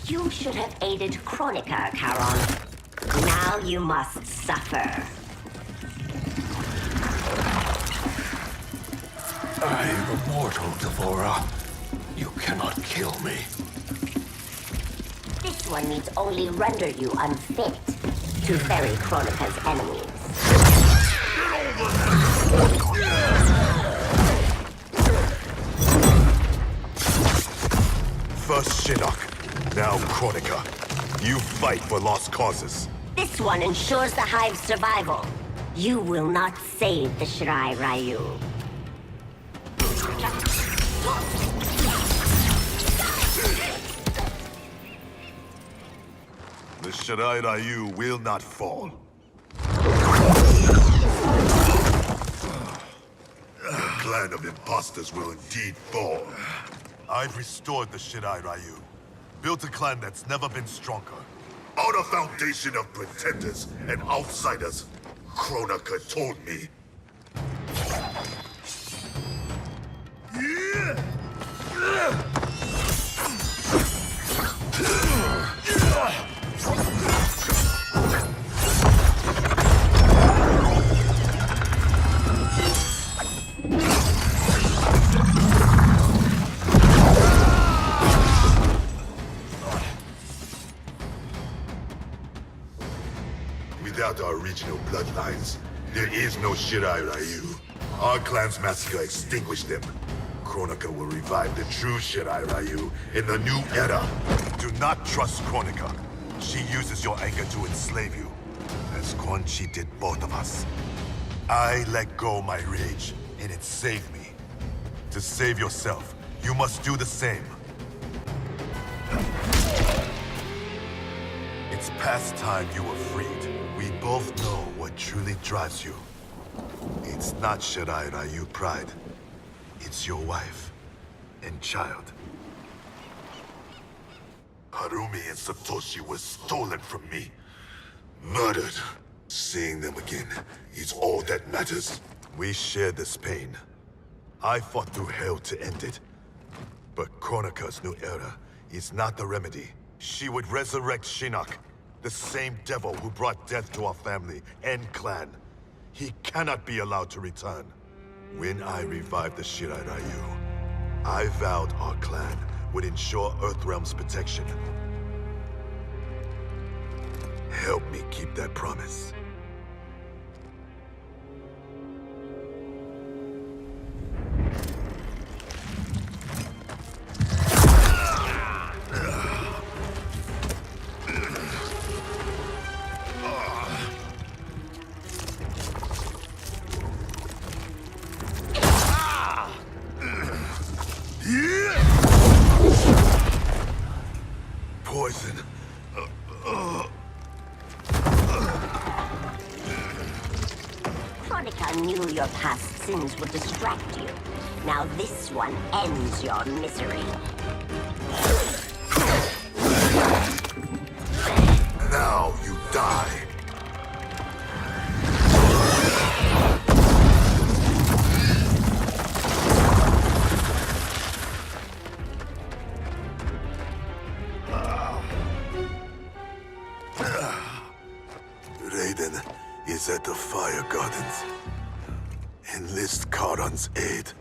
Speaker 10: You should have aided Kronika, Charon. Now you must suffer.
Speaker 7: I am immortal, Devora. You cannot kill me.
Speaker 10: This one needs only render you unfit to ferry Kronika's enemies.
Speaker 1: First Shinnok, now Kronika. You fight for lost causes.
Speaker 10: This one ensures the Hive's survival. You will not save the Shirai Ryu.
Speaker 1: The Shirai Ryu will not fall. The clan of imposters will indeed fall. I've restored the Shirai Ryu. Built a clan that's never been stronger. On a foundation of pretenders and outsiders, Kronika told me. Without our regional bloodlines, there is no Shirai Ryu. Our clan's massacre extinguished them. Kronika will revive the true Shirai Ryu in the new era. Do not trust Kronika. She uses your anger to enslave you, as Quan Chi did both of us. I let go my rage, and it saved me. To save yourself, you must do the same. It's past time you were freed. We both know what truly drives you. It's not Shirai Ryu pride. It's your wife and child. Harumi and Satoshi were stolen from me. Murdered. Seeing them again is all that matters. We share this pain. I fought through hell to end it. But Kronika's new era is not the remedy. She would resurrect Shinnok, the same devil who brought death to our family and clan. He cannot be allowed to return. When I revived the Shirai Ryu, I vowed our clan would ensure Earthrealm's protection. Help me keep that promise. Poison.
Speaker 10: Kronika knew your past sins would distract you. Now this one ends your misery.
Speaker 1: Now you die. Raiden is at the Fire Gardens. Enlist Charon's aid.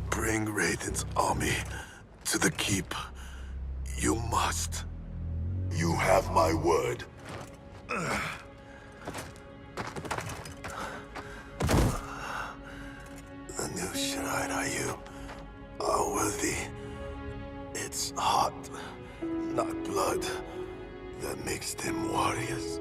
Speaker 1: Bring Raiden's army to the keep. You must. You have my word. The new Shirai Ryu are worthy. It's heart, not blood, that makes them warriors.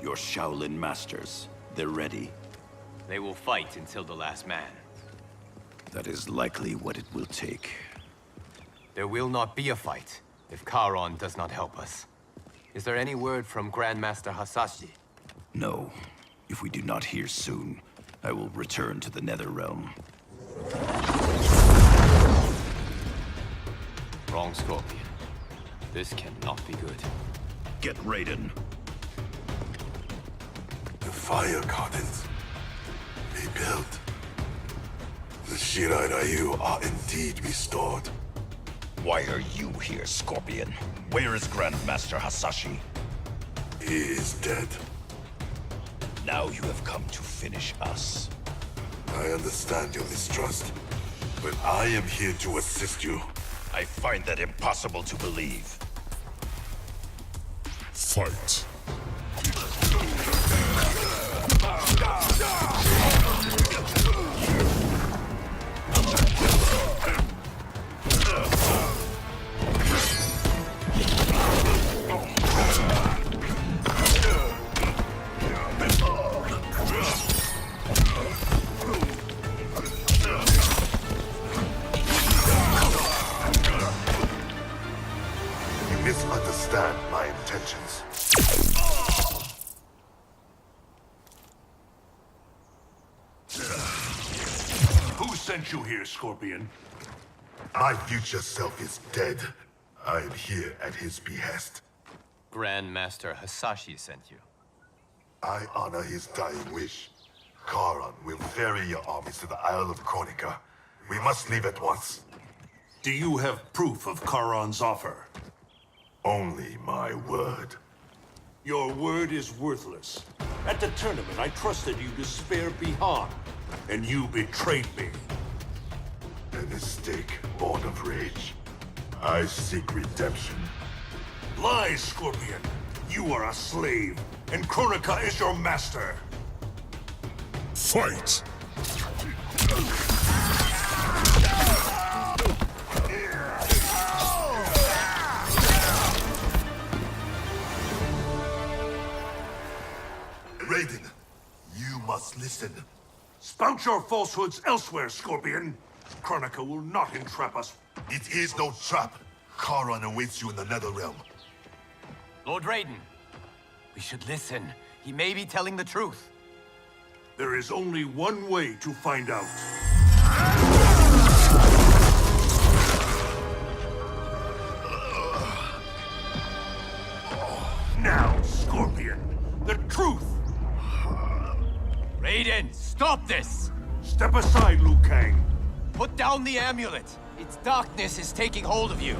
Speaker 3: Your Shaolin masters, they're ready.
Speaker 16: They will fight until the last man.
Speaker 3: That is likely what it will take.
Speaker 16: There will not be a fight if Charon does not help us. Is there any word from Grandmaster Hasashi?
Speaker 3: No. If we do not hear soon, I will return to the Netherrealm.
Speaker 16: Wrong Scorpion. This cannot be good.
Speaker 3: Get Raiden.
Speaker 1: The Fire Gardens. Rebuilt. The Shirai Ryu are indeed restored.
Speaker 3: Why are you here, Scorpion? Where is Grandmaster Hasashi?
Speaker 1: He is dead.
Speaker 3: Now you have come to finish us.
Speaker 1: I understand your mistrust, but I am here to assist you.
Speaker 3: I find that impossible to believe.
Speaker 12: Fight.
Speaker 1: You misunderstand my intentions.
Speaker 2: Who sent you here, Scorpion?
Speaker 1: My future self is dead. I am here at his behest.
Speaker 16: Grandmaster Hasashi sent you.
Speaker 1: I honor his dying wish. Charon will ferry your armies to the Isle of Kronika. We must leave at once.
Speaker 2: Do you have proof of Charon's offer?
Speaker 1: Only my word.
Speaker 2: Your word is worthless. At the tournament, I trusted you to spare Bihan, and you betrayed me.
Speaker 1: A mistake born of rage. I seek redemption.
Speaker 2: Lies, Scorpion! You are a slave, and Kronika is your master!
Speaker 12: Fight!
Speaker 1: Raiden, you must listen.
Speaker 2: Spout your falsehoods elsewhere, Scorpion! Kronika will not entrap us.
Speaker 1: It is no trap. Charon awaits you in the Netherrealm.
Speaker 16: Lord Raiden, we should listen. He may be telling the truth.
Speaker 2: There is only one way to find out. Now, Scorpion, the truth!
Speaker 16: Raiden, stop this!
Speaker 2: Step aside, Liu Kang.
Speaker 16: Put down the amulet. Its darkness is taking hold of you.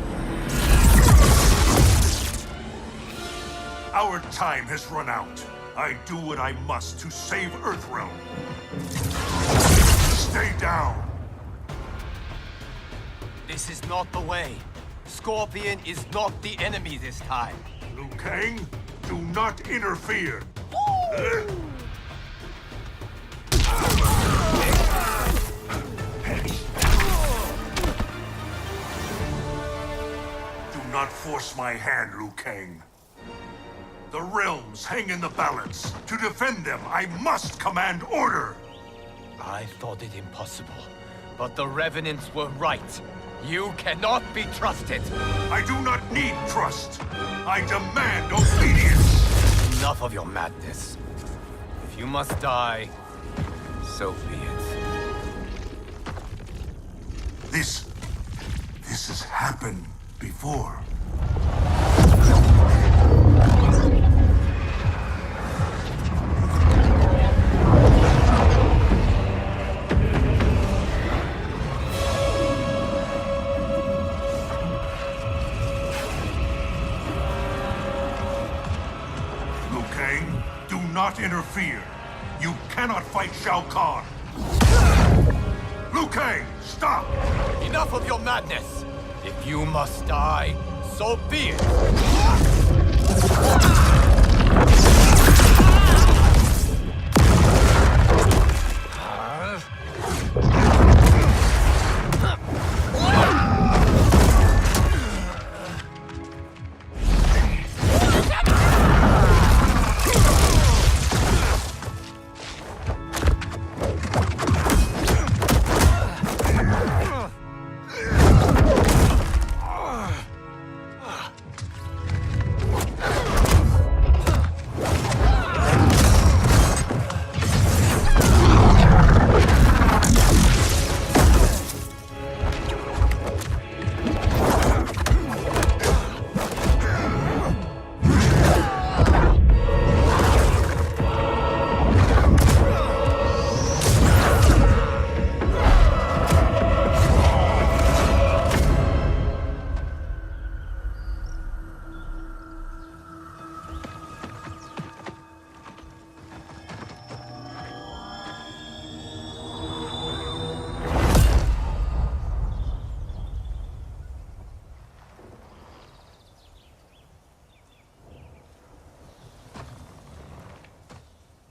Speaker 2: Our time has run out. I do what I must to save Earthrealm. Stay down.
Speaker 16: This is not the way. Scorpion is not the enemy this time.
Speaker 2: Liu Kang, do not interfere. Do not force my hand, Liu Kang. The realms hang in the balance. To defend them, I must command order.
Speaker 16: I thought it impossible, but the Revenants were right. You cannot be trusted.
Speaker 2: I do not need trust. I demand obedience.
Speaker 16: Enough of your madness. If you must die, so be it.
Speaker 2: This has happened before. Liu Kang, do not interfere. You cannot fight Shao Kahn. Liu Kang, stop!
Speaker 16: Enough of your madness! If you must die, so be it!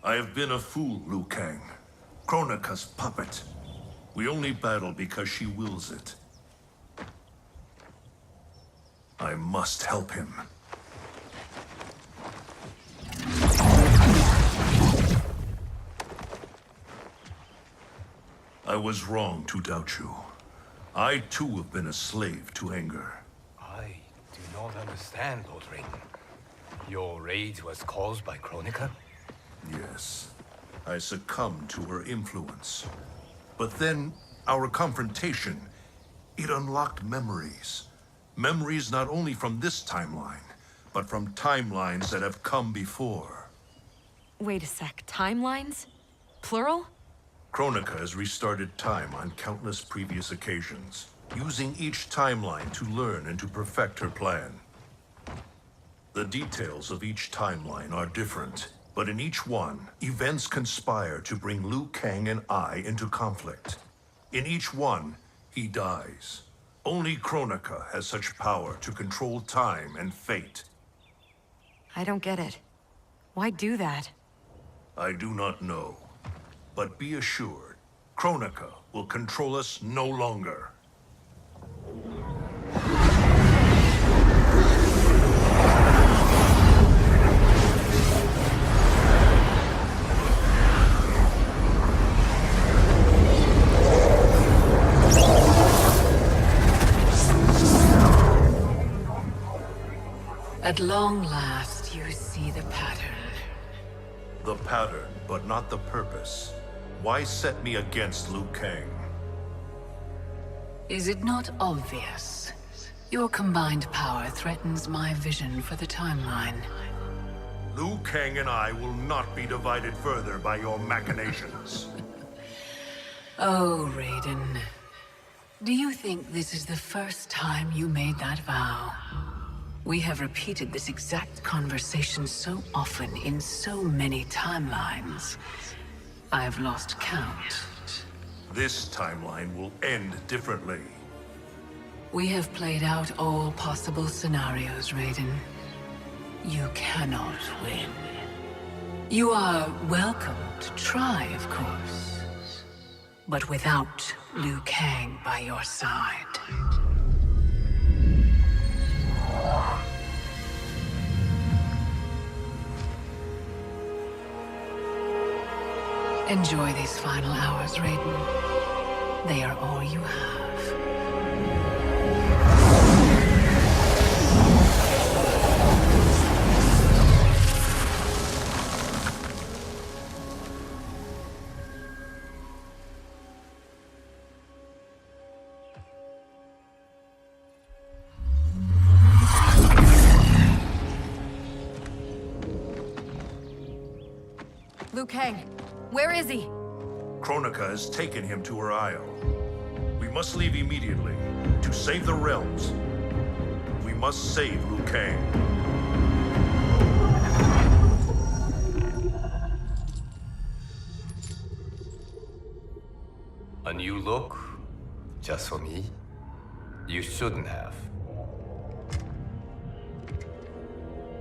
Speaker 2: I have been a fool, Liu Kang. Kronika's puppet. We only battle because she wills it. I must help him. I was wrong to doubt you. I too have been a slave to anger.
Speaker 16: I do not understand, Lord Raiden. Your rage was caused by Kronika?
Speaker 2: Yes. I succumbed to her influence. But then, our confrontation, it unlocked memories. Memories not only from this timeline, but from timelines that have come before.
Speaker 5: Wait a sec, timelines? Plural?
Speaker 2: Kronika has restarted time on countless previous occasions, using each timeline to learn and to perfect her plan.
Speaker 17: The details of each timeline are different, but in each one, events conspire to bring Liu Kang and I into conflict. In each one, he dies. Only Kronika has such power to control time and fate.
Speaker 5: I don't get it. Why do that?
Speaker 17: I do not know. But be assured, Kronika will control us no longer.
Speaker 13: At long last, you see the pattern.
Speaker 17: The pattern, but not the purpose. Why set me against Liu Kang?
Speaker 13: Is it not obvious? Your combined power threatens my vision for the timeline.
Speaker 17: Liu Kang and I will not be divided further by your machinations.
Speaker 13: Oh, Raiden. Do you think this is the first time you made that vow? We have repeated this exact conversation so often in so many timelines. I've lost count.
Speaker 17: This timeline will end differently.
Speaker 13: We have played out all possible scenarios, Raiden. You cannot win. You are welcome to try, of course. But without Liu Kang by your side. Enjoy these final hours, Raiden. They are all you have.
Speaker 5: Liu Kang, where is he?
Speaker 17: Kronika has taken him to her isle. We must leave immediately to save the realms. We must save Liu Kang.
Speaker 16: A new look? Just for me? You shouldn't have.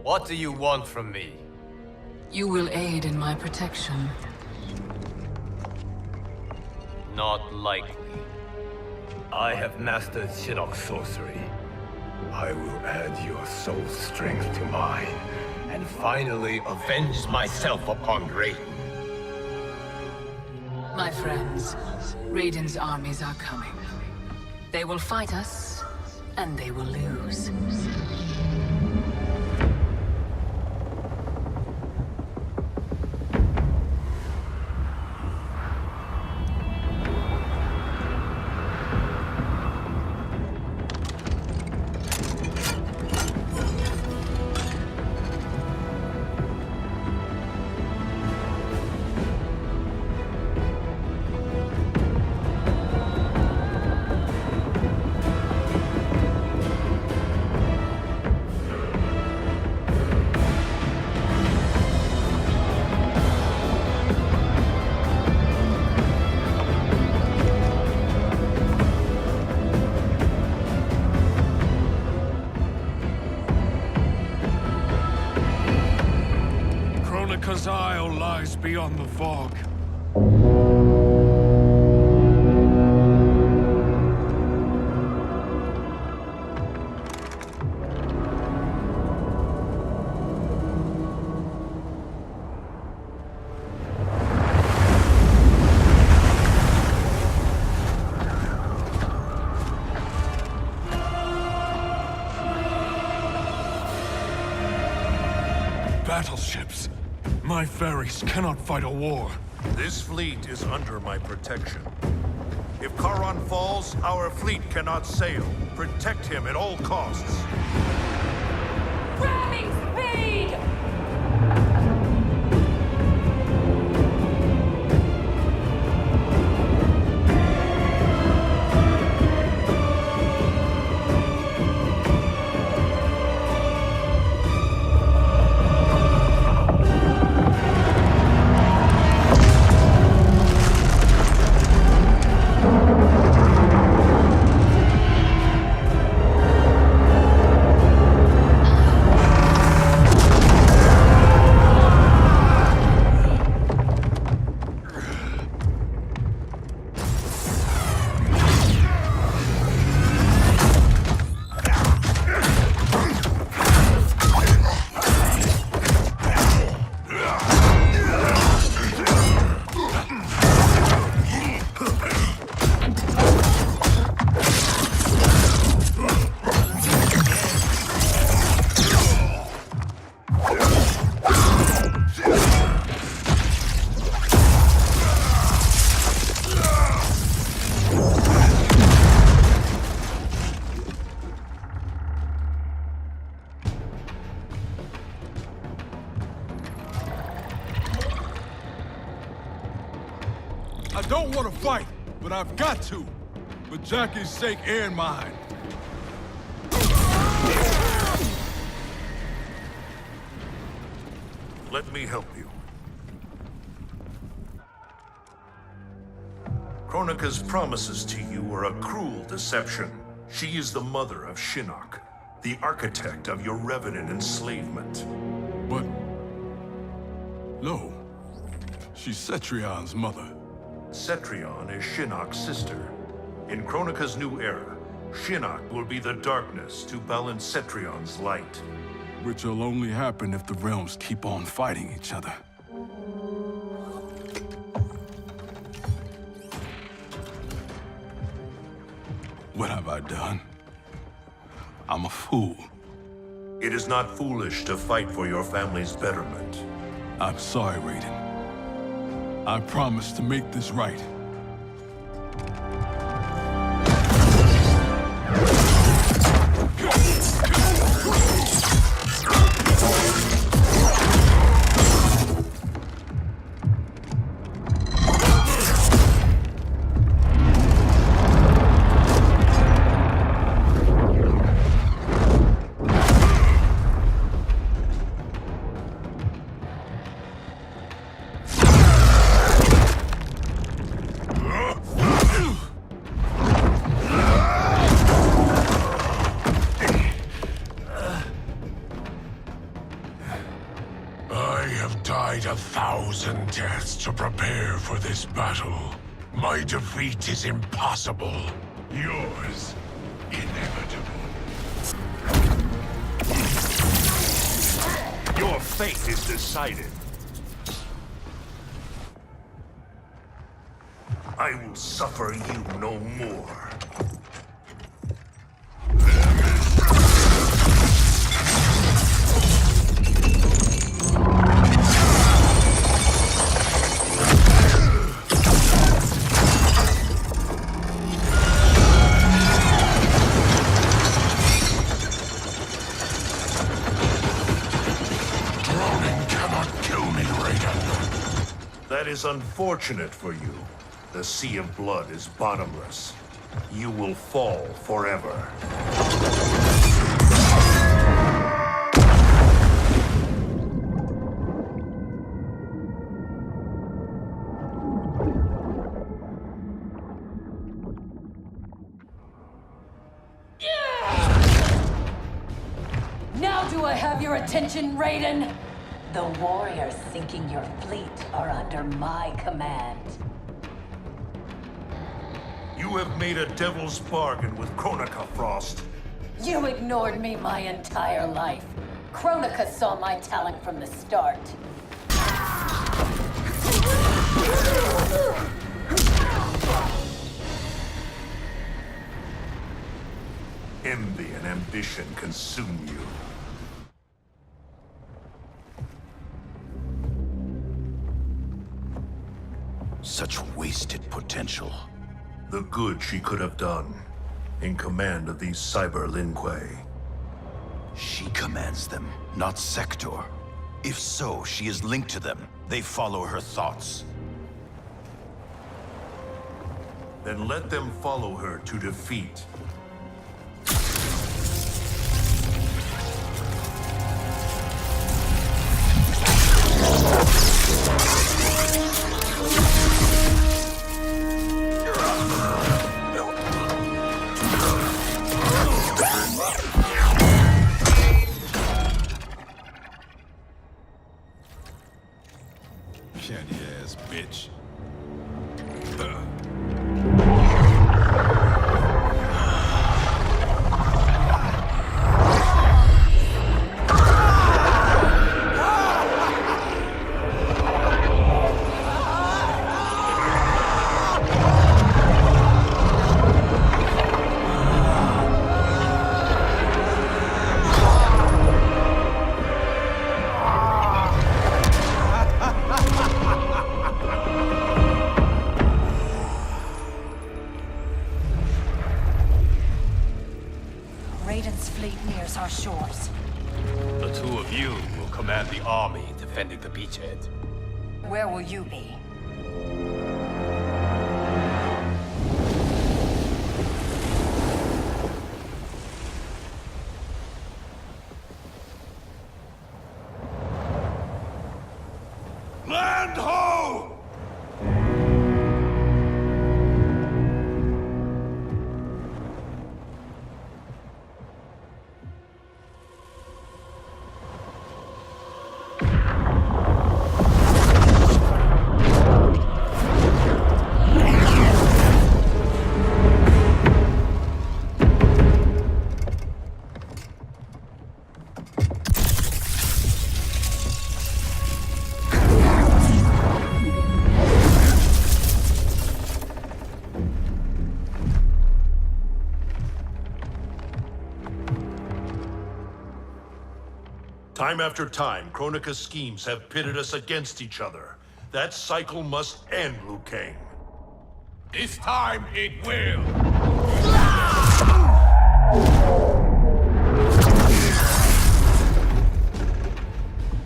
Speaker 16: What do you want from me?
Speaker 13: You will aid in my protection.
Speaker 16: Not likely. I have mastered Shinnok's sorcery. I will add your soul strength to mine, and finally avenge myself upon Raiden.
Speaker 13: My friends, Raiden's armies are coming. They will fight us, and they will lose.
Speaker 19: Kronika's Isle lies beyond the fog. Battleships. My ferries cannot fight a war.
Speaker 17: This fleet is under my protection. If Charon falls, our fleet cannot sail. Protect him at all costs.
Speaker 22: Ramming speed!
Speaker 9: I don't want to fight, but I've got to. For Jackie's sake and mine.
Speaker 17: Let me help you. Kronika's promises to you are a cruel deception. She is the mother of Shinnok, the architect of your revenant enslavement.
Speaker 9: But... no. She's Cetrion's mother.
Speaker 17: Cetrion is Shinnok's sister. In Kronika's new era, Shinnok will be the darkness to balance Cetrion's light.
Speaker 9: Which will only happen if the realms keep on fighting each other. What have I done? I'm a fool.
Speaker 17: It is not foolish to fight for your family's betterment.
Speaker 9: I'm sorry, Raiden. I promise to make this right.
Speaker 12: Deaths to prepare for this battle. My defeat is impossible. Yours, inevitable.
Speaker 17: Your fate is decided. I will suffer you no more. That is unfortunate for you. The sea of blood is bottomless. You will fall forever.
Speaker 10: Now do I have your attention, Raiden? The warriors sinking your fleet are under my command.
Speaker 17: You have made a devil's bargain with Kronika, Frost.
Speaker 10: You ignored me my entire life. Kronika saw my talent from the start.
Speaker 17: Envy and ambition consume you.
Speaker 3: Such wasted potential.
Speaker 17: The good she could have done, in command of these Cyber Linque.
Speaker 3: She commands them, not Sector. If so, she is linked to them. They follow her thoughts.
Speaker 17: Then let them follow her to defeat.
Speaker 9: Candy-ass bitch.
Speaker 10: Raiden's fleet nears our shores.
Speaker 16: The two of you will command the army defending the beachhead.
Speaker 10: Where will you be?
Speaker 2: Land ho! Time after time, Kronika's schemes have pitted us against each other. That cycle must end, Liu Kang.
Speaker 7: This time it will.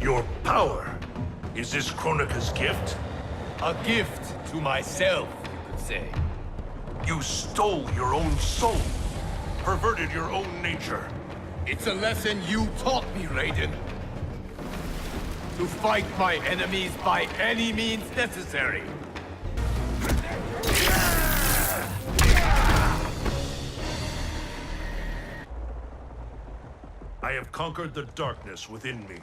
Speaker 2: Your power. Is this Kronika's gift?
Speaker 16: A gift to myself, you could say.
Speaker 2: You stole your own soul. Perverted your own nature.
Speaker 16: It's a lesson you taught me, Raiden. To fight my enemies by any means necessary.
Speaker 2: I have conquered the darkness within me.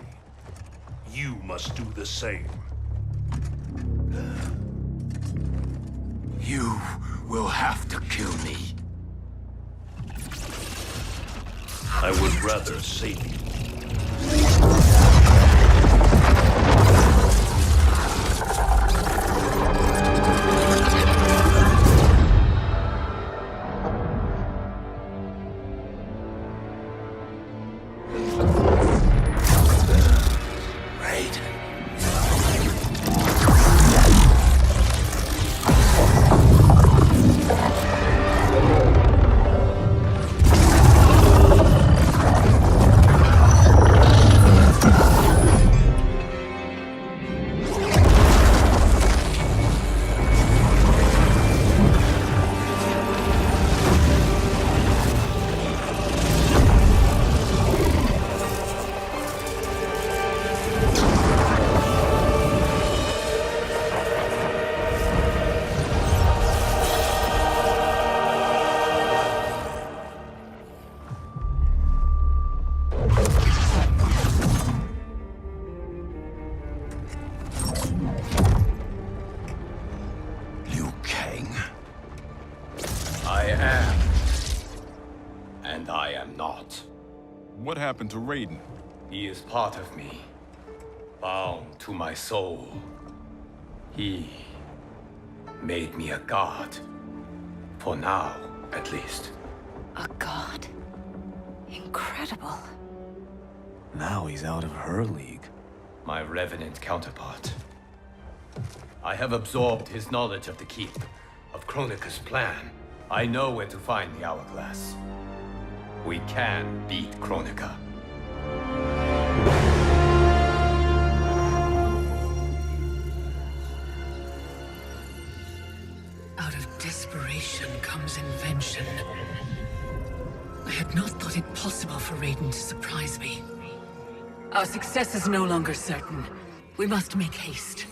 Speaker 2: You must do the same.
Speaker 7: You will have to kill me.
Speaker 2: I would rather save you.
Speaker 9: What happened to Raiden?
Speaker 16: He is part of me, bound to my soul. He made me a god. For now, at least.
Speaker 14: A god? Incredible.
Speaker 16: Now he's out of her league. My revenant counterpart. I have absorbed his knowledge of the Keep, of Kronika's plan. I know where to find the Hourglass. We can beat Kronika.
Speaker 13: Out of desperation comes invention. I had not thought it possible for Raiden to surprise me. Our success is no longer certain. We must make haste.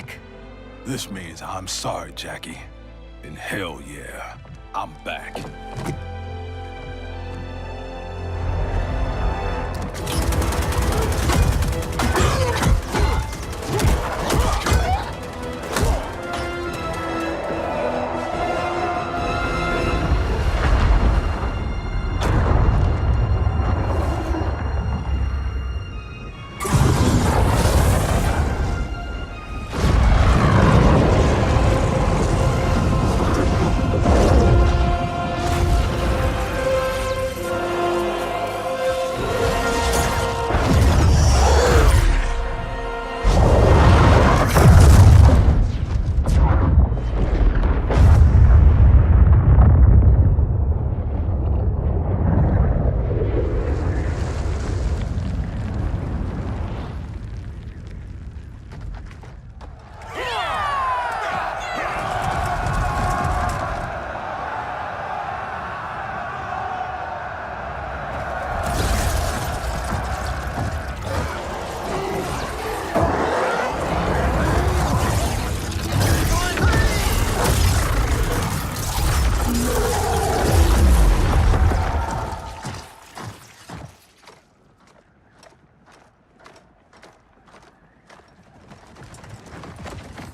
Speaker 13: back.
Speaker 9: This means I'm sorry, Jackie. And hell yeah, I'm back.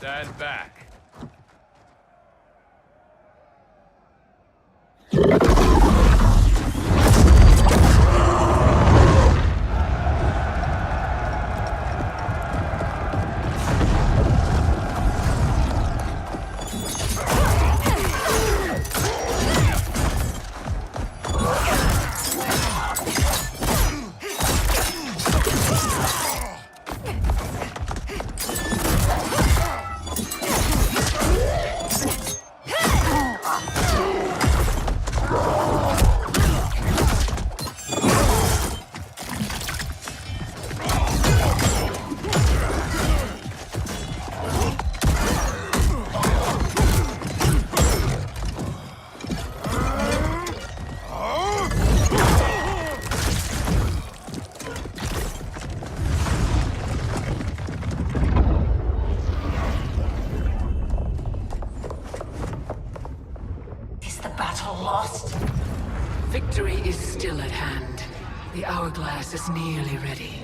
Speaker 16: Stand back.
Speaker 13: Victory is still at hand. The hourglass is nearly ready.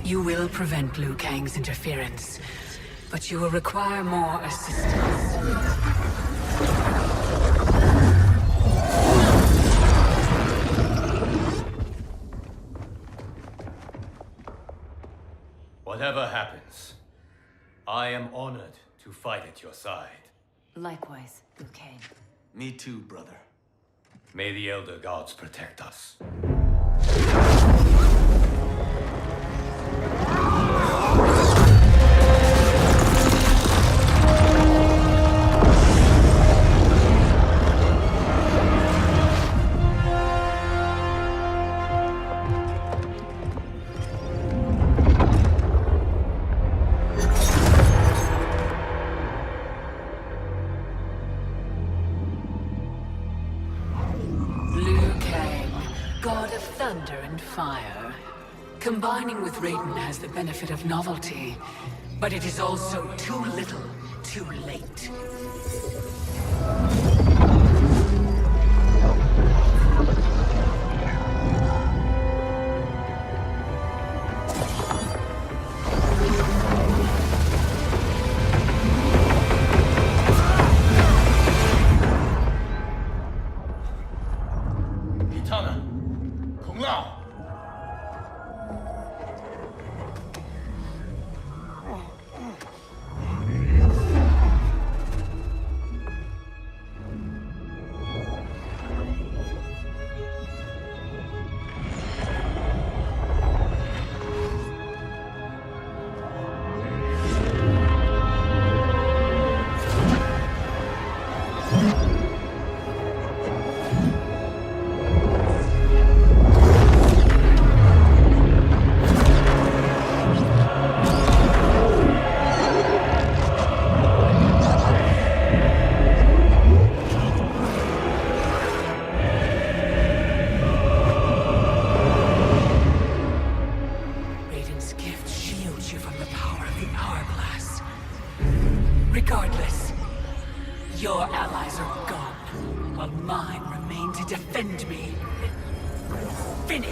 Speaker 13: You will prevent Liu Kang's interference, but you will require more assistance.
Speaker 16: Whatever happens, I am honored to fight at your side.
Speaker 14: Likewise, Liu Kang.
Speaker 16: Me too, brother. May the Elder Gods protect us.
Speaker 13: God of thunder and fire. Combining with Raiden has the benefit of novelty, but it is also too little, too late.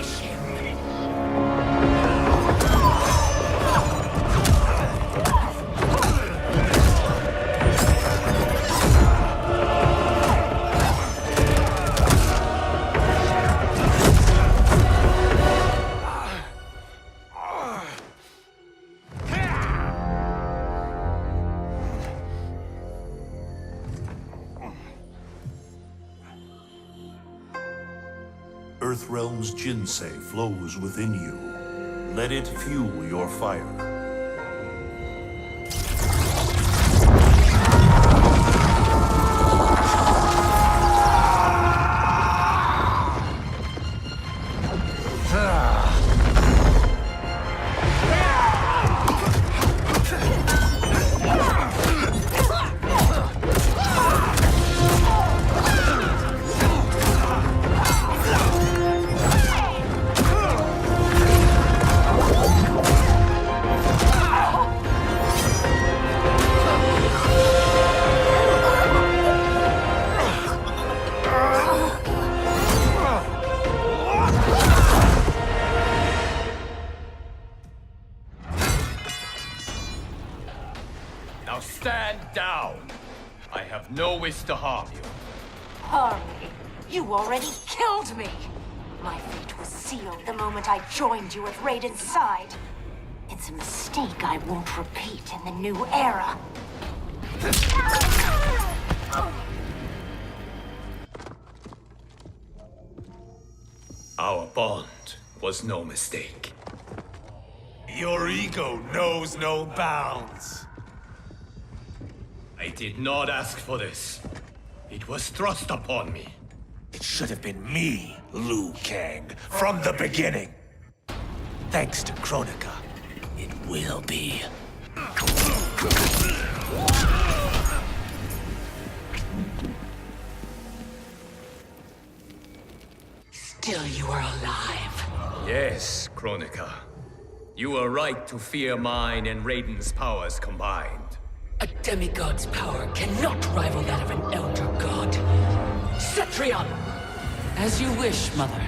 Speaker 7: finish him.
Speaker 2: Earthrealm's Jinsei flows within you. Let it fuel your fire.
Speaker 16: Now stand down. I have no wish to harm you.
Speaker 10: Harm me? You already killed me! My fate was sealed the moment I joined you at Raiden's side. It's a mistake I won't repeat in the new era.
Speaker 16: Our bond was no mistake.
Speaker 19: Your ego knows no bounds.
Speaker 16: I did not ask for this. It was thrust upon me.
Speaker 7: It should have been me, Liu Kang, from the beginning. Thanks to Kronika, it will be.
Speaker 20: Still you are alive.
Speaker 16: Yes, Kronika. You were right to fear mine and Raiden's powers combined.
Speaker 20: A demigod's power cannot rival that of an elder god. Cetrion! As you wish, Mother.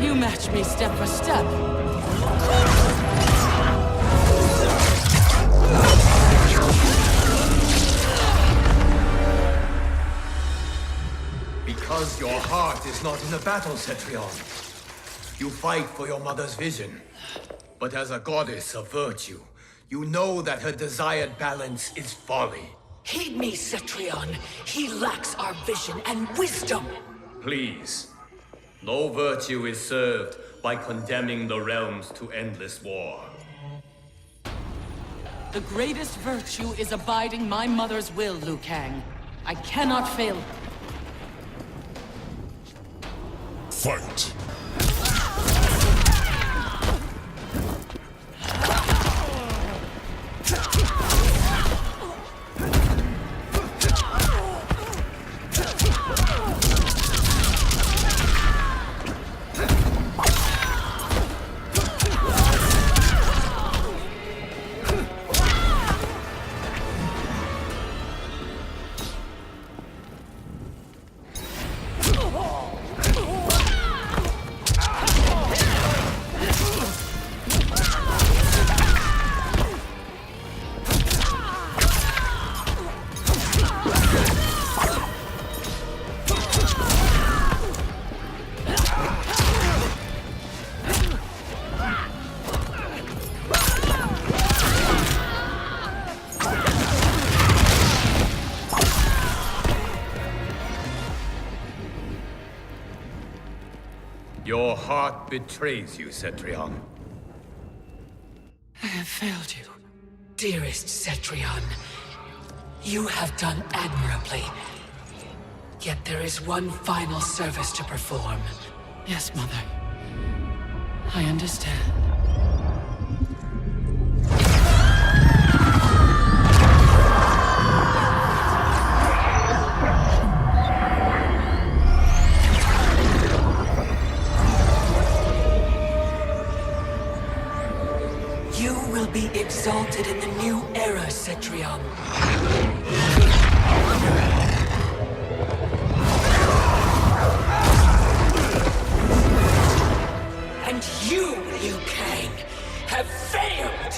Speaker 20: You match me step for step.
Speaker 16: Because your heart is not in the battle, Cetrion. You fight for your mother's vision. But as a goddess of virtue, you know that her desired balance is folly.
Speaker 20: Heed me, Cetrion. He lacks our vision and wisdom.
Speaker 16: Please. No virtue is served by condemning the realms to endless war.
Speaker 8: The greatest virtue is abiding my mother's will, Liu Kang. I cannot fail.
Speaker 12: Fight!
Speaker 16: Your heart betrays you, Cetrion.
Speaker 20: I have failed you, dearest Cetrion. You have done admirably. Yet there is one final service to perform. Yes, Mother. I understand. You will be exalted in the new era, Cetrion. And you, Liu Kang, have failed!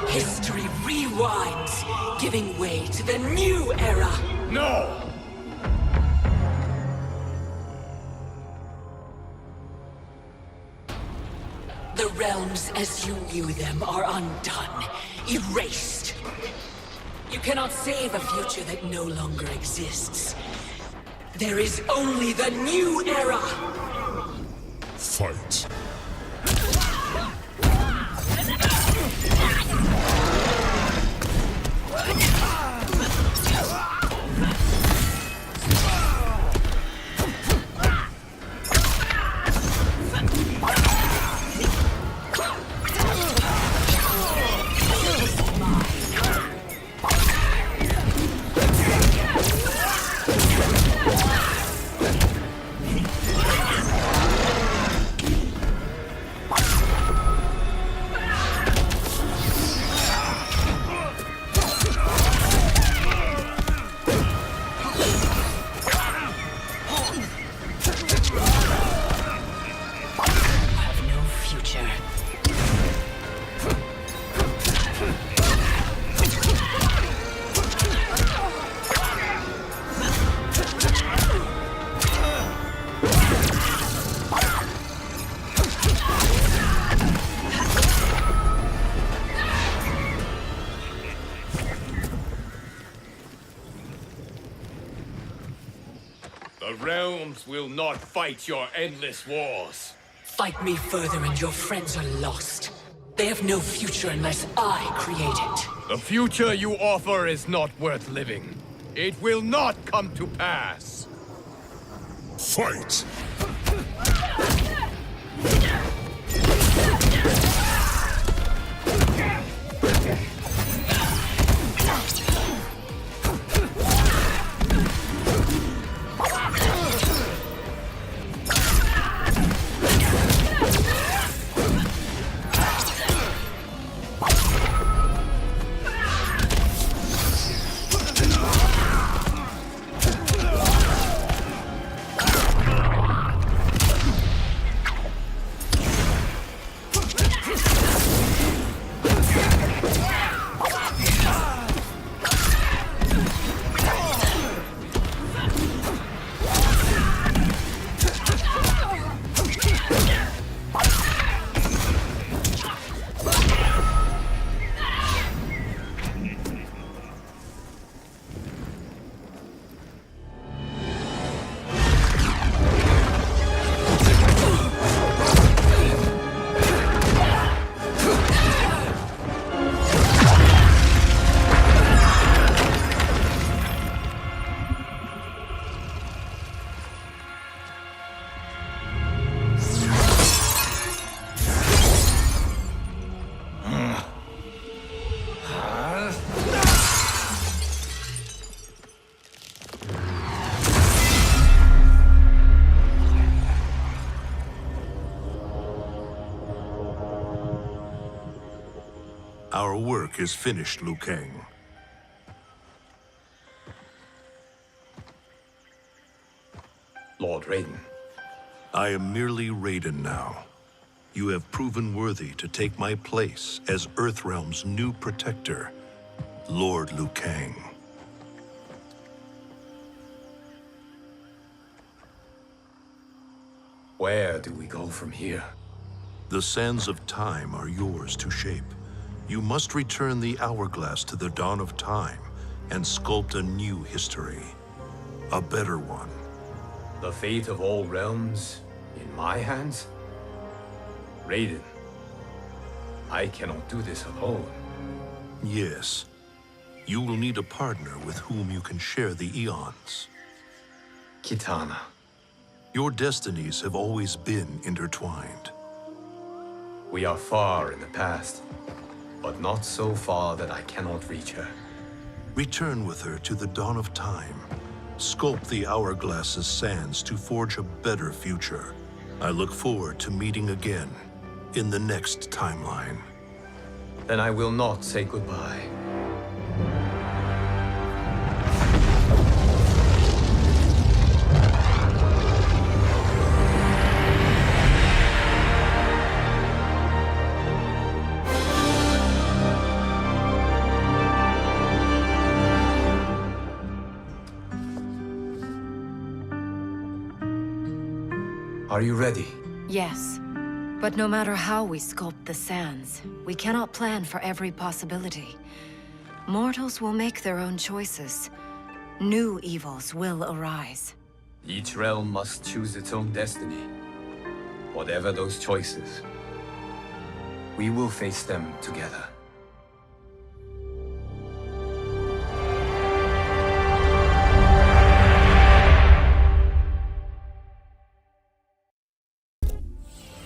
Speaker 20: History rewinds, giving way to the new era!
Speaker 16: No!
Speaker 20: The realms as you knew them are undone, erased. You cannot save a future that no longer exists. There is only the new era!
Speaker 12: Fight.
Speaker 16: The realms will not fight your endless wars.
Speaker 20: Fight me further and your friends are lost. They have no future unless I create it.
Speaker 16: The future you offer is not worth living. It will not come to pass.
Speaker 12: Fight!
Speaker 17: Our work is finished, Liu Kang.
Speaker 16: Lord Raiden.
Speaker 17: I am merely Raiden now. You have proven worthy to take my place as Earthrealm's new protector, Lord Liu Kang.
Speaker 16: Where do we go from here?
Speaker 17: The sands of time are yours to shape. You must return the hourglass to the dawn of time and sculpt a new history. A better one.
Speaker 16: The fate of all realms in my hands? Raiden, I cannot do this alone.
Speaker 17: Yes. You will need a partner with whom you can share the eons.
Speaker 16: Kitana.
Speaker 17: Your destinies have always been intertwined.
Speaker 16: We are far in the past, but not so far that I cannot reach her.
Speaker 17: Return with her to the dawn of time sculpt the Hourglass's sands to forge a better future. I look forward to meeting again in the next timeline.
Speaker 16: Then I will not say goodbye. Are you ready?
Speaker 14: Yes. But no matter how we sculpt the sands, we cannot plan for every possibility. Mortals will make their own choices. New evils will arise.
Speaker 16: Each realm must choose its own destiny. Whatever those choices, we will face them together.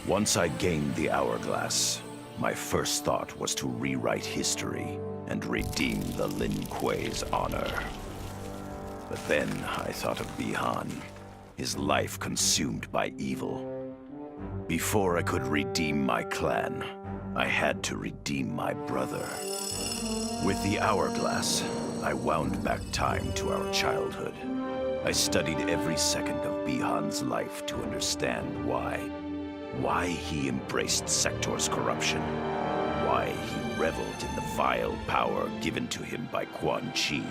Speaker 3: Once I gained the Hourglass, my first thought was to rewrite history and redeem the Lin Kuei's honor. But then I thought of Bi-Han, his life consumed by evil. Before I could redeem my clan, I had to redeem my brother. With the Hourglass, I wound back time to our childhood. I studied every second of Bi-Han's life to understand why he embraced Sector's corruption, why he reveled in the vile power given to him by Quan Chi.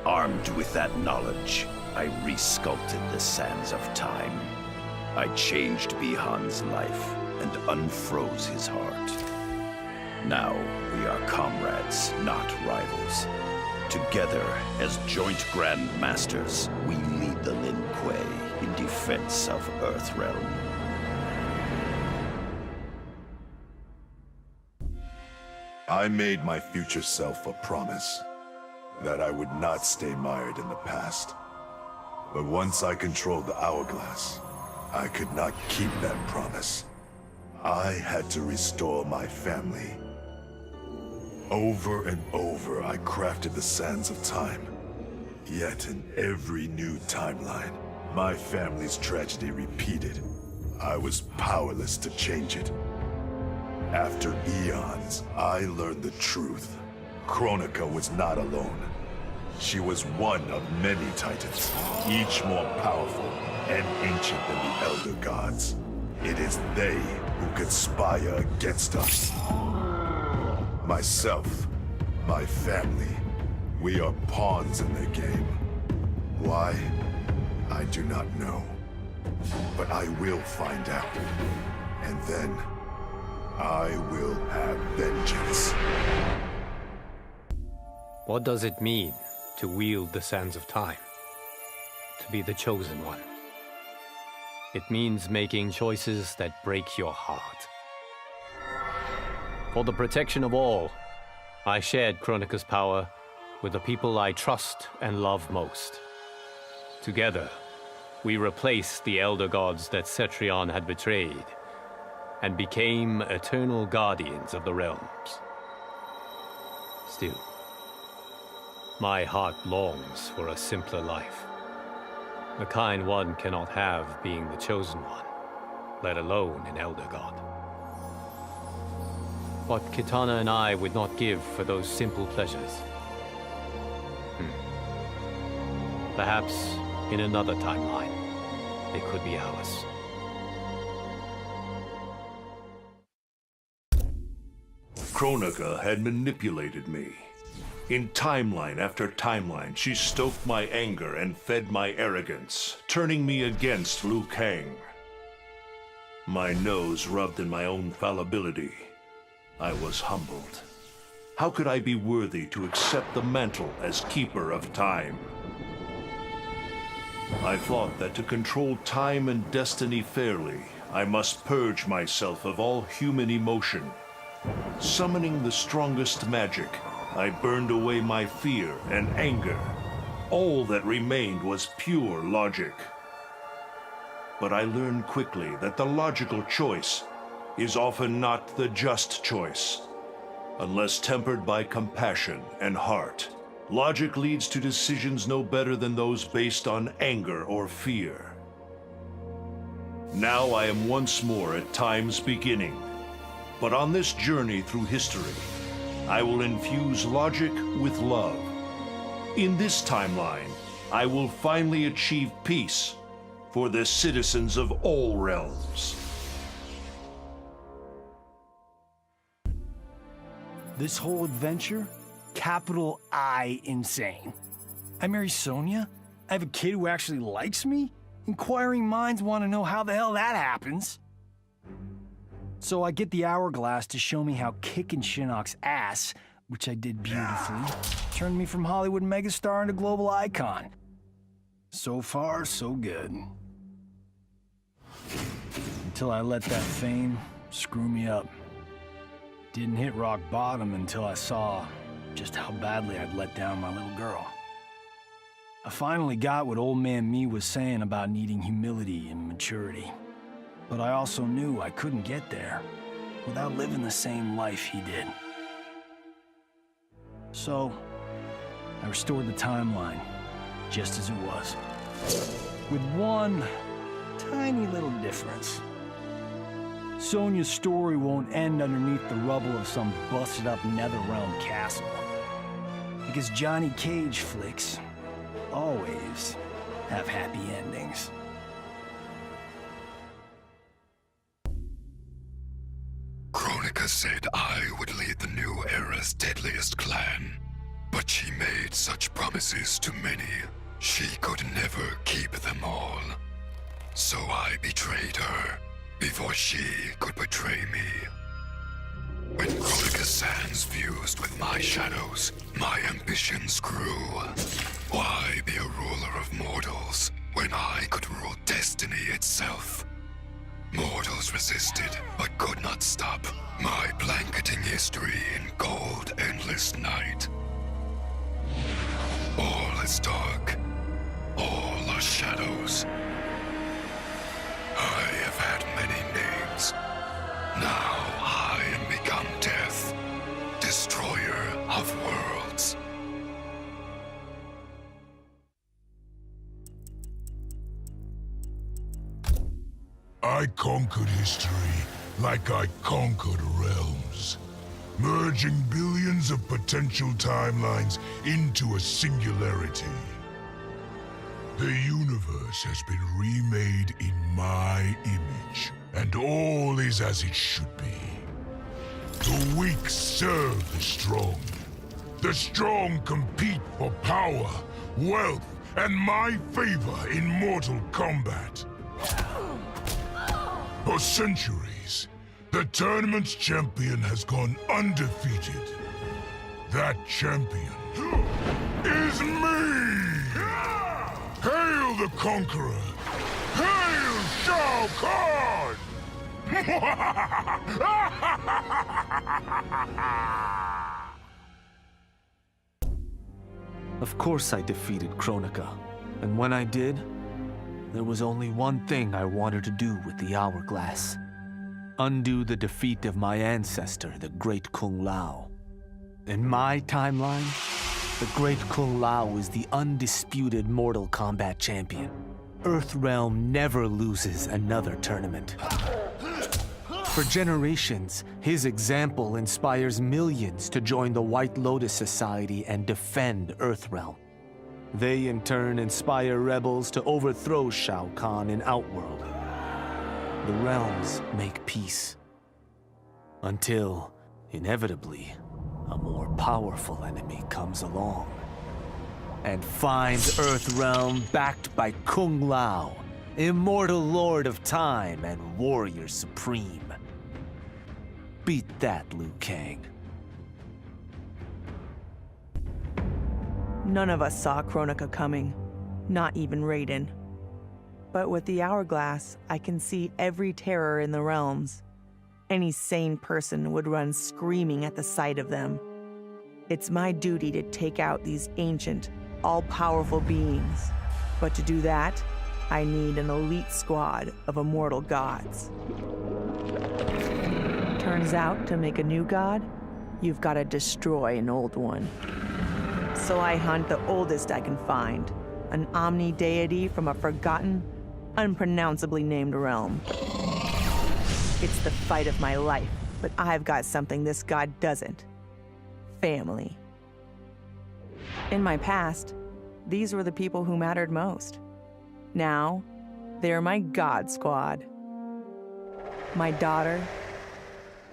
Speaker 3: Armed with that knowledge, I resculpted the sands of time. I changed Bi-Han's life and unfroze his heart. Now we are comrades, not rivals. Together, as joint Grand Masters, we lead the Lin Kuei in defense of Earthrealm.
Speaker 1: I made my future self a promise that I would not stay mired in the past. But once I controlled the Hourglass, I could not keep that promise. I had to restore my family. Over and over, I crafted the sands of time. Yet in every new timeline, my family's tragedy repeated. I was powerless to change it. After eons, I learned the truth. Kronika was not alone. She was one of many titans, each more powerful and ancient than the Elder Gods. It is they who conspire against us. Myself, my family, we are pawns in their game. Why? I do not know. But I will find out. And then, I will have vengeance.
Speaker 16: What does it mean to wield the sands of time? To be the chosen one? It means making choices that break your heart. For the protection of all, I shared Kronika's power with the people I trust and love most. Together, we replaced the Elder Gods that Cetrion had betrayed, and became eternal guardians of the realms. Still, my heart longs for a simpler life. The kind one cannot have being the chosen one, let alone an Elder God. What Kitana and I would not give for those simple pleasures. Perhaps in another timeline, they could be ours.
Speaker 2: Kronika had manipulated me. In timeline after timeline, she stoked my anger and fed my arrogance, turning me against Liu Kang. My nose rubbed in my own fallibility. I was humbled. How could I be worthy to accept the mantle as keeper of time? I thought that to control time and destiny fairly, I must purge myself of all human emotion. Summoning the strongest magic, I burned away my fear and anger. All that remained was pure logic. But I learned quickly that the logical choice is often not the just choice, unless tempered by compassion and heart. Logic leads to decisions no better than those based on anger or fear. Now I am once more at time's beginning. But on this journey through history, I will infuse logic with love. In this timeline, I will finally achieve peace for the citizens of all realms.
Speaker 6: This whole adventure, capital I insane. I marry Sonia? I have a kid who actually likes me? Inquiring minds want to know how the hell that happens. So I get the hourglass to show me how kicking Shinnok's ass, which I did beautifully, turned me from Hollywood megastar into global icon. So far, so good. Until I let that fame screw me up. Didn't hit rock bottom until I saw just how badly I'd let down my little girl. I finally got what old man me was saying about needing humility and maturity. But I also knew I couldn't get there without living the same life he did. So, I restored the timeline, just as it was. With one tiny little difference. Sonia's story won't end underneath the rubble of some busted-up Netherrealm castle. Because Johnny Cage flicks always have happy endings.
Speaker 11: Kronika said I would lead the new era's deadliest clan. But she made such promises to many, she could never keep them all. So I betrayed her, before she could betray me. When Kronika's sands fused with my shadows, my ambitions grew. Why be a ruler of mortals, when I could rule destiny itself? Mortals resisted, but could not stop my blanketing history in cold, endless night. All is dark. All are shadows. I have had many names. Now I am become death, destroyer of worlds.
Speaker 12: I conquered history like I conquered realms, merging billions of potential timelines into a singularity. The universe has been remade in my image, and all is as it should be. The weak serve the strong. The strong compete for power, wealth, and my favor in mortal combat. For centuries, the tournament's champion has gone undefeated. That champion is me! Hail the Conqueror! Hail Shao Kahn!
Speaker 21: Of course I defeated Kronika, and when I did, there was only one thing I wanted to do with the hourglass. Undo the defeat of my ancestor, the Great Kung Lao. In my timeline, the Great Kung Lao is the undisputed Mortal Kombat champion. Earthrealm never loses another tournament. For generations, his example inspires millions to join the White Lotus Society and defend Earthrealm. They in turn inspire rebels to overthrow Shao Kahn in Outworld. The realms make peace. Until, inevitably, a more powerful enemy comes along and finds Earthrealm backed by Kung Lao, immortal lord of time and warrior supreme. Beat that, Liu Kang.
Speaker 4: None of us saw Kronika coming, not even Raiden. But with the hourglass, I can see every terror in the realms. Any sane person would run screaming at the sight of them. It's my duty to take out these ancient, all-powerful beings. But to do that, I need an elite squad of immortal gods. Turns out, to make a new god, you've got to destroy an old one. So I hunt the oldest I can find, an omni deity from a forgotten, unpronounceably named realm. It's the fight of my life, but I've got something this god doesn't. Family. In my past, these were the people who mattered most. Now, they're my god squad. My daughter,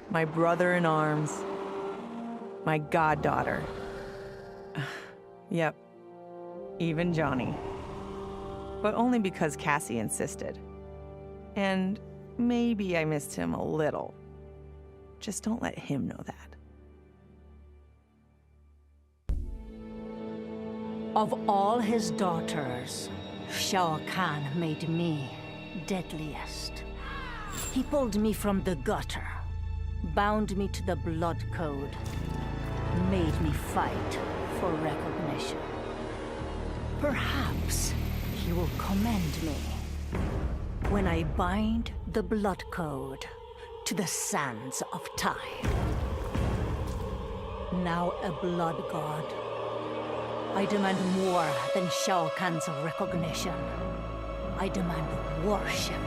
Speaker 4: my brother in arms, my goddaughter. Yep, even Johnny. But only because Cassie insisted. And maybe I missed him a little. Just don't let him know that.
Speaker 10: Of all his daughters, Shao Kahn made me deadliest. He pulled me from the gutter, bound me to the blood code, made me fight for recognition. Perhaps he will commend me when I bind the blood code to the sands of time. Now a blood god, I demand more than Shao Kahn's recognition. I demand worship.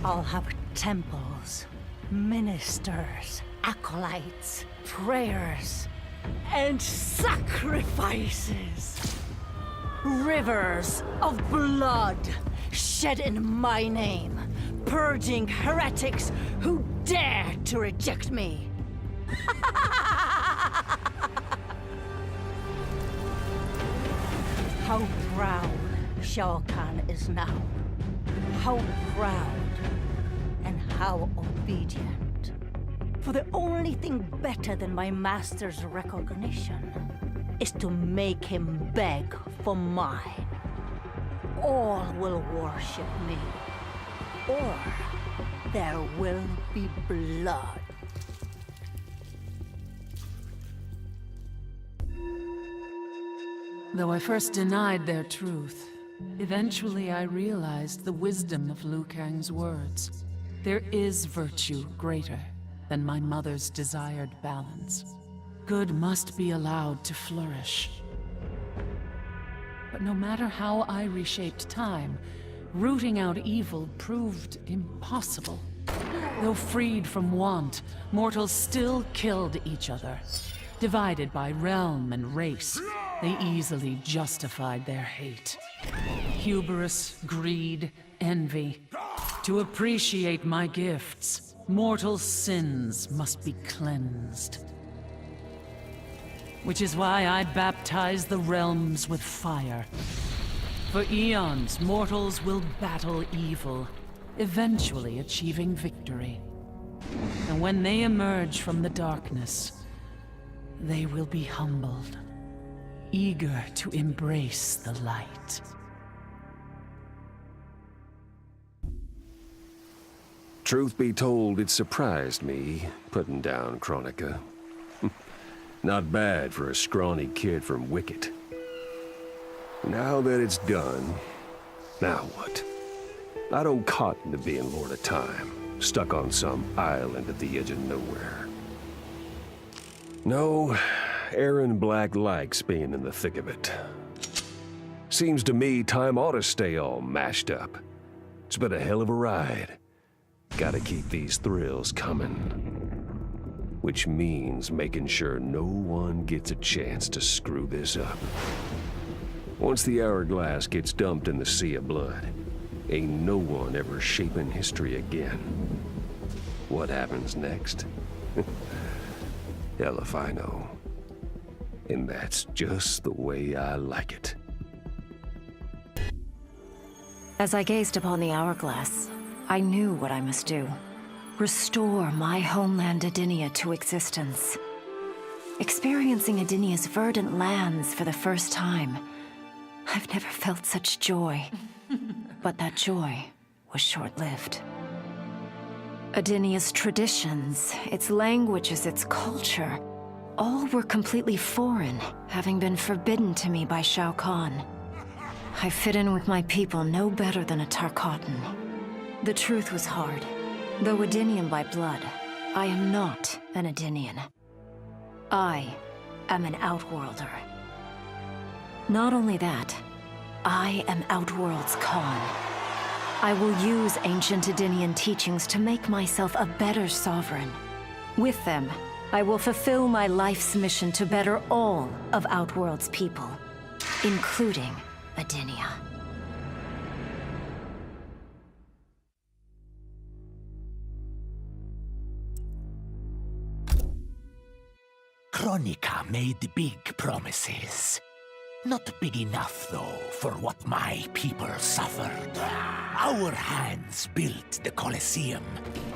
Speaker 10: I'll have temples, ministers, acolytes, prayers, and sacrifices. Rivers of blood shed in my name, purging heretics who dare to reject me. How proud Shao Kahn is now. How proud and how obedient. For the only thing better than my master's recognition is to make him beg for mine. All will worship me, or there will be blood.
Speaker 8: Though I first denied their truth, eventually I realized the wisdom of Liu Kang's words. There is virtue greater than my mother's desired balance. Good must be allowed to flourish. But no matter how I reshaped time, rooting out evil proved impossible. Though freed from want, mortals still killed each other. Divided by realm and race, they easily justified their hate. Hubris, greed, envy. To appreciate my gifts, mortal sins must be cleansed. Which is why I baptize the realms with fire. For eons, mortals will battle evil, eventually achieving victory. And when they emerge from the darkness, they will be humbled, eager to embrace the light.
Speaker 15: Truth be told, it surprised me, putting down Kronika. Not bad for a scrawny kid from Wicket. Now that it's done, now what? I don't cotton to being Lord of Time, stuck on some island at the edge of nowhere. No, Aaron Black likes being in the thick of it. Seems to me time ought to stay all mashed up. It's been a hell of a ride. Gotta keep these thrills coming. Which means making sure no one gets a chance to screw this up. Once the hourglass gets dumped in the sea of blood, ain't no one ever shaping history again. What happens next? Hell if I know. And that's just the way I like it.
Speaker 14: As I gazed upon the hourglass, I knew what I must do. Restore my homeland Edinia to existence. Experiencing Edinia's verdant lands for the first time, I've never felt such joy. But that joy was short-lived. Edinia's traditions, its languages, its culture, all were completely foreign, having been forbidden to me by Shao Kahn. I fit in with my people no better than a Tarkatan. The truth was hard. Though Edinian by blood, I am not an Edinian. I am an Outworlder. Not only that, I am Outworld's Khan. I will use ancient Edenian teachings to make myself a better sovereign. With them, I will fulfill my life's mission to better all of Outworld's people, including Edenia.
Speaker 7: Kronika made big promises. Not big enough, though, for what my people suffered. Our hands built the Colosseum,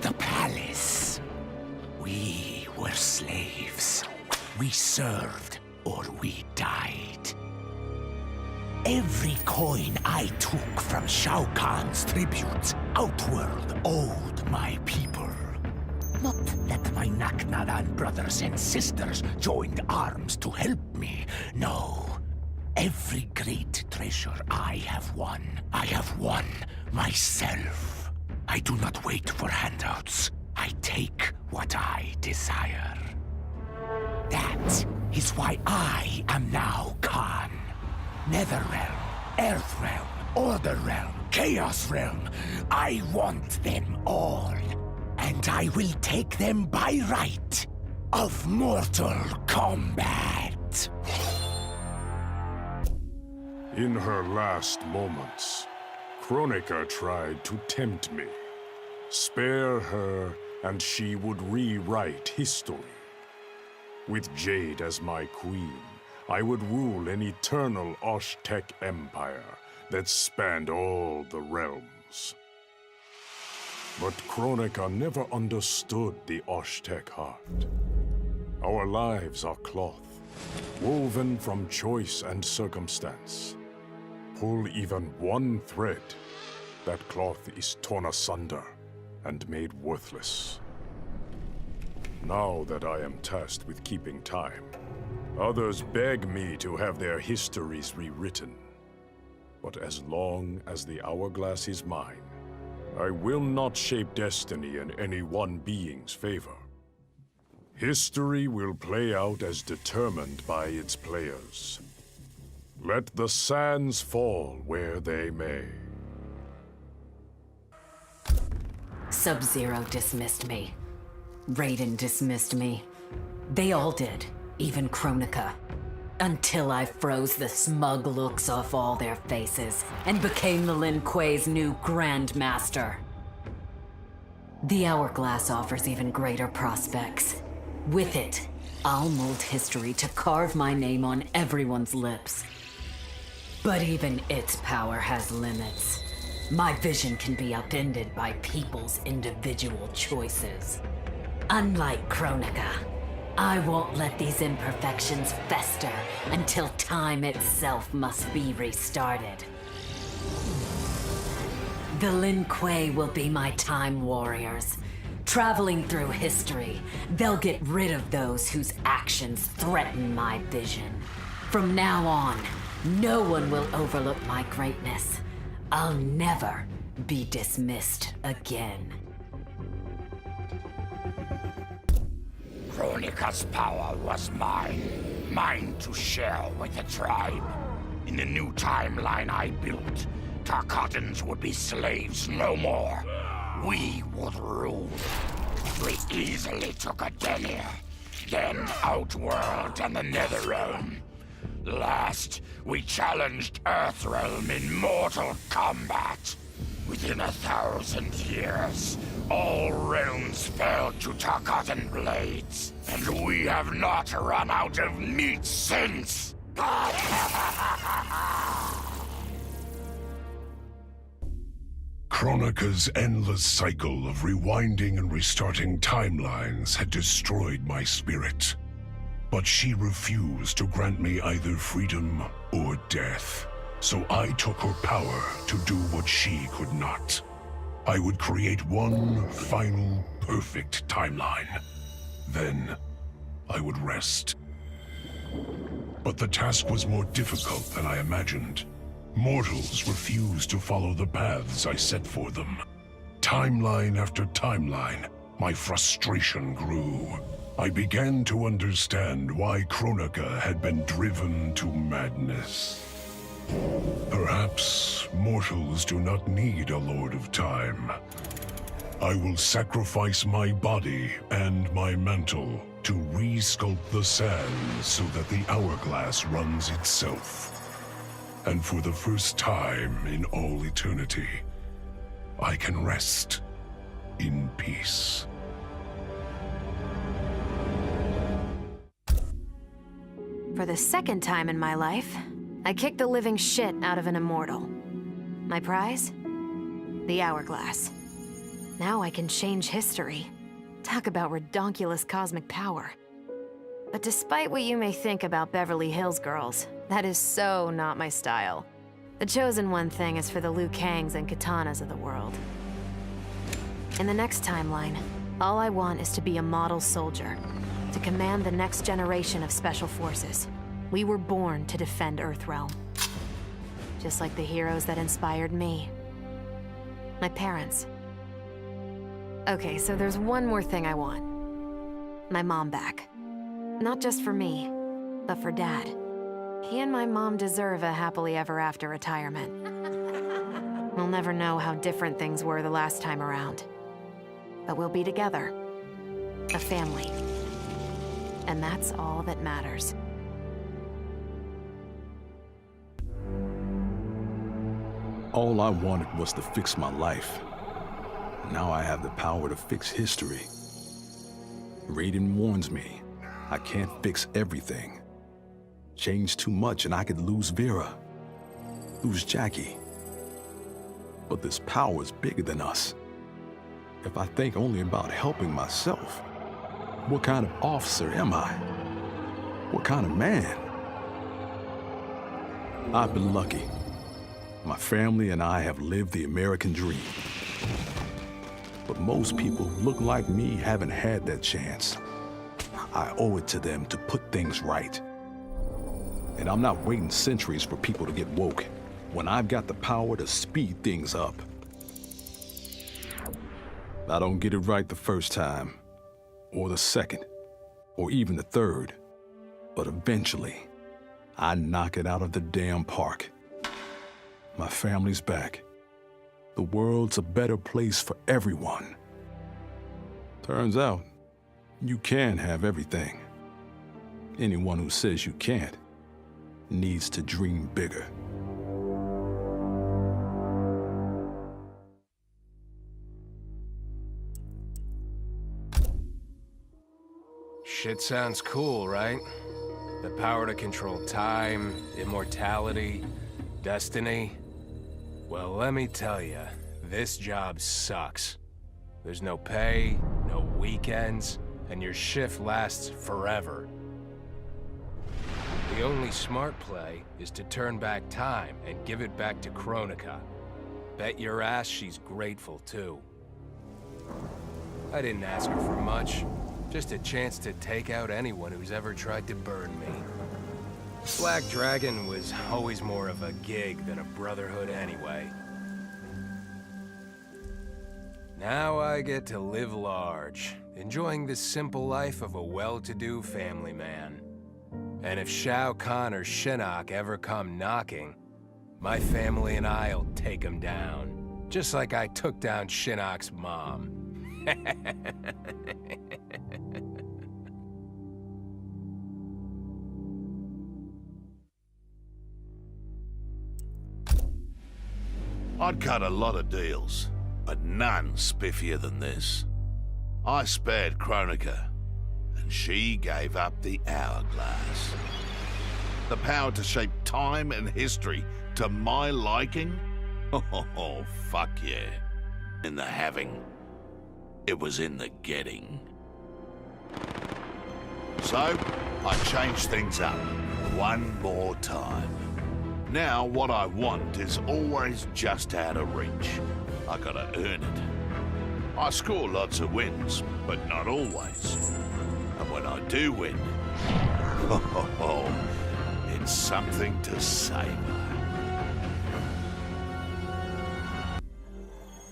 Speaker 7: the palace. We were slaves. We served or we died. Every coin I took from Shao Kahn's tributes, Outworld owed my people. Not that my Naknadan brothers and sisters joined arms to help me, no. Every great treasure I have won myself. I do not wait for handouts. I take what I desire. That is why I am now Khan. Netherrealm, Earthrealm, Order Realm, Chaos Realm. I want them all. And I will take them by right of mortal combat.
Speaker 12: In her last moments, Kronika tried to tempt me. Spare her, and she would rewrite history. With Jade as my queen, I would rule an eternal Osh-Tech empire that spanned all the realms. But Kronika never understood the Osh-Tech heart. Our lives are cloth, woven from choice and circumstance. Pull even one thread, that cloth is torn asunder and made worthless. Now that I am tasked with keeping time, others beg me to have their histories rewritten. But as long as the hourglass is mine, I will not shape destiny in any one being's favor. History will play out as determined by its players. Let the sands fall where they may.
Speaker 5: Sub-Zero dismissed me. Raiden dismissed me. They all did, even Kronika. Until I froze the smug looks off all their faces and became the Lin Kuei's new Grand Master. The Hourglass offers even greater prospects. With it, I'll mold history to carve my name on everyone's lips. But even its power has limits. My vision can be upended by people's individual choices. Unlike Kronika, I won't let these imperfections fester until time itself must be restarted. The Lin Kuei will be my time warriors. Traveling through history, they'll get rid of those whose actions threaten my vision. From now on, no one will overlook my greatness. I'll never be dismissed again.
Speaker 7: Kronika's power was mine. Mine to share with the tribe. In the new timeline I built, Tarkatans would be slaves no more. We would rule. We easily took Edenia, then Outworld and the Netherrealm. Last, we challenged Earthrealm in mortal combat. Within 1,000 years, all realms fell to Tarkatan blades, and we have not run out of meat since!
Speaker 12: Kronika's endless cycle of rewinding and restarting timelines had destroyed my spirit. But she refused to grant me either freedom or death. So I took her power to do what she could not. I would create one final, perfect timeline. Then, I would rest. But the task was more difficult than I imagined. Mortals refused to follow the paths I set for them. Timeline after timeline, my frustration grew. I began to understand why Kronika had been driven to madness. Perhaps mortals do not need a Lord of Time. I will sacrifice my body and my mantle to re-sculpt the sand so that the hourglass runs itself. And for the first time in all eternity, I can rest in peace.
Speaker 18: For the second time in my life, I kicked the living shit out of an immortal. My prize? The hourglass. Now I can change history. Talk about redonkulous cosmic power. But despite what you may think about Beverly Hills girls, that is so not my style. The chosen one thing is for the Liu Kangs and Katanas of the world. In the next timeline, all I want is to be a model soldier, to command the next generation of special forces. We were born to defend Earthrealm. Just like the heroes that inspired me. My parents. Okay, so there's one more thing I want. My mom back. Not just for me, but for Dad. He and my mom deserve a happily ever after retirement. We'll never know how different things were the last time around. But we'll be together. A family. And that's all that matters.
Speaker 9: All I wanted was to fix my life. Now I have the power to fix history. Raiden warns me, I can't fix everything. Change too much and I could lose Vera, lose Jackie. But this power is bigger than us. If I think only about helping myself, what kind of officer am I? What kind of man? I've been lucky. My family and I have lived the American dream. But most people who look like me haven't had that chance. I owe it to them to put things right. And I'm not waiting centuries for people to get woke when I've got the power to speed things up. I don't get it right the first time, or the second, or even the third. But eventually, I knock it out of the damn park. My family's back. The world's a better place for everyone. Turns out, you can have everything. Anyone who says you can't needs to dream bigger.
Speaker 22: Shit sounds cool, right? The power to control time, immortality, destiny. Well, let me tell you, this job sucks. There's no pay, no weekends, and your shift lasts forever. The only smart play is to turn back time and give it back to Kronika. Bet your ass she's grateful, too. I didn't ask her for much, just a chance to take out anyone who's ever tried to burn me. Black Dragon was always more of a gig than a brotherhood anyway. Now I get to live large, enjoying the simple life of a well-to-do family man. And if Shao Kahn or Shinnok ever come knocking, my family and I'll take them down, just like I took down Shinnok's mom.
Speaker 2: I'd cut a lot of deals, but none spiffier than this. I spared Kronika, and she gave up the hourglass. The power to shape time and history to my liking? Oh, fuck yeah. In the having, it was in the getting. So, I changed things up one more time. Now, what I want is always just out of reach. I gotta earn it. I score lots of wins, but not always. And when I do win, it's something to savor.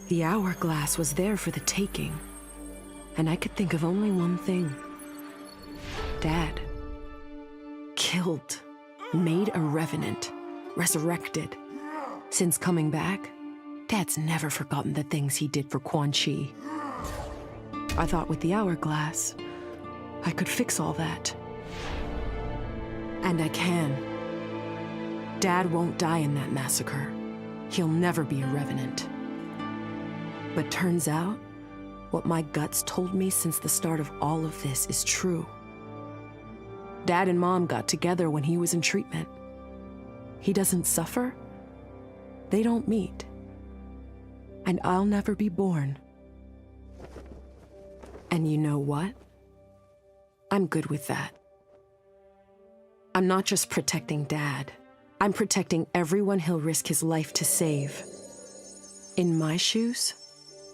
Speaker 23: The hourglass was there for the taking, and I could think of only one thing.
Speaker 13: Dad. Killed. Made a revenant. Resurrected. Since coming back, Dad's never forgotten the things he did for Quan Chi. I thought with the hourglass, I could fix all that. And I can. Dad won't die in that massacre. He'll never be a revenant. But turns out, what my guts told me since the start of all of this is true. Dad and Mom got together when he was in treatment. He doesn't suffer. They don't meet. And I'll never be born. And you know what? I'm good with that. I'm not just protecting Dad. I'm protecting everyone he'll risk his life to save. In my shoes,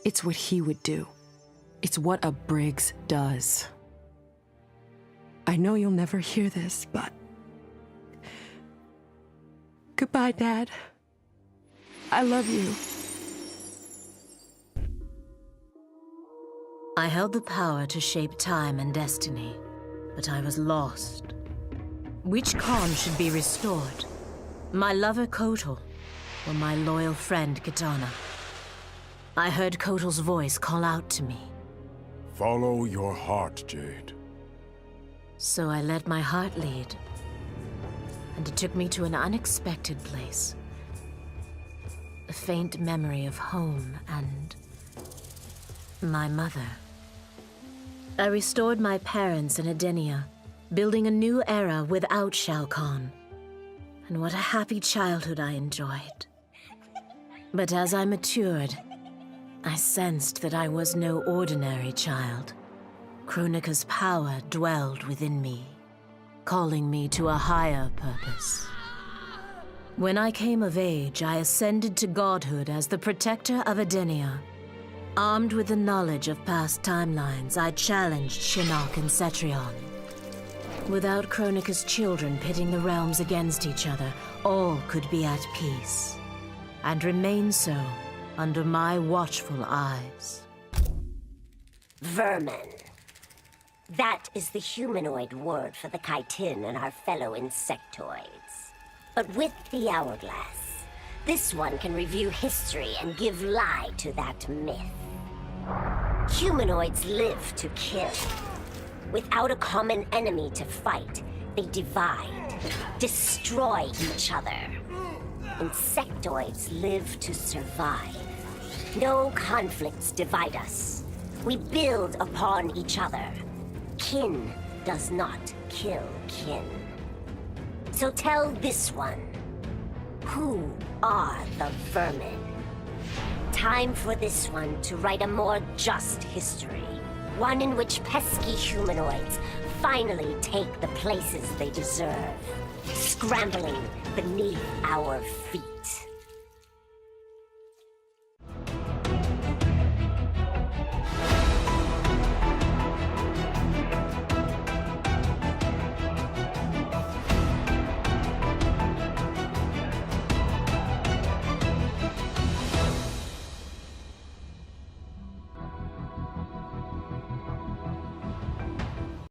Speaker 13: it's what he would do. It's what a Briggs does. I know you'll never hear this, but... Goodbye, Dad. I love you.
Speaker 10: I held the power to shape time and destiny, but I was lost. Which Khan should be restored? My lover Kotal, or my loyal friend Kitana? I heard Kotal's voice call out to me.
Speaker 19: Follow your heart, Jade.
Speaker 10: So I let my heart lead, and it took me to an unexpected place. A faint memory of home and my mother. I restored my parents in Edenia, building a new era without Shao Kahn. And what a happy childhood I enjoyed. But as I matured, I sensed that I was no ordinary child. Kronika's power dwelled within me, calling me to a higher purpose. When I came of age, I ascended to godhood as the protector of Edenia. Armed with the knowledge of past timelines, I challenged Shinnok and Cetrion. Without Kronika's children pitting the realms against each other, all could be at peace, and remain so under my watchful eyes.
Speaker 23: Vermin. That is the humanoid word for the chitin and our fellow insectoids. But with the hourglass, this one can review history and give lie to that myth. Humanoids live to kill. Without a common enemy to fight, they divide, destroy each other. Insectoids live to survive. No conflicts divide us. We build upon each other. Kin does not kill kin. So tell this one, who are the vermin? Time for this one to write a more just history. One in which pesky humanoids finally take the places they deserve, scrambling beneath our feet.